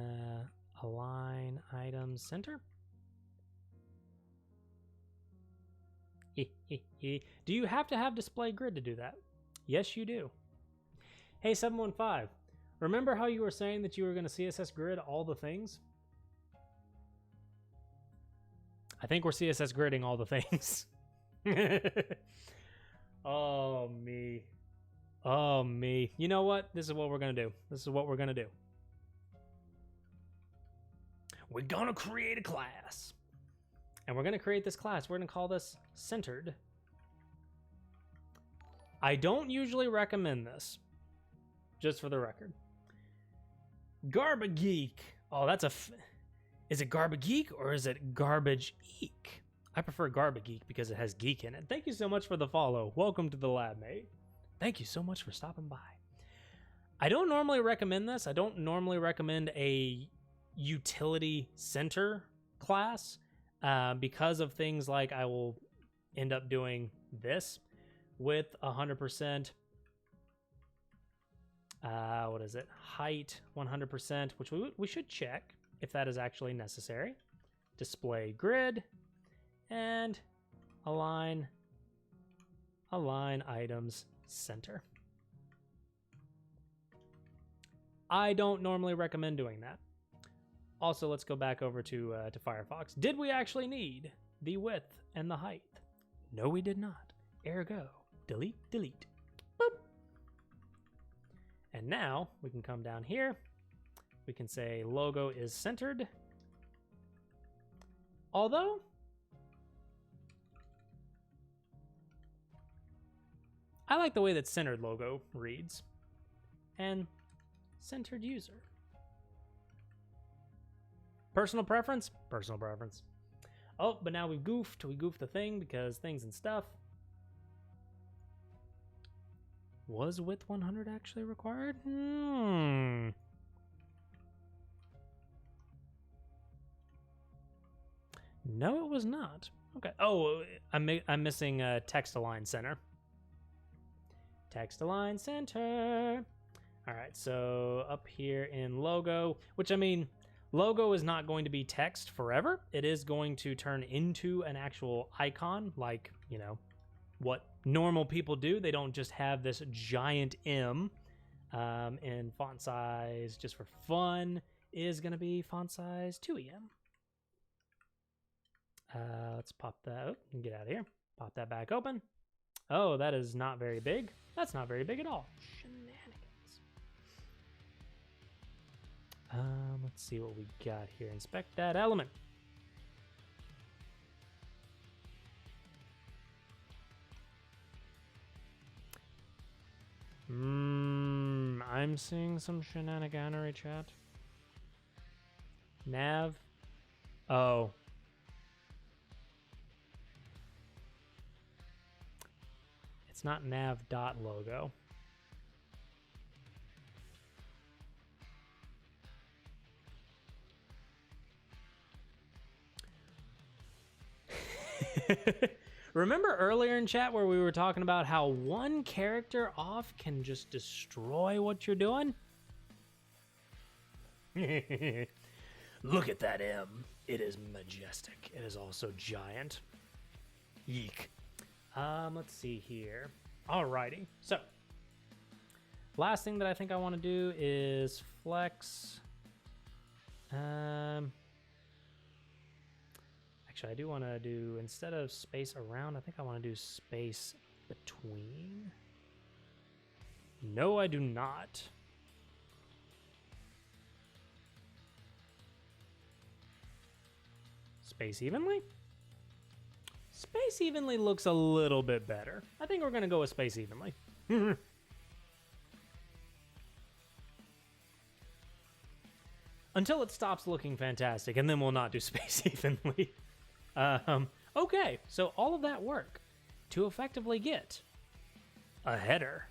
align items center. Do you have to have display grid to do that? Yes, you do. Hey, 715. Remember how you were saying that you were going to CSS grid all the things? I think we're CSS gridding all the things. Oh, me. Oh, me. You know what? This is what we're going to do. This is what we're going to do. We're going to create a class. And we're going to create this class. We're going to call this centered. I don't usually recommend this. Just for the record. Garbage Geek. Oh, that's a... Is it Garbage Geek or is it Garbage Eek? I prefer Garbage Geek because it has geek in it. Thank you so much for the follow. Welcome to the lab, mate. Thank you so much for stopping by. I don't normally recommend this. I don't normally recommend a utility center class because of things like I will end up doing this with 100%. What is it? Height 100%, which we should check if that is actually necessary. Display grid and align items center. I don't normally recommend doing that. Also, let's go back over to Firefox. Did we actually need the width and the height? No, we did not. Ergo, delete, delete. Boop. And now we can come down here. We can say logo is centered. Although, I like the way that centered logo reads. And centered user. Personal preference? Personal preference. Oh, but now we've goofed. We goofed the thing because things and stuff. Was width 100 actually required? No, it was not. Okay. Oh, I'm missing text align center. Text align center. All right, so up here in logo, which I mean, logo is not going to be text forever. It is going to turn into an actual icon, like, you know, what normal people do. They don't just have this giant M. And font size, just for fun, is going to be font size 2EM. Let's pop that up and get out of here. Pop that back open. Oh, that is not very big. That's not very big at all. Shenanigans. Let's see what we got here. Inspect that element. I'm seeing some shenaniganery, chat. Nav. Oh. It's not nav dot logo. Remember earlier in chat where we were talking about how one character off can just destroy what you're doing? Look at that M. It is majestic. It is also giant. Yeek. Let's see here. Alrighty. So, last thing that I think I want to do is flex. Actually, I do want to do, instead of space around, I think I want to do space between. No, I do not. Space evenly? Space evenly looks a little bit better. I think we're going to go with space evenly. Until it stops looking fantastic, and then we'll not do space evenly. Okay, so all of that work to effectively get a header.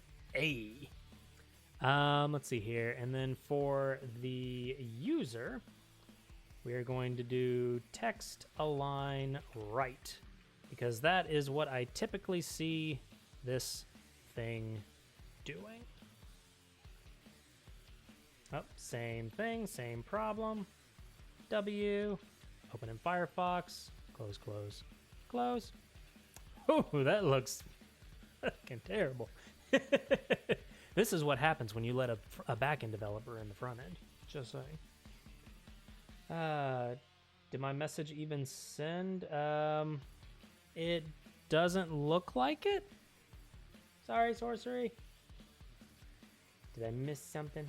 Let's see here. And then for the user, we are going to do text align right, because that is what I typically see this thing doing. Oh, same thing, same problem. W, open in Firefox, close, close, close. Oh, that looks fucking terrible. This is what happens when you let a backend developer in the front end. Just saying. Did my message even send? It doesn't look like it. Sorry, Sorcery. Did I miss something?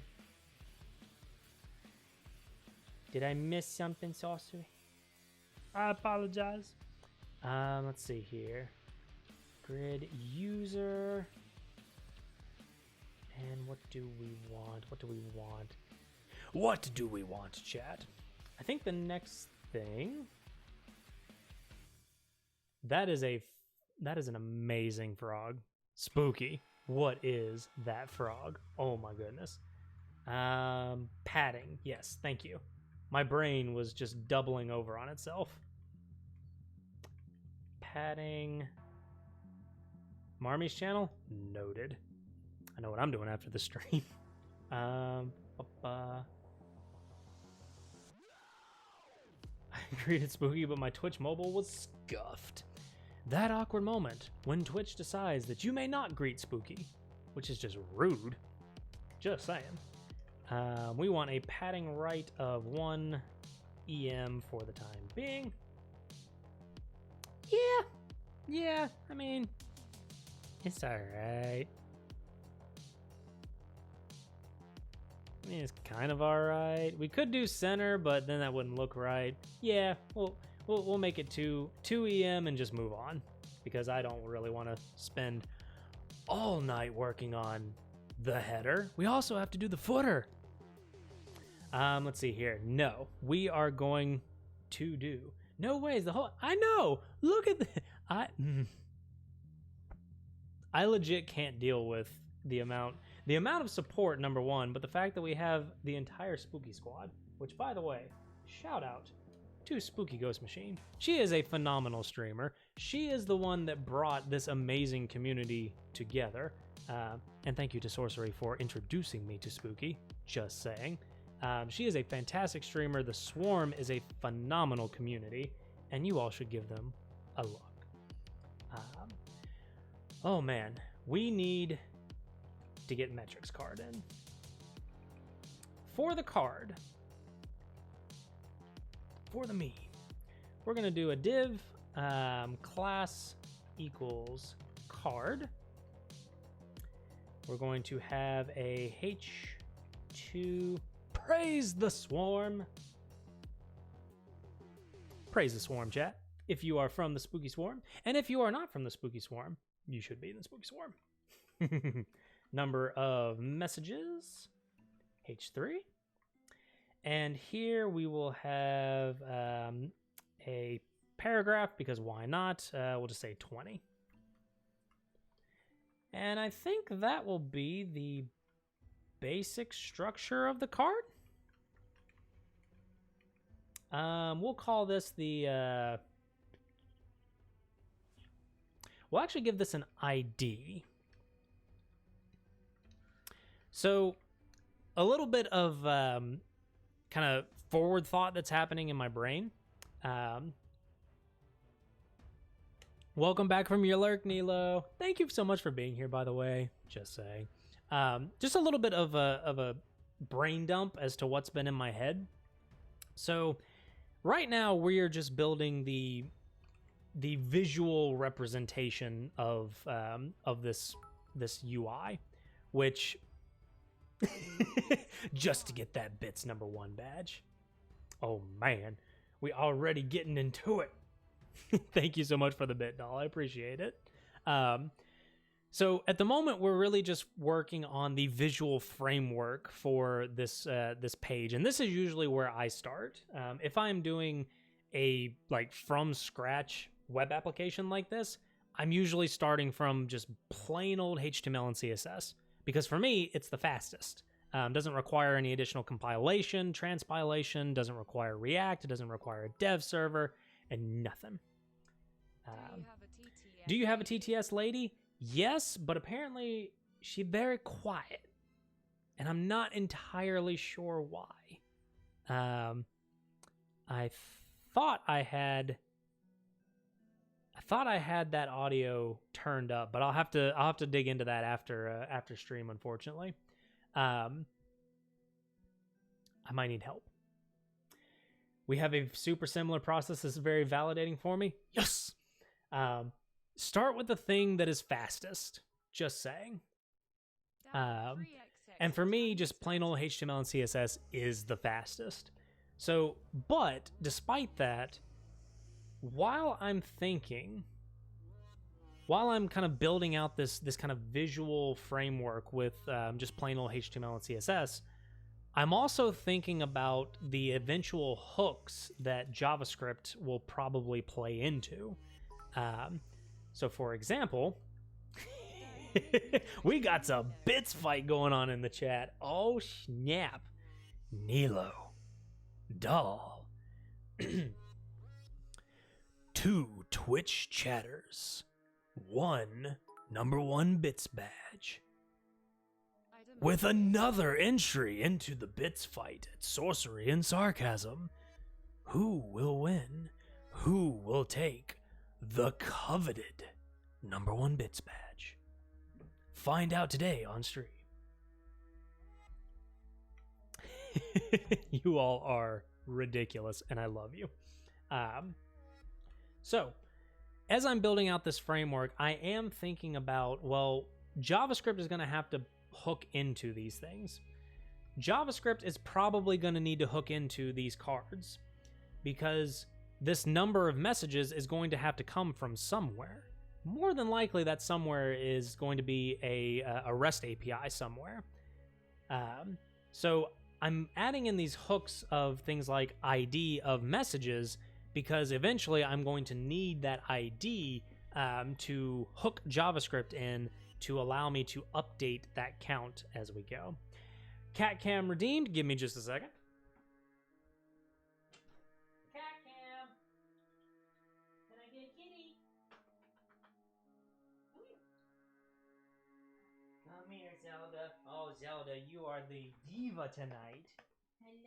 Did I miss something, Sorcery? I apologize. Let's see here. Grid user. And what do we want? What do we want? What do we want, chat? I think the next thing. That is an amazing frog. Spooky. What is that frog? Oh my goodness. Padding. Yes, thank you. My brain was just doubling over on itself. Padding. Marmy's channel? Noted. I know what I'm doing after the stream. I greeted Spooky, but my Twitch mobile was scuffed. That awkward moment when Twitch decides that you may not greet Spooky, which is just rude. Just saying. We want a padding right of 1 EM for the time being. Yeah, I mean, it's alright. I mean, it's kind of alright. We could do center, but then that wouldn't look right. Yeah, we'll make it 2 EM and just move on, because I don't really want to spend all night working on the header. We also have to do the footer. Let's see here. No, we are going to do. No ways. The whole. I know. Look at the. I legit can't deal with the amount of support, number one, but the fact that we have the entire Spooky Squad, which, by the way, shout out to Spooky Ghost Machine. She is a phenomenal streamer. She is the one that brought this amazing community together. And thank you to Sorcery for introducing me to Spooky. Just saying. She is a fantastic streamer. The Swarm is a phenomenal community, and you all should give them a look. Oh man, we need to get metrics card in. For the card, for the meme, we're going to do a div class equals card. We're going to have a H2 praise the Swarm. Praise the Swarm, chat. If you are from the Spooky Swarm, and if you are not from the Spooky Swarm, you should be in the Spooky Swarm. Number of messages, H3. And here we will have a paragraph, because why not? We'll just say 20. And I think that will be the basic structure of the card. We'll call this the... we'll actually give this an ID. So a little bit of kind of forward thought that's happening in my brain. Welcome back from your lurk, Nilo. Thank you so much for being here, by the way. Just saying. Just a little bit of a brain dump as to what's been in my head. So right now we are just building the visual representation of this UI, which just to get that bits #1 badge. Oh man, we already getting into it. Thank you so much for the bit, doll. I appreciate it. So at the moment, we're really just working on the visual framework for this this page, and this is usually where I start. If I'm doing a from scratch web application like this, I'm usually starting from just plain old HTML and CSS, because for me, it's the fastest. Doesn't require any additional compilation, transpilation, doesn't require React, it doesn't require a dev server, and nothing. Do you have a TTS lady? Yes, but apparently she's very quiet, and I'm not entirely sure why. I thought I had that audio turned up, but I'll have to dig into that after stream, unfortunately. I might need help. We have a super similar process. This is very validating for me. Yes. Start with the thing that is fastest. Just saying. And for me, just plain old HTML and CSS is the fastest. So, but despite that, while I'm kind of building out this kind of visual framework with just plain old HTML and CSS, I'm also thinking about the eventual hooks that JavaScript will probably play into. So for example, we got some bits fight going on in the chat. Oh snap. Nilo. Doll. 2 Twitch chatters. 1 #1 bits badge. With another entry into the bits fight at Sorcery and Sarcasm. Who will win? Who will take the coveted #1 bits badge? Find out today on stream. You all are ridiculous, and I love you. So, as I'm building out this framework, I am thinking about, well, JavaScript is going to have to hook into these things. JavaScript is probably going to need to hook into these cards, because this number of messages is going to have to come from somewhere. More than likely, that somewhere is going to be a REST API somewhere. So I'm adding in these hooks of things like ID of messages, because eventually I'm going to need that ID to hook JavaScript in to allow me to update that count as we go. Cat cam redeemed. Give me just a second. Cat cam. Can I get a kitty? Come here, Zelda. Oh, Zelda, you are the diva tonight. Hello.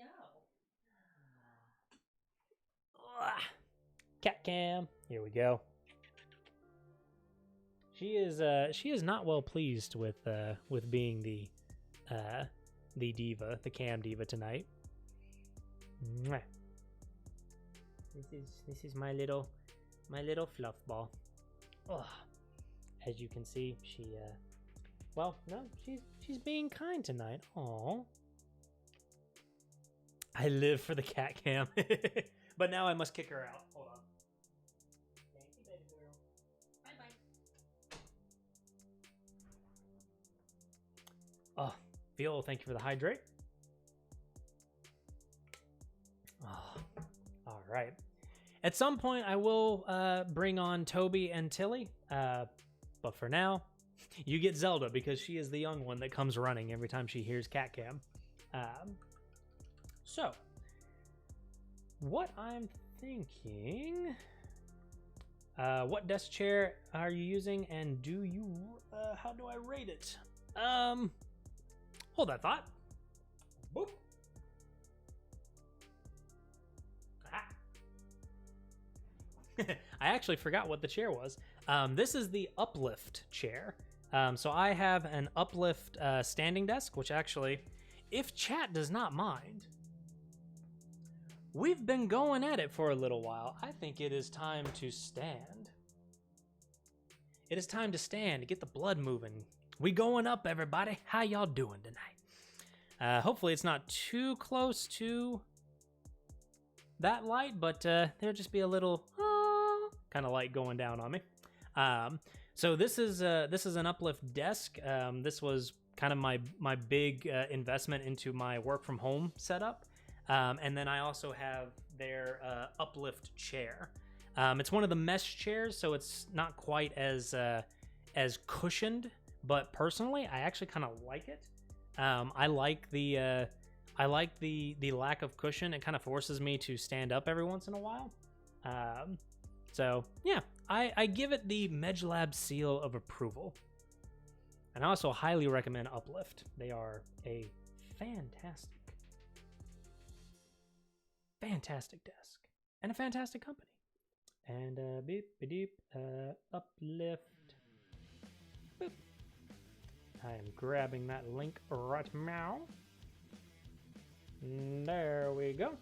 Cat cam. Here we go. She is not well pleased with being the diva, the cam diva tonight. Mwah. This is my little fluff ball. Ugh. As you can see, she well, no, she's being kind tonight. Aww. I live for the cat cam. But now I must kick her out. Hold on. Thank you, baby girl. Bye-bye. Oh, Phil, thank you for the hydrate. right. At some point, I will bring on Toby and Tilly, but for now, you get Zelda because she is the young one that comes running every time she hears Cat Cam. So, what I'm thinking... what desk chair are you using, and do you... how do I rate it? Hold that thought. Boop. I actually forgot what the chair was. This is the uplift chair. So I have an uplift standing desk, which actually, if chat does not mind, we've been going at it for a little while. I think it is time to stand. It is time to stand, to get the blood moving. We going up, everybody. How y'all doing tonight? Hopefully it's not too close to that light, but there'll just be a little kind of light going down on me. So this is an uplift desk. This was kind of my big investment into my work from home setup. And then I also have their uplift chair. It's one of the mesh chairs, so it's not quite as cushioned. But personally, I actually kind of like it. I like the lack of cushion. It kind of forces me to stand up every once in a while. So yeah, I give it the MedLab seal of approval. And I also highly recommend Uplift. They are a fantastic desk and a fantastic company. And beep beep Uplift. Boop. I am grabbing that link right now. There we go.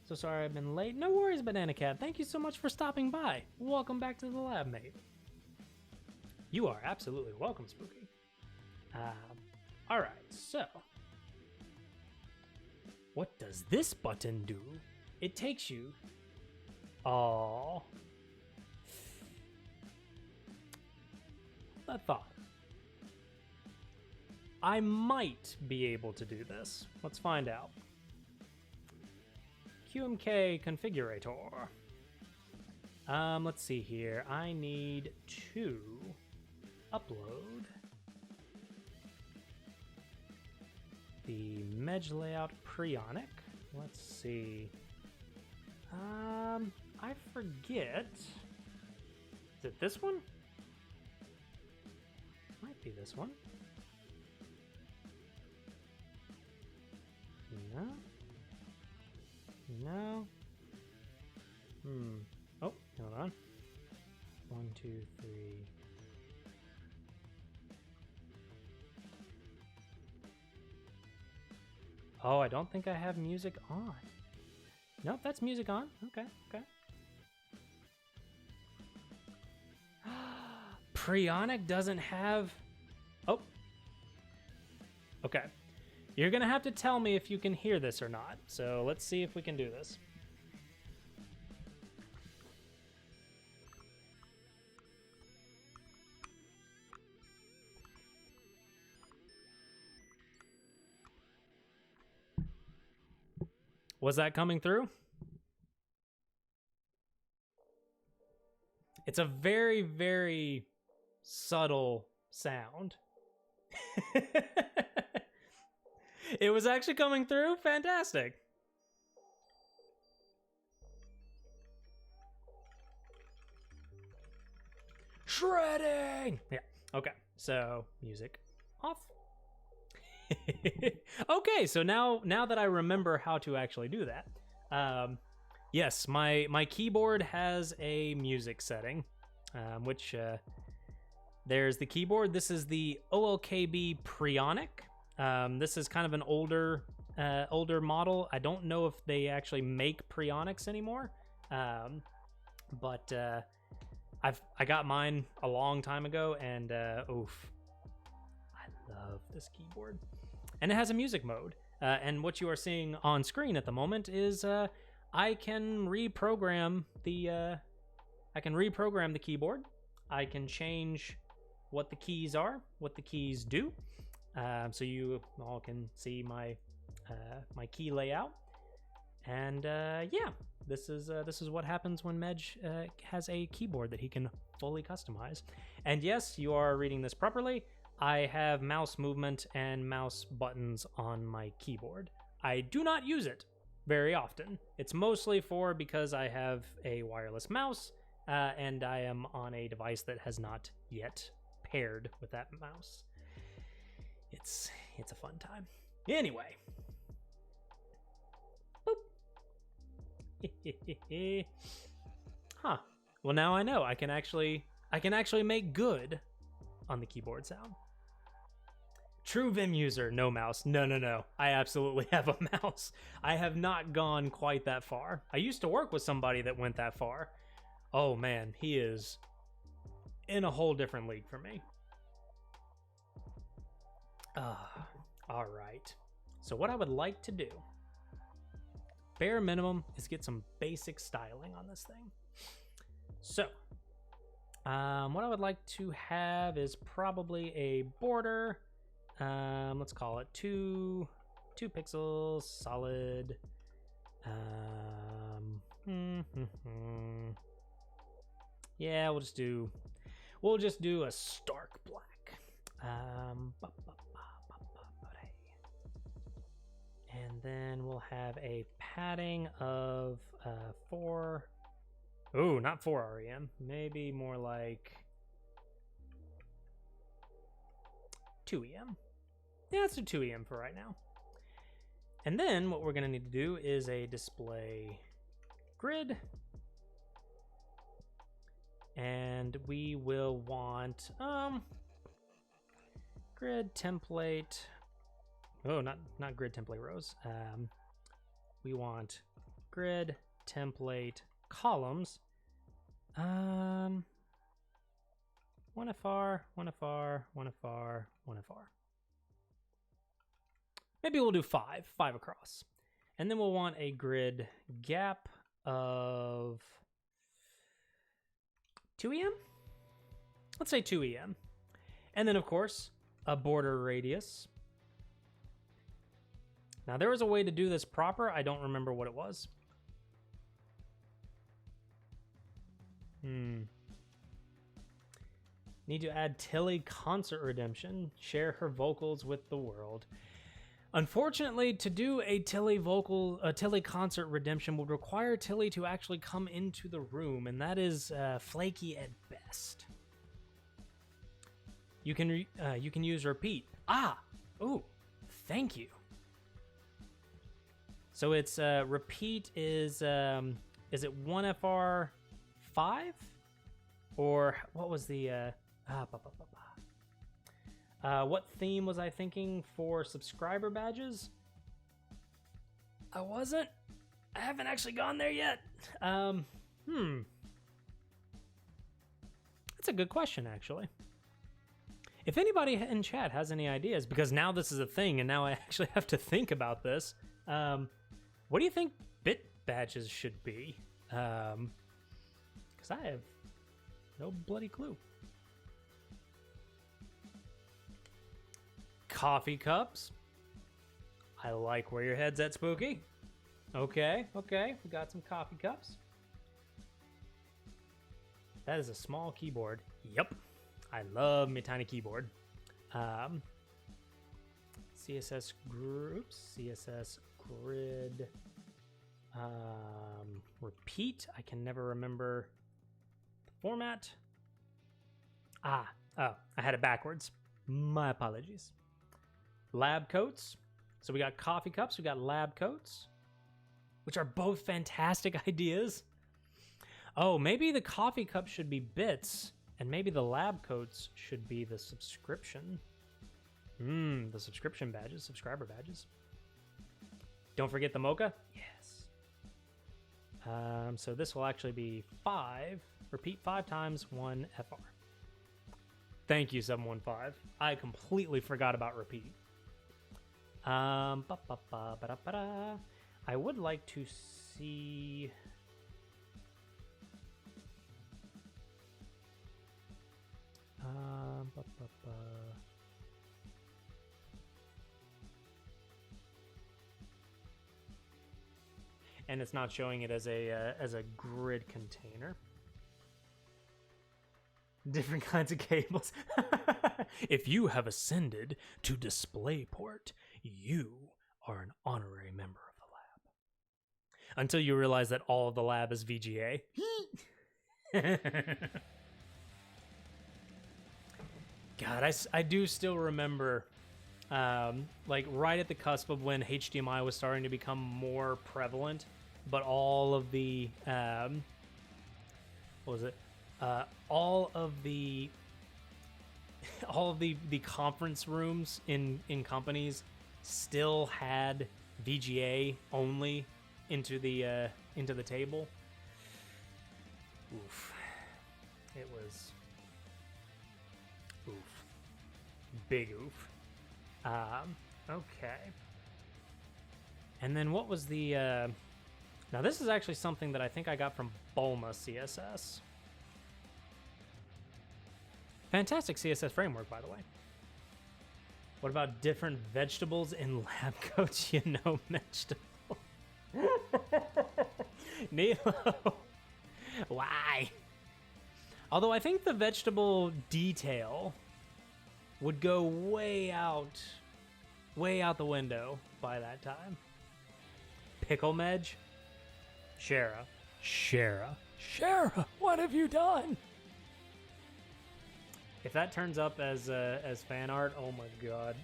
So sorry I've been late. No worries, Banana Cat. Thank you so much for stopping by. Welcome back to the lab, mate. You are absolutely welcome, Spooky. Alright, so. What does this button do? It takes you... Oh. I thought. I might be able to do this. Let's find out. QMK configurator. Let's see here. I need to upload the Medj layout Prionic. Let's see. I forget. Is it this one? Might be this one. No. No. Oh, hold on. 1, 2, 3. Oh, I don't think I have music on. Nope, that's music on. Okay, okay. Prionic doesn't have... Oh. Okay. You're gonna have to tell me if you can hear this or not. So let's see if we can do this. Was that coming through? It's a very, very subtle sound. It was actually coming through? Fantastic. Shredding! Yeah, okay. So, music off. Okay, so now that I remember how to actually do that, yes, my keyboard has a music setting, which there's the keyboard. This is the OLKB Prionic. This is kind of an older model. I don't know if they actually make Prionics anymore, but I got mine a long time ago, and oof, I love this keyboard. And it has a music mode. And what you are seeing on screen at the moment is I can reprogram the keyboard. I can change what the keys are, what the keys do. so you all can see my my key layout. And yeah, this is what happens when Medj has a keyboard that he can fully customize. And yes, you are reading this properly. I have mouse movement and mouse buttons on my keyboard. I do not use it very often. It's mostly because I have a wireless mouse and I am on a device that has not yet paired with that mouse. It's a fun time. Anyway. Boop. Huh. Well, now I know I can actually make good on the keyboard sound. True Vim user, no mouse. No. I absolutely have a mouse. I have not gone quite that far. I used to work with somebody that went that far. Oh man, he is in a whole different league from me. All right. So what I would like to do, bare minimum, is get some basic styling on this thing. So, what I would like to have is probably a border. Let's call it 2 pixels, solid. Yeah, we'll just do a stark black. And then we'll have a padding of 4. Oh, not 4 REM. Maybe more like 2 EM. Yeah, let's do 2 EM for right now. And then what we're going to need to do is a display grid. And we will want grid template. Oh, not grid template rows. We want grid template columns. 1 FR, 1 FR, 1 FR, 1 FR. Maybe we'll do 5 across. And then we'll want a grid gap of 2 EM? Let's say 2 EM. And then, of course, a border radius. Now, there was a way to do this proper. I don't remember what it was. Need to add Tilly concert redemption. Share her vocals with the world. Unfortunately, to do a Tilly concert redemption would require Tilly to actually come into the room, and that is flaky at best. You can use repeat. Ooh, thank you. So it's repeat is it 1 FR 5, or what was the what theme was I thinking for subscriber badges? I haven't actually gone there yet. That's a good question, actually. If anybody in chat has any ideas, because now this is a thing and now I actually have to think about this, what do you think bit badges should be? Because I have no bloody clue. Coffee cups. I like where your head's at, Spooky. Okay, we got some coffee cups. That is a small keyboard. Yep, I love my tiny keyboard. CSS groups, CSS grid, repeat. I can never remember the format. Oh, I had it backwards. My apologies. Lab coats. So we got coffee cups, we got lab coats, which are both fantastic ideas. Oh, maybe the coffee cup should be bits, and maybe the lab coats should be the subscription. The subscription badges, subscriber badges. Don't forget the mocha. Yes. So this will actually be 5. Repeat 5 times 1 FR. Thank you, 715. I completely forgot about repeat. I would like to see... and it's not showing it as a grid container. Different kinds of cables. If you have ascended to DisplayPort, you are an honorary member of the lab. Until you realize that all of the lab is VGA. God, I do still remember, like right at the cusp of when HDMI was starting to become more prevalent, but all of the, what was it? All of the conference rooms in companies still had VGA only into the table. Oof. It was oof. Big oof. Okay. And then what was the now this is actually something that I think I got from Bulma CSS. Fantastic CSS framework, by the way. What about different vegetables in lab coats? You know, vegetable. Nilo. Why? Although I think the vegetable detail would go way out the window by that time. Pickle Medj? Shara, what have you done? If that turns up as fan art, oh my god,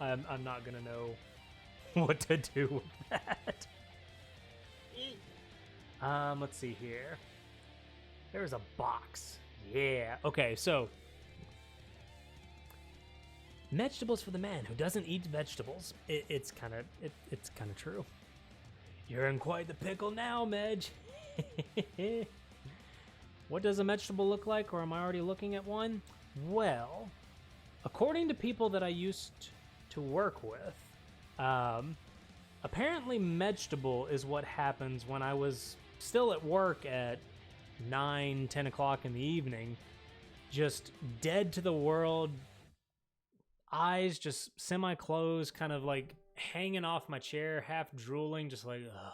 I'm not gonna know what to do with that. Let's see here. There's a box. Yeah. Okay, so vegetables for the man who doesn't eat vegetables. It's kind of true. You're in quite the pickle now, Medj. What does a vegetable look like, or am I already looking at one? Well, according to people that I used to work with, apparently vegetable is what happens when I was still at work at 9, 10 o'clock in the evening, just dead to the world, eyes just semi-closed, kind of like hanging off my chair, half drooling, just like, ugh.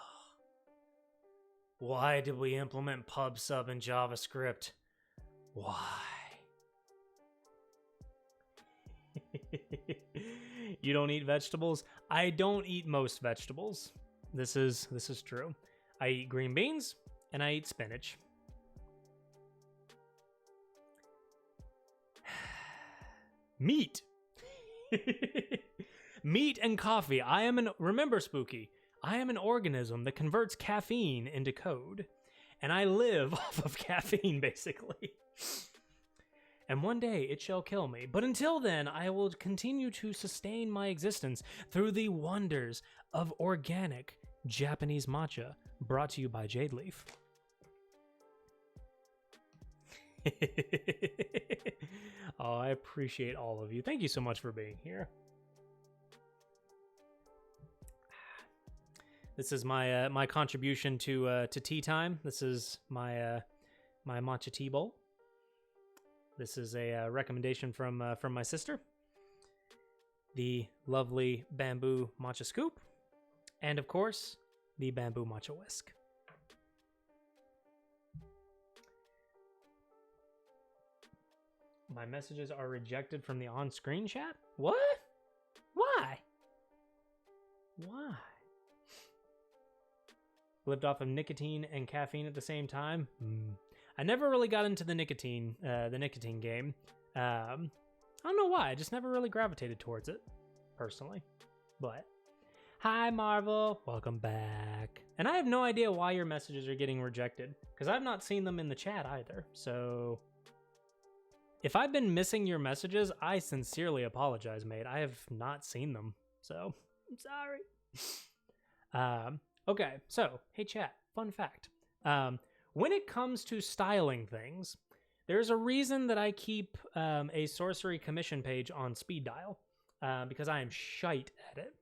Why did we implement pub/sub in JavaScript? Why? You don't eat vegetables? I don't eat most vegetables. This is true. I eat green beans and I eat spinach. Meat. Meat and coffee. Remember, Spooky, I am an organism that converts caffeine into code, and I live off of caffeine, basically. And one day it shall kill me. But until then, I will continue to sustain my existence through the wonders of organic Japanese matcha, brought to you by Jade Leaf. Oh, I appreciate all of you. Thank you so much for being here. This is my my contribution to tea time. This is my my matcha tea bowl. This is a recommendation from my sister, the lovely bamboo matcha scoop, and of course, the bamboo matcha whisk. My messages are rejected from the on-screen chat? What? Why? Why? Lived off of nicotine and caffeine at the same time? I never really got into the nicotine game. I don't know why. I just never really gravitated towards it, personally. But hi, Marvel. Welcome back. And I have no idea why your messages are getting rejected, because I've not seen them in the chat either. So if I've been missing your messages, I sincerely apologize, mate. I have not seen them, so I'm sorry. Okay, so hey, chat. Fun fact. When it comes to styling things, there's a reason that I keep a sorcery commission page on speed dial, because I am shite at it.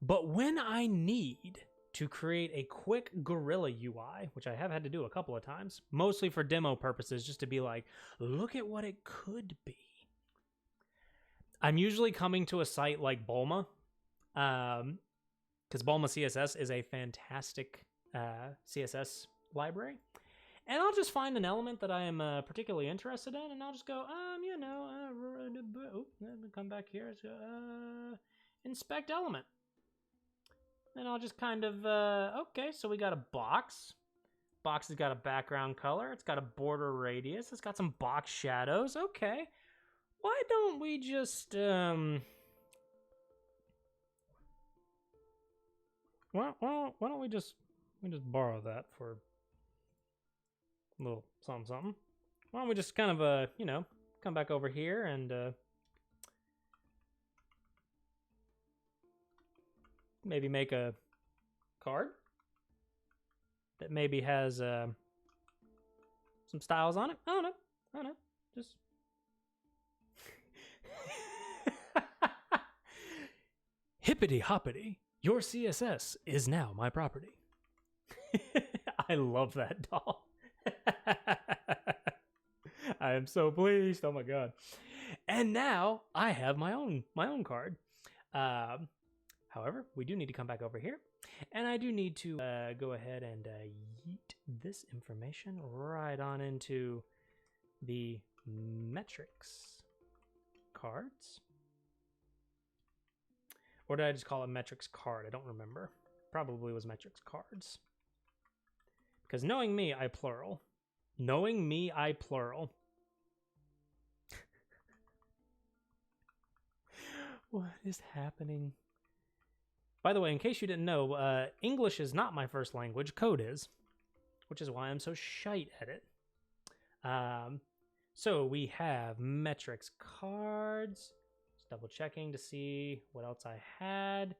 But when I need to create a quick Gorilla UI, which I have had to do a couple of times, mostly for demo purposes, just to be like, look at what it could be. I'm usually coming to a site like Bulma, because Bulma CSS is a fantastic CSS library. And I'll just find an element that I am particularly interested in, and I'll just go, come back here. Let's go, inspect element. And I'll just kind of, okay, so we got a box. Box has got a background color. It's got a border radius. It's got some box shadows. Okay. Why don't we just, why don't we just borrow that for a little something. Why don't we just kind of, come back over here and maybe make a card that maybe has some styles on it. I don't know. Just hippity hoppity. Your CSS is now my property. I love that doll. I am so pleased. Oh my god. And now I have my own card. However, we do need to come back over here, and I do need to go ahead and yeet this information right on into the metrics cards. Or did I just call it metrics card? I don't remember. Probably was metrics cards. Because knowing me, I plural. Knowing me, I plural. What is happening? By the way, in case you didn't know, English is not my first language. Code is. Which is why I'm so shite at it. So we have metrics cards. Just double checking to see what else I had.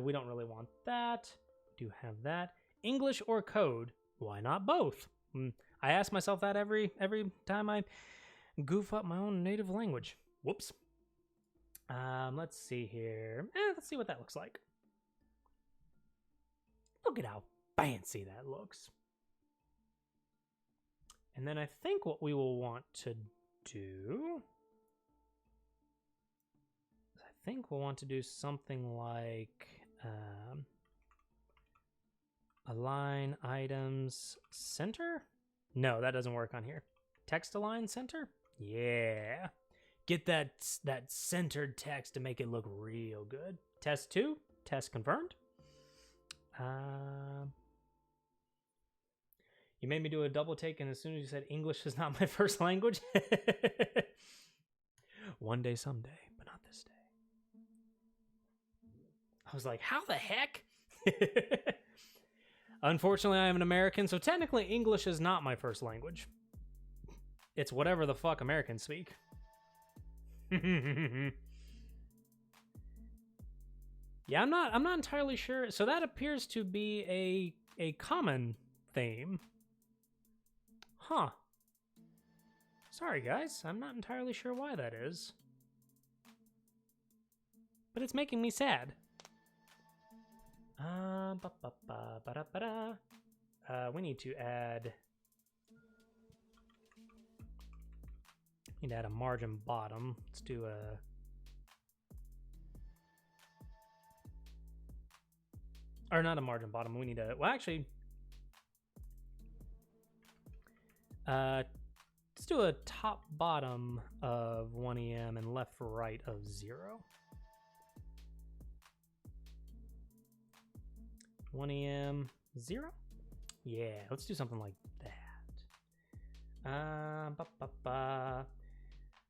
We don't really want that. We do have that. English or code? Why not both? I ask myself that every time I goof up my own native language. Whoops. Let's see here. Let's see what that looks like. Look at how fancy that looks. And then I think what we will want to do... we'll want to do something like align items center? No, that doesn't work on here. Text align center? Yeah. Get that centered text to make it look real good. Test 2. Test confirmed. You made me do a double take, and as soon as you said English is not my first language. One day, someday, but not this day. I was like, how the heck? Unfortunately, I am an American, so technically English is not my first language. It's whatever the fuck Americans speak. Yeah, I'm not entirely sure. So that appears to be a common theme. Huh. Sorry, guys. I'm not entirely sure why that is. But it's making me sad. We need to add... need to add a margin bottom. Let's do a... or not a margin bottom. We need a... well, actually... let's do a top bottom of 1 EM and left right of 0. 1 EM 0? Yeah, let's do something like that. I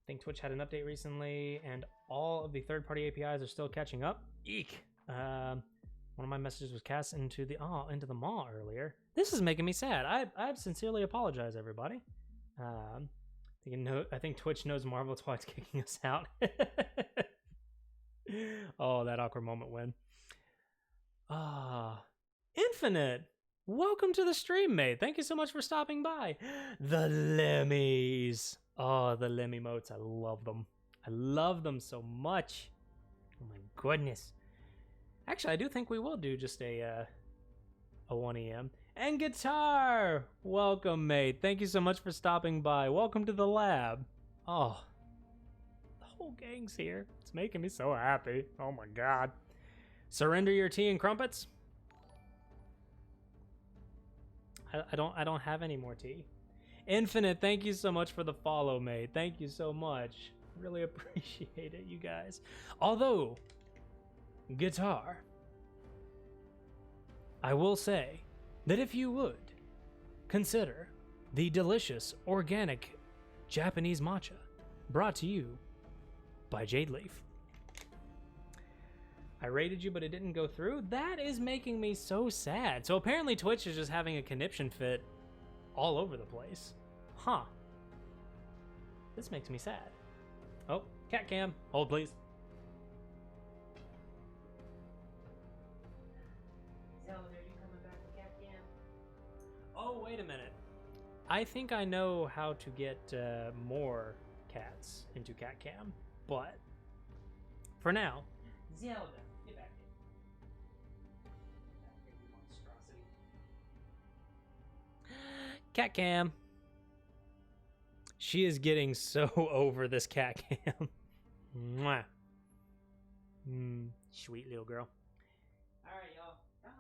think Twitch had an update recently, and all of the third-party APIs are still catching up. Eek! One of my messages was cast into the maw earlier. This is making me sad. I sincerely apologize, everybody. I think Twitch knows Marvel, that's why it's kicking us out. Oh, that awkward moment when. Infinite! Welcome to the stream, mate. Thank you so much for stopping by. The Lemmies. Oh, the Lemmy emotes. I love them. I love them so much. Oh my goodness. Actually, I do think we will do just a 1 EM. And Guitar! Welcome, mate. Thank you so much for stopping by. Welcome to the lab. Oh, the whole gang's here. It's making me so happy. Oh my god. Surrender your tea and crumpets? I don't have any more tea. Infinite, thank you so much for the follow, mate. Thank you so much. Really appreciate it, you guys. Although, Guitar, I will say that if you would consider the delicious organic Japanese matcha brought to you by Jade Leaf. I rated you, but it didn't go through. That is making me so sad. So apparently Twitch is just having a conniption fit all over the place. Huh. This makes me sad. Oh, cat cam. Hold, please. Zelda, are you coming back to cat cam? Oh, wait a minute. I think I know how to get more cats into cat cam, but for now, Zelda, get back here. Get back here, you monstrosity. Cat cam. She is getting so over this cat cam. Mwah. Sweet little girl. All right, y'all. Out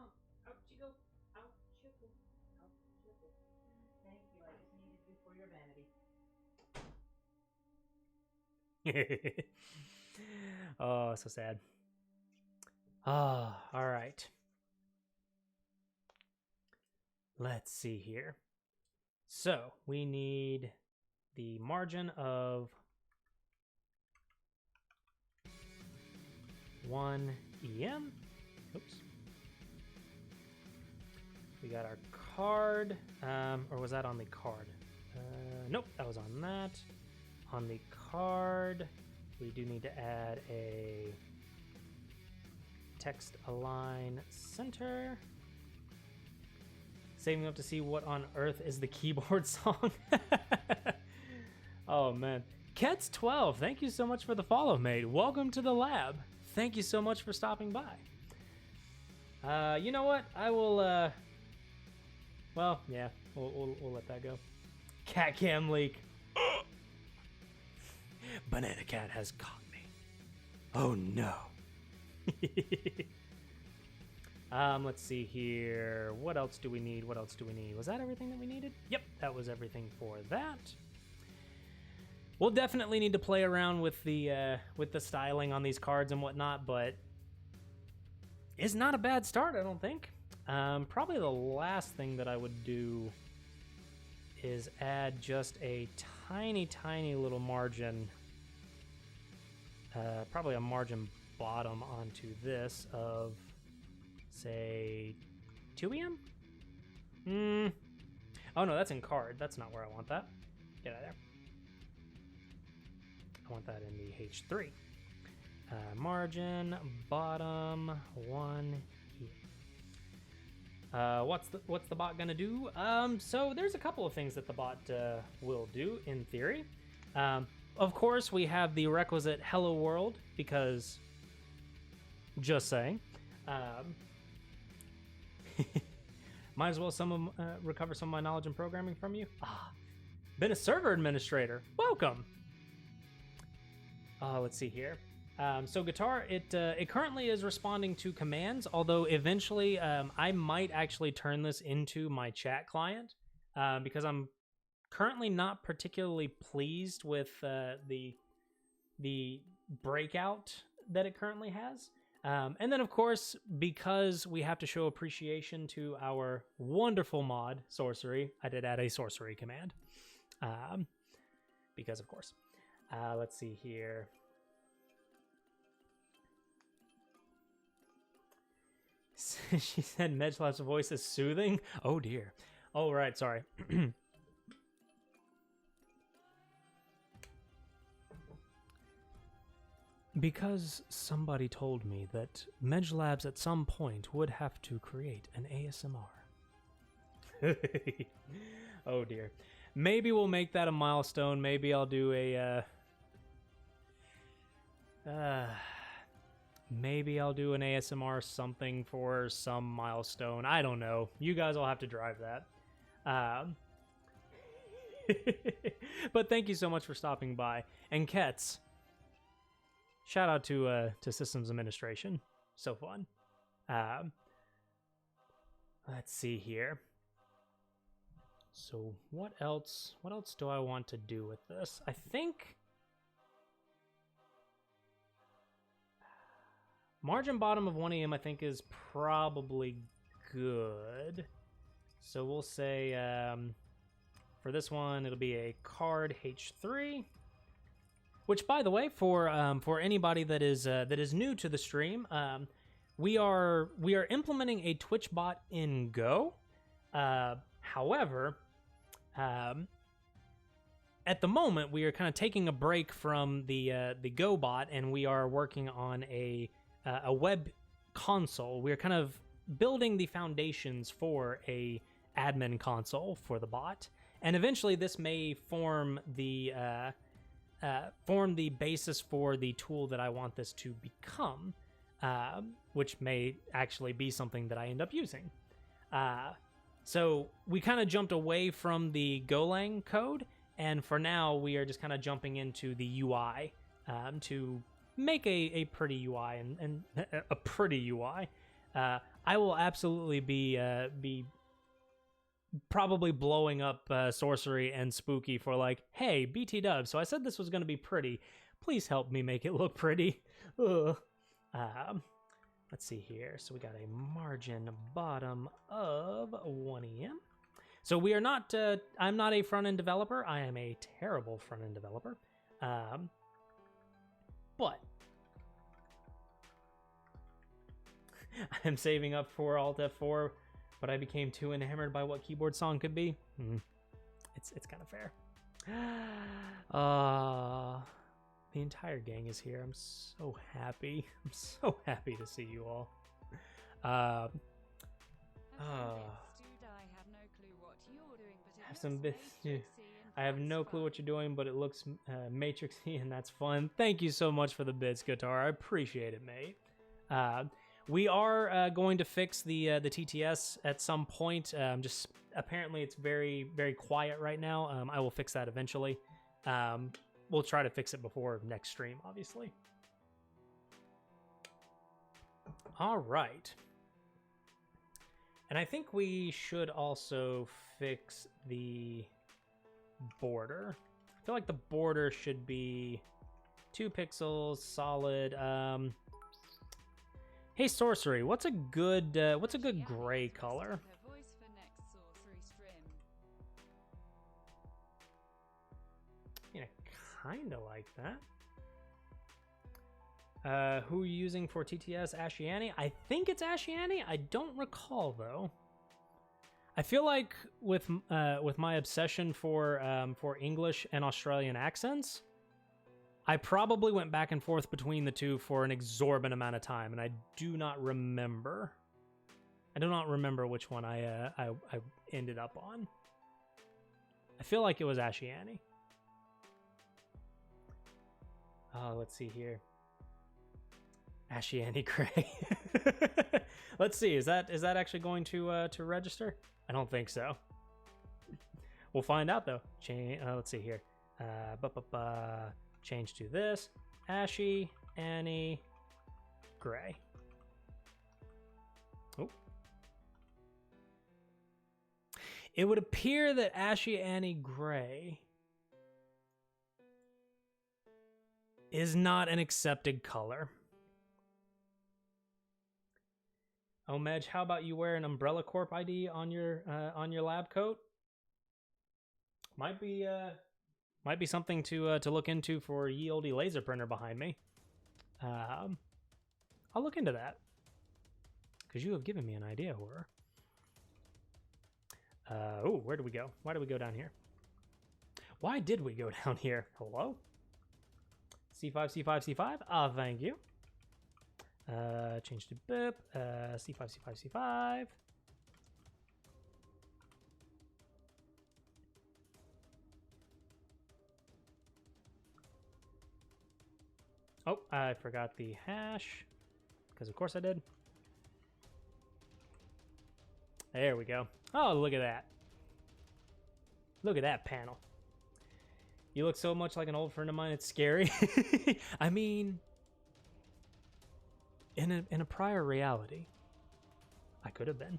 you go. Out you go. Out you go. Thank you. I just needed you for your vanity. Oh, so sad. Ah, all right. Let's see here. So we need the margin of 1 EM. Oops. We got our card, or was that on the card? Nope, that was on that. On the card, we do need to add a text align center. Saving up to see what on earth is the keyboard song. Oh man. Kets12, thank you so much for the follow, mate. Welcome to the lab. Thank you so much for stopping by. You know what? I will, well, yeah, we'll let that go. Cat cam leak. Banana Cat has caught me. Oh no. Let's see here. What else do we need? What else do we need? Was that everything that we needed? Yep, that was everything for that. We'll definitely need to play around with the styling on these cards and whatnot, but it's not a bad start, I don't think. Probably the last thing that I would do is add just a tiny little margin, probably a margin bottom onto this of, say, 2 EM? Oh no, that's in card. That's not where I want that. Get out of there. I want that in the H3. Margin, bottom, 1 EM. What's the bot gonna do? So there's a couple of things that the bot will do in theory. Of course, we have the requisite hello world because, just saying. Might as well recover some of my knowledge in programming from you. Been a server administrator. Welcome. Let's see here. So Guitar, it currently is responding to commands, although eventually I might actually turn this into my chat client because I'm currently not particularly pleased with the breakout that it currently has. And then, of course, because we have to show appreciation to our wonderful mod, Sorcery, I did add a Sorcery command. Because, of course. Let's see here. She said Medgelab's voice is soothing. Oh, dear. Oh, right. Sorry. Because somebody told me that Medgelabs at some point would have to create an ASMR. Oh dear. Maybe we'll make that a milestone. Maybe I'll do a maybe I'll do an ASMR something for some milestone. I don't know. You guys will have to drive that. But thank you so much for stopping by. And Kets, shout out to systems administration. So fun. Let's see here. So what else do I want to do with this? I think margin bottom of 1 EM I think is probably good. So we'll say for this one it'll be a card H3. Which, by the way, for anybody that is new to the stream, we are implementing a Twitch bot in Go. However, at the moment we are kind of taking a break from the Go bot, and we are working on a web console. We are kind of building the foundations for a admin console for the bot, and eventually this may form the basis for the tool that I want this to become, which may actually be something that I end up using. So we kind of jumped away from the Golang code, and for now we are just kind of jumping into the UI to make a pretty UI and a pretty UI. I will absolutely be probably blowing up Sorcery and Spooky for like, hey, BT Dub, so I said this was going to be pretty. Please help me make it look pretty. Let's see here. So we got a margin bottom of 1 EM. So we are not, I'm not a front-end developer. I am a terrible front-end developer. But I'm saving up for Alt F4, but I became too enamored by what keyboard song could be. It's kind of fair. The entire gang is here. I'm so happy. I'm so happy to see you all. Have some bits. I have no clue what you're doing, but it looks matrixy, and that's fun. Thank you so much for the bits, Guitar. I appreciate it, mate. We are going to fix the TTS at some point. Just apparently it's very, very quiet right now. I will fix that eventually. We'll try to fix it before next stream, obviously. All right. And I think we should also fix the border. I feel like the border should be 2 pixels, solid. Hey Sorcery, what's a good gray color? Yeah, kind of like that. Who are you using for TTS? Ashiani? I think it's Ashiani. I don't recall though. I feel like with my obsession for English and Australian accents, I probably went back and forth between the two for an exorbitant amount of time, and I do not remember. I do not remember which one I ended up on. I feel like it was Ashiani. Let's see here. Ashiani Gray. Let's see. Is that actually going to register? I don't think so. We'll find out though. Let's see here. Change to this. Ashy, Annie, Gray. Oh. It would appear that Ashy Annie Gray is not an accepted color. Oh, Medj, how about you wear an Umbrella Corp ID on your lab coat? Might be something to look into for ye olde laser printer behind me. I'll look into that because you have given me an idea, horror. Oh, where do we go? Why do we go down here? Why did we go down here? Hello? C5, C5, C5. Ah, thank you. Change to BIP. C5, C5, C5. Oh, I forgot the hash, because of course I did. There we go. Oh, look at that. Look at that panel. You look so much like an old friend of mine, it's scary. I mean, in a prior reality, I could have been.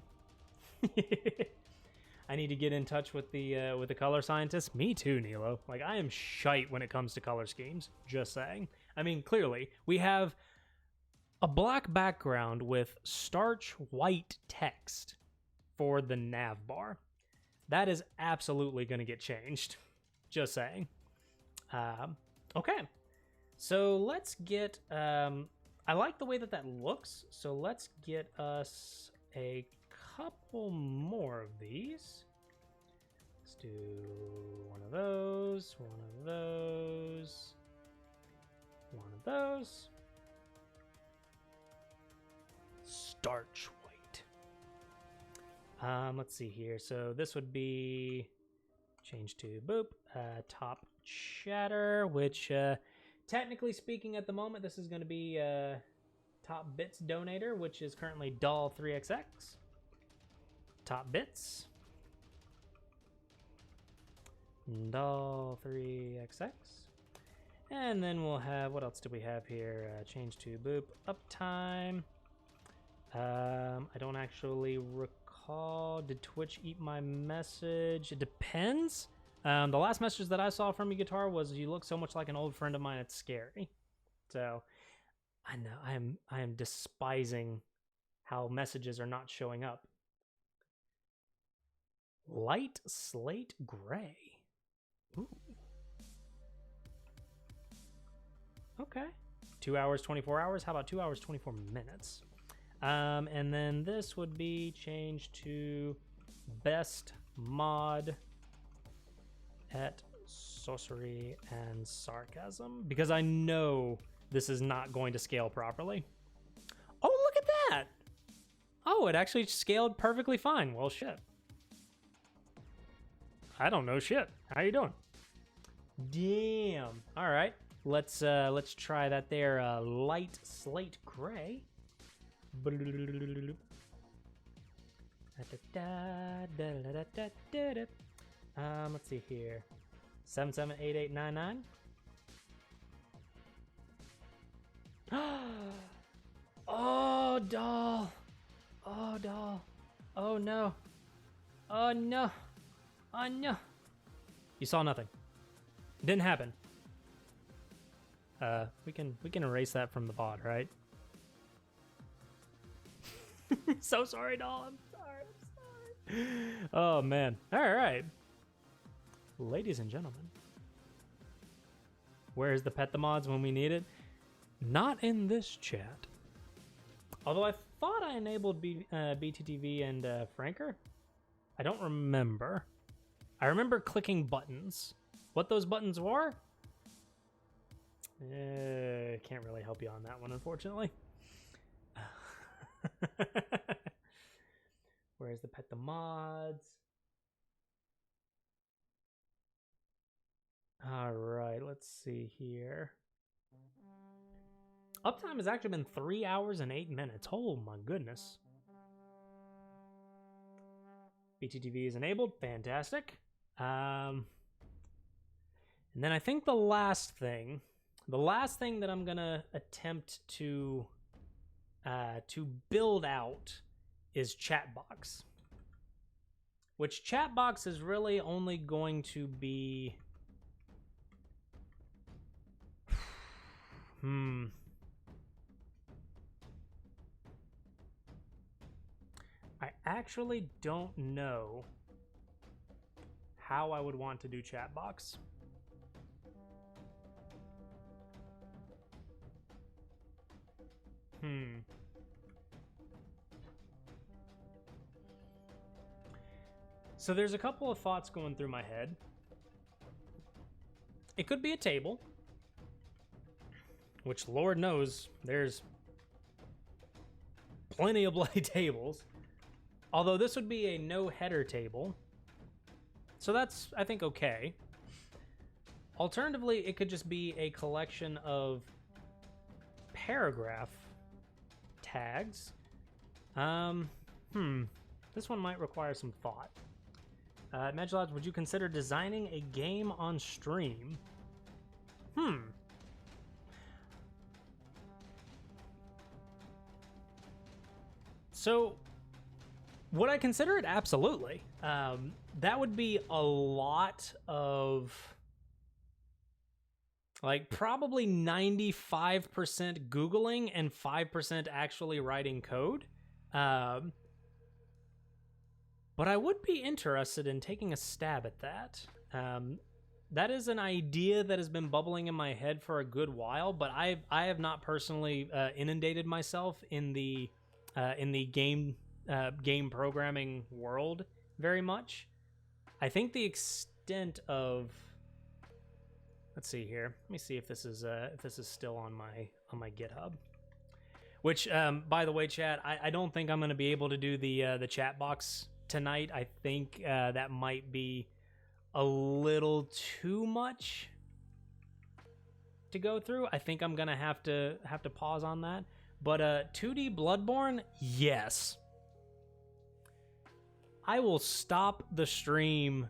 I need to get in touch with the color scientists. Me too, Nilo. Like, I am shite when it comes to color schemes. Just saying. I mean, clearly, we have a black background with starch white text for the nav bar. That is absolutely going to get changed. Just saying. Okay. So let's get... I like the way that that looks. So let's get us a couple more of these. Let's do one of those, one of those, one of those. Starch white. Let's see here. So this would be change to boop top chatter, which technically speaking at the moment this is going to be top bits donator, which is currently doll3xx. Top bits. Doll3xx. And then we'll have, what else do we have here? Change to boop uptime. I don't actually recall. Did Twitch eat my message? It depends. The last message that I saw from you, Guitar, was you look so much like an old friend of mine, it's scary. So I know I am despising how messages are not showing up. Light slate gray. Ooh. Okay. 2 hours, 24 hours. How about 2 hours, 24 minutes? And then this would be changed to best mod at sorcery and sarcasm, because I know this is not going to scale properly. Oh, look at that. Oh, it actually scaled perfectly fine. Well, shit. I don't know shit. How you doing? Damn. All right. Let's try that there light slate gray. Let's see here. 778899. Oh, doll. Oh, doll. Oh no. Oh no. Oh no. You saw nothing. It didn't happen. We can erase that from the VOD, right? So sorry, doll. I'm sorry. Oh man. All right. Ladies and gentlemen. Where's the pet the mods when we need it? Not in this chat. Although I thought I enabled BTTV and Franker. I don't remember. I remember clicking buttons. What those buttons were? Can't really help you on that one, unfortunately. Where's the pet the mods? All right, let's see here. Uptime has actually been 3 hours and 8 minutes. Oh my goodness. BTTV is enabled. Fantastic. And then I think the last thing that I'm gonna attempt to build out is Chatbox. Which Chatbox is really only going to be I actually don't know how I would want to do Chatbox. So there's a couple of thoughts going through my head. It could be a table, which Lord knows there's plenty of bloody tables. Although this would be a no header table. So that's, I think, okay. Alternatively, it could just be a collection of paragraph tags. This one might require some thought. Magilabs, would you consider designing a game on stream? So Would I consider it? Absolutely. That would be a lot of, like, probably 95% Googling and 5% actually writing code. But I would be interested in taking a stab at that. That is an idea that has been bubbling in my head for a good while, but I have not personally inundated myself in the game programming world very much. I think the extent of, let's see here. Let me see if this is still on my GitHub. Which, by the way, chat, I don't think I'm going to be able to do the chat box tonight. I think that might be a little too much to go through. I think I'm gonna have to pause on that. But 2D Bloodborne, yes. I will stop the stream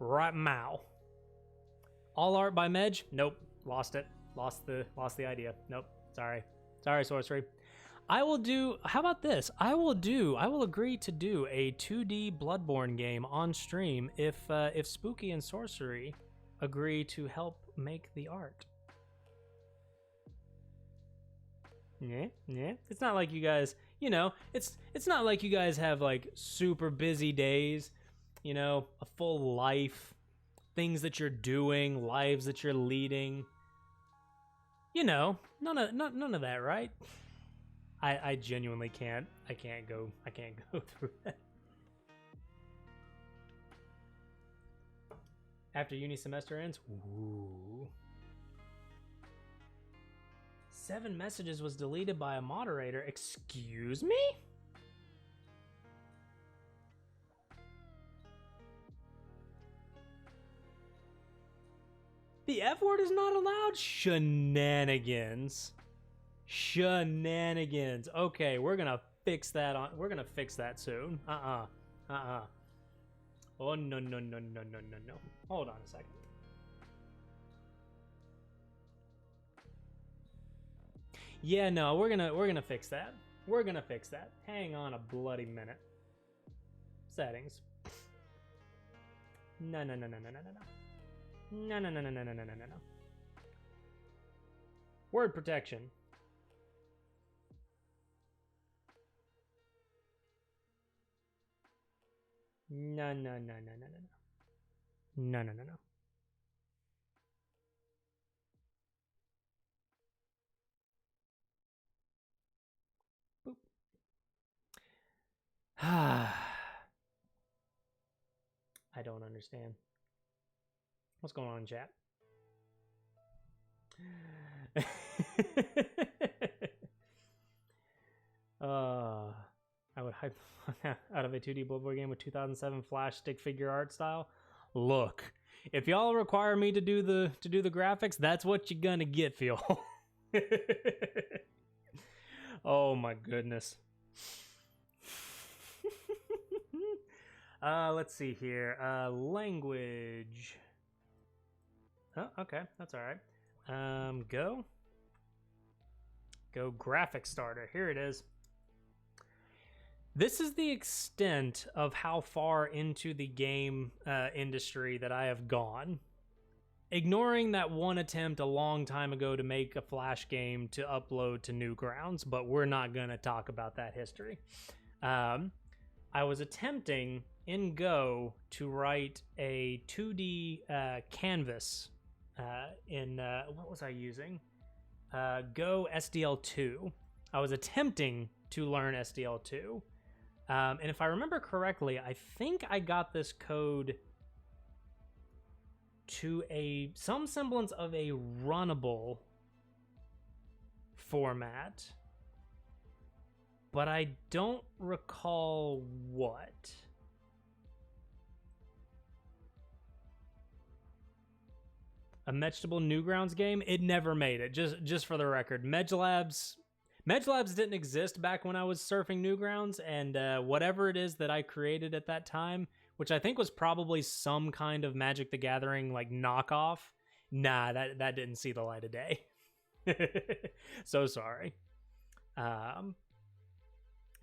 right now. All art by Medj? Nope. Lost it. Lost the idea. Nope. Sorry, sorcery. I will do, how about this? I will agree to do a 2D Bloodborne game on stream if Spooky and Sorcery agree to help make the art. Yeah. It's not like you guys, it's not like you guys have like super busy days, a full life, things that you're doing, lives that you're leading. None of that, right? I genuinely can't. I can't go through that. After uni semester ends? Ooh. 7 messages was deleted by a moderator. Excuse me? The F word is not allowed? Shenanigans. Okay, we're gonna fix that soon. Oh, no. Hold on a second. Yeah, no, we're gonna fix that. Hang on a bloody minute. Settings. No. Word protection. No. Boop. I don't understand. What's going on, chat? I would hype out of a 2D Bloodborne game with 2007 Flash stick figure art style. Look, if y'all require me to do the graphics, that's what you're gonna get, Phil. Oh my goodness. Let's see here. Language. Oh, okay, that's all right. Go graphic starter. Here it is. This is the extent of how far into the game industry that I have gone. Ignoring that one attempt a long time ago to make a Flash game to upload to Newgrounds, but we're not going to talk about that history. I was attempting in Go to write a 2D canvas in, what was I using? Go SDL2. I was attempting to learn SDL2. And if I remember correctly, I think I got this code to some semblance of a runnable format, but I don't recall what. A Medgeable Newgrounds game? It never made it. Just for the record, Medge Labs didn't exist back when I was surfing Newgrounds, and whatever it is that I created at that time, which I think was probably some kind of Magic the Gathering like knockoff, nah, that didn't see the light of day. So sorry.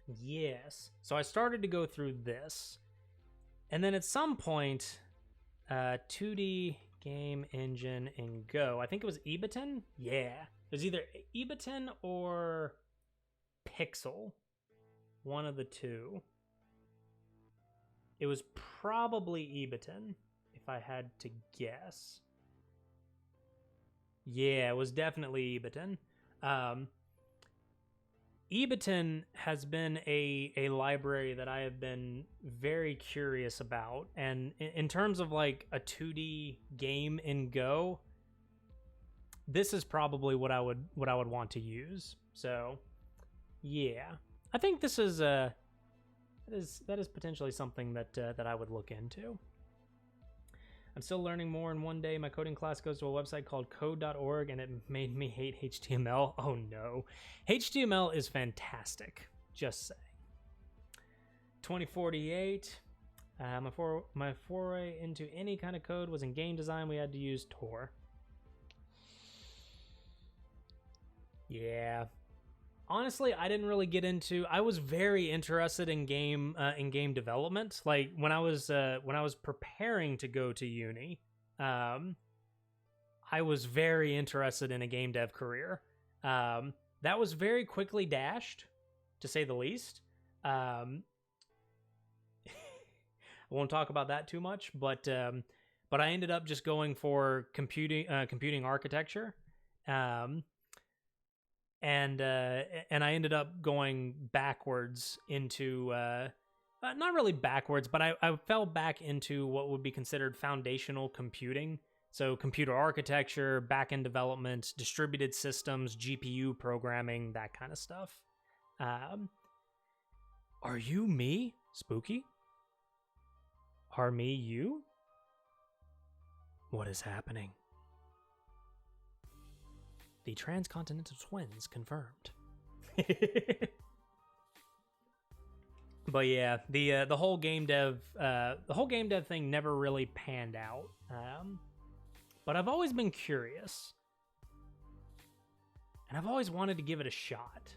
Yes. So I started to go through this. And then at some point, 2D game engine in Go. I think it was Ebaton? Yeah. It was either Ebaton or Pixel. One of the two. It was probably Ebaton, if I had to guess. Yeah, it was definitely Ebaton. Ebaton has been a library that I have been very curious about, and in terms of like a 2D game in Go, this is probably what I would want to use. So, yeah, I think this is that is potentially something that I would look into. I'm still learning more, and one day my coding class goes to a website called code.org, and it made me hate HTML. Oh no. HTML is fantastic. Just saying. 2048. My foray into any kind of code was in game design. We had to use Tor. Yeah. Honestly, I didn't really get into. I was very interested in game development. Like when I was preparing to go to uni, I was very interested in a game dev career. That was very quickly dashed, to say the least. I won't talk about that too much, but I ended up just going for computing architecture. And I ended up going backwards into not really backwards, but I fell back into what would be considered foundational computing. So computer architecture, back-end development, distributed systems, GPU programming, that kind of stuff. Are you me, Spooky? Are me you? What is happening? The transcontinental twins confirmed. But yeah, the whole game dev thing never really panned out. But I've always been curious, and I've always wanted to give it a shot.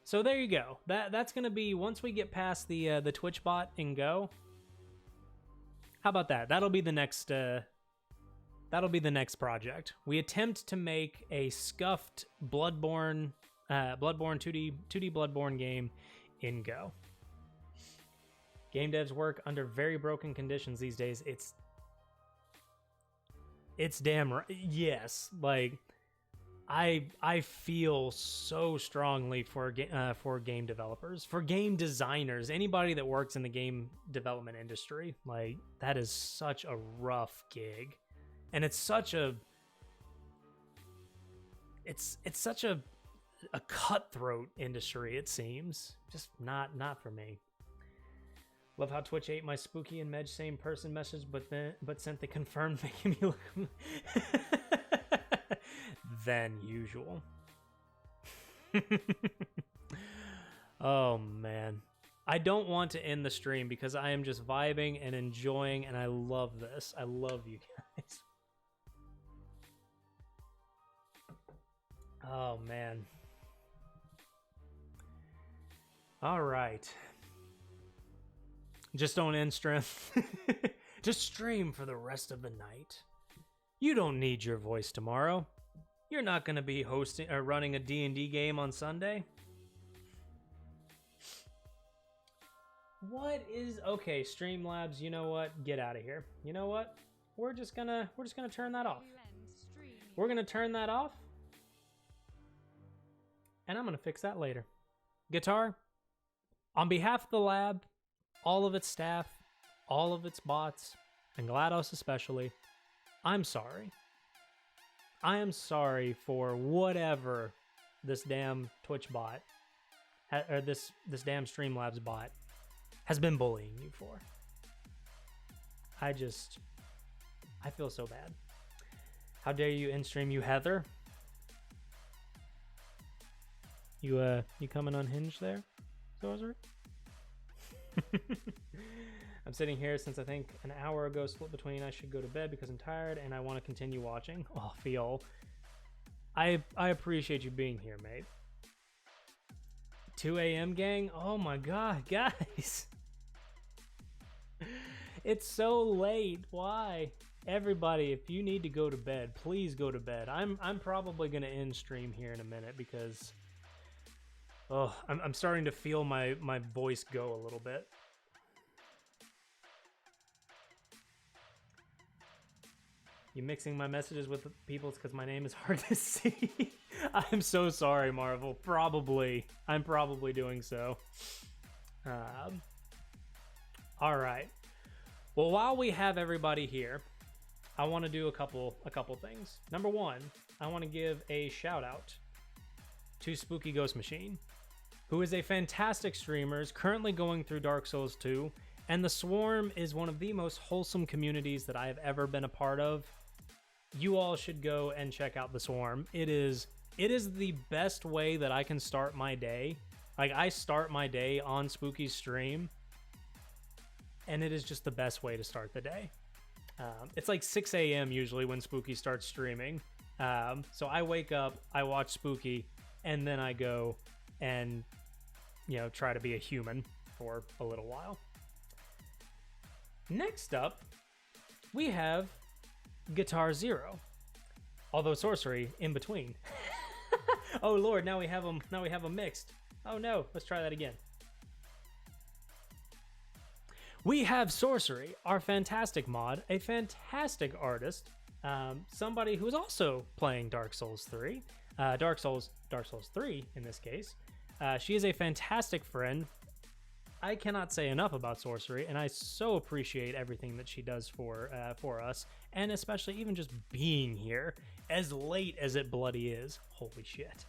So there you go. That's gonna be once we get past the Twitch bot and Go. How about that? That'll be the next. That'll be the next project. We attempt to make a scuffed Bloodborne 2D Bloodborne game in Go. Game devs work under very broken conditions these days. It's damn right. Yes, like I feel so strongly for game developers, for game designers, anybody that works in the game development industry. Like that is such a rough gig. And it's such a cutthroat industry, it seems. Just not for me. Love how Twitch ate my Spooky and Medj same person message, but sent the confirmed, making me look than usual. Oh man. I don't want to end the stream because I am just vibing and enjoying, and I love this. I love you guys. Oh, man. All right. Just don't end stream. Just stream for the rest of the night. You don't need your voice tomorrow. You're not going to be hosting or running a D&D game on Sunday. What is... Okay, Streamlabs, you know what? Get out of here. You know what? We're just gonna turn that off. We're going to turn that off. And I'm going to fix that later. Guitar, on behalf of the lab, all of its staff, all of its bots, and GLaDOS especially, I'm sorry. I am sorry for whatever this damn Twitch bot, or this damn Streamlabs bot has been bullying you for. I feel so bad. How dare you end stream, you Heather? You coming unhinged there, Sorcerer? I'm sitting here since I think an hour ago, split between I should go to bed because I'm tired and I want to continue watching. Oh, Fiol. I appreciate you being here, mate. 2 a.m. gang? Oh my god, guys. It's so late. Why? Everybody, if you need to go to bed, please go to bed. I'm probably gonna end stream here in a minute because I'm starting to feel my voice go a little bit. You mixing my messages with people's because my name is hard to see. I'm so sorry, Marvel. I'm probably doing so. All right. Well, while we have everybody here, I want to do a couple things. Number one, I want to give a shout out to Spooky Ghost Machine, who is a fantastic streamer, is currently going through Dark Souls 2, and the Swarm is one of the most wholesome communities that I have ever been a part of. You all should go and check out the Swarm. It is the best way that I can start my day. Like, I start my day on Spooky's stream, and it is just the best way to start the day. It's like 6 a.m. usually when Spooky starts streaming. So I wake up, I watch Spooky, and then I go and, try to be a human for a little while. Next up, we have Guitar Zero. Although sorcery in between. Oh Lord, now we have them mixed. Oh no, let's try that again. We have Sorcery, our fantastic mod, a fantastic artist, somebody who is also playing Dark Souls 3, Dark Souls 3 in this case. She is a fantastic friend. I cannot say enough about Sorcery, and I so appreciate everything that she does for us, and especially even just being here, as late as it bloody is. Holy shit.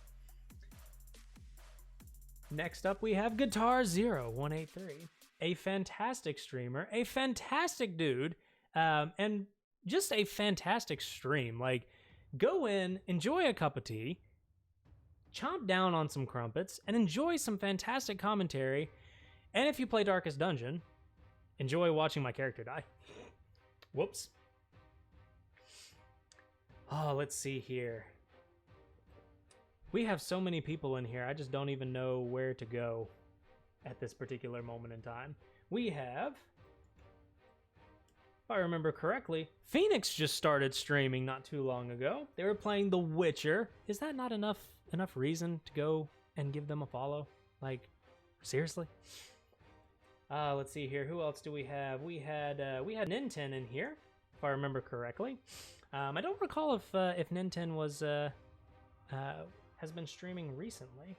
Next up, we have Guitar 0183. A fantastic streamer, a fantastic dude, and just a fantastic stream. Like, go in, enjoy a cup of tea, chomp down on some crumpets, and enjoy some fantastic commentary. And if you play Darkest Dungeon, enjoy watching my character die. Whoops. Oh, let's see here. We have so many people in here, I just don't even know where to go at this particular moment in time. We have, if I remember correctly, Phoenix just started streaming not too long ago. They were playing The Witcher. Is that not enough reason to go and give them a follow? Like, seriously? Let's see here. Who else do we have? We had Ninten in here, if I remember correctly. I don't recall if Ninten was has been streaming recently.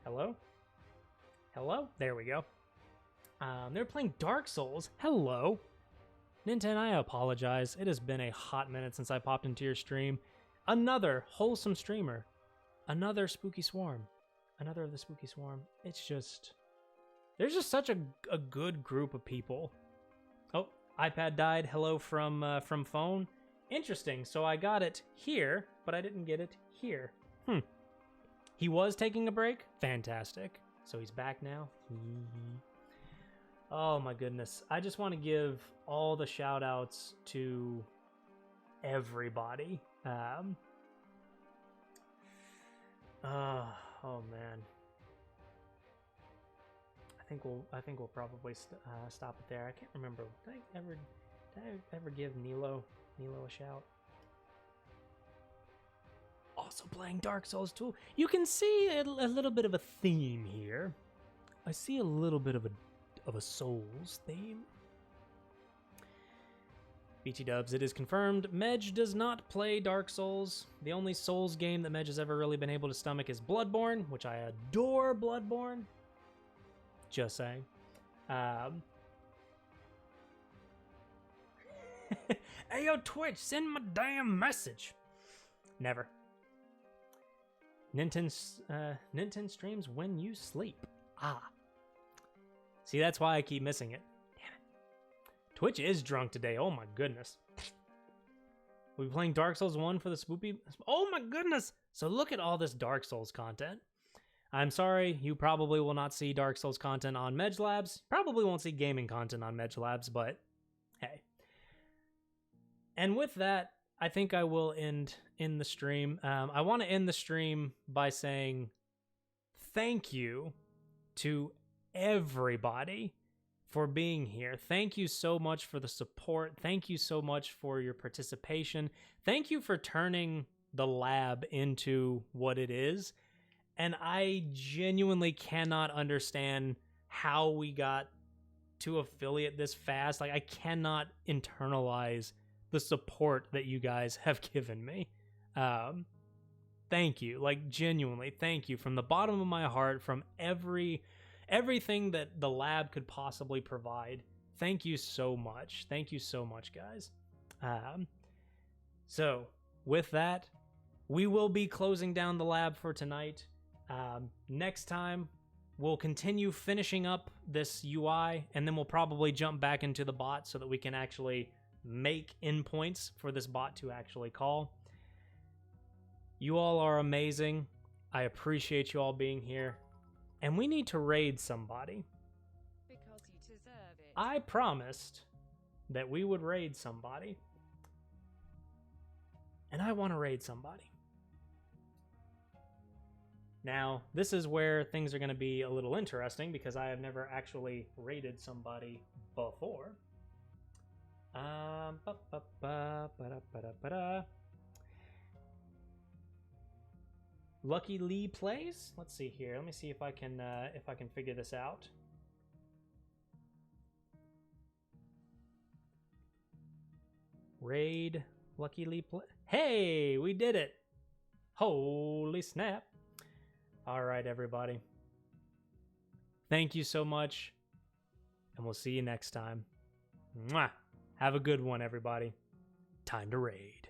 Hello? Hello? There we go. They're playing Dark Souls. Hello. Ninten, I apologize. It has been a hot minute since I popped into your stream. Another wholesome streamer. Another Spooky Swarm. Another of the Spooky Swarm. It's just... There's just such a good group of people. Oh, iPad died. Hello from phone. Interesting. So I got it here, but I didn't get it here. He was taking a break? Fantastic. So he's back now. Oh my goodness. I just want to give all the shout outs to everybody. Oh man. I think we'll probably stop it there. I can't remember. Did I ever give Nilo a shout? Also playing Dark Souls 2. You can see a little bit of a theme here. I see a little bit of a Souls theme. BT Dubs, it is confirmed. Medj does not play Dark Souls. The only Souls game that Medj has ever really been able to stomach is Bloodborne, which I adore Bloodborne. Just saying. Hey, yo, Twitch, send my damn message. Never. Nintendo streams when you sleep. See, that's why I keep missing it. Damn it. Twitch is drunk today. Oh my goodness. We'll be playing Dark Souls 1 for the spoopy. Oh my goodness. So look at all this Dark Souls content. I'm sorry, you probably will not see Dark Souls content on Medj Labs. Probably won't see gaming content on Medj Labs, but hey. And with that, I think I will end the stream. I want to end the stream by saying thank you to everybody for being here. Thank you so much for the support. Thank you so much for your participation. Thank you for turning the lab into what it is. And I genuinely cannot understand how we got to affiliate this fast. Like, I cannot internalize the support that you guys have given me. Thank you. Like, genuinely, thank you from the bottom of my heart, from everything that the lab could possibly provide. Thank you so much. Thank you so much, guys. So, with that, we will be closing down the lab for tonight. Next time, we'll continue finishing up this UI, and then we'll probably jump back into the bot so that we can actually make endpoints for this bot to actually call. You all are amazing. I appreciate you all being here. And we need to raid somebody. Because you deserve it. I promised that we would raid somebody. And I want to raid somebody. Now, this is where things are going to be a little interesting because I have never actually raided somebody before. Lucky Lee plays. Let's see here. Let me see if I can figure this out. Raid Lucky Lee play. Hey, we did it! Holy snap! All right, everybody. Thank you so much, and we'll see you next time. Mwah! Have a good one, everybody. Time to raid.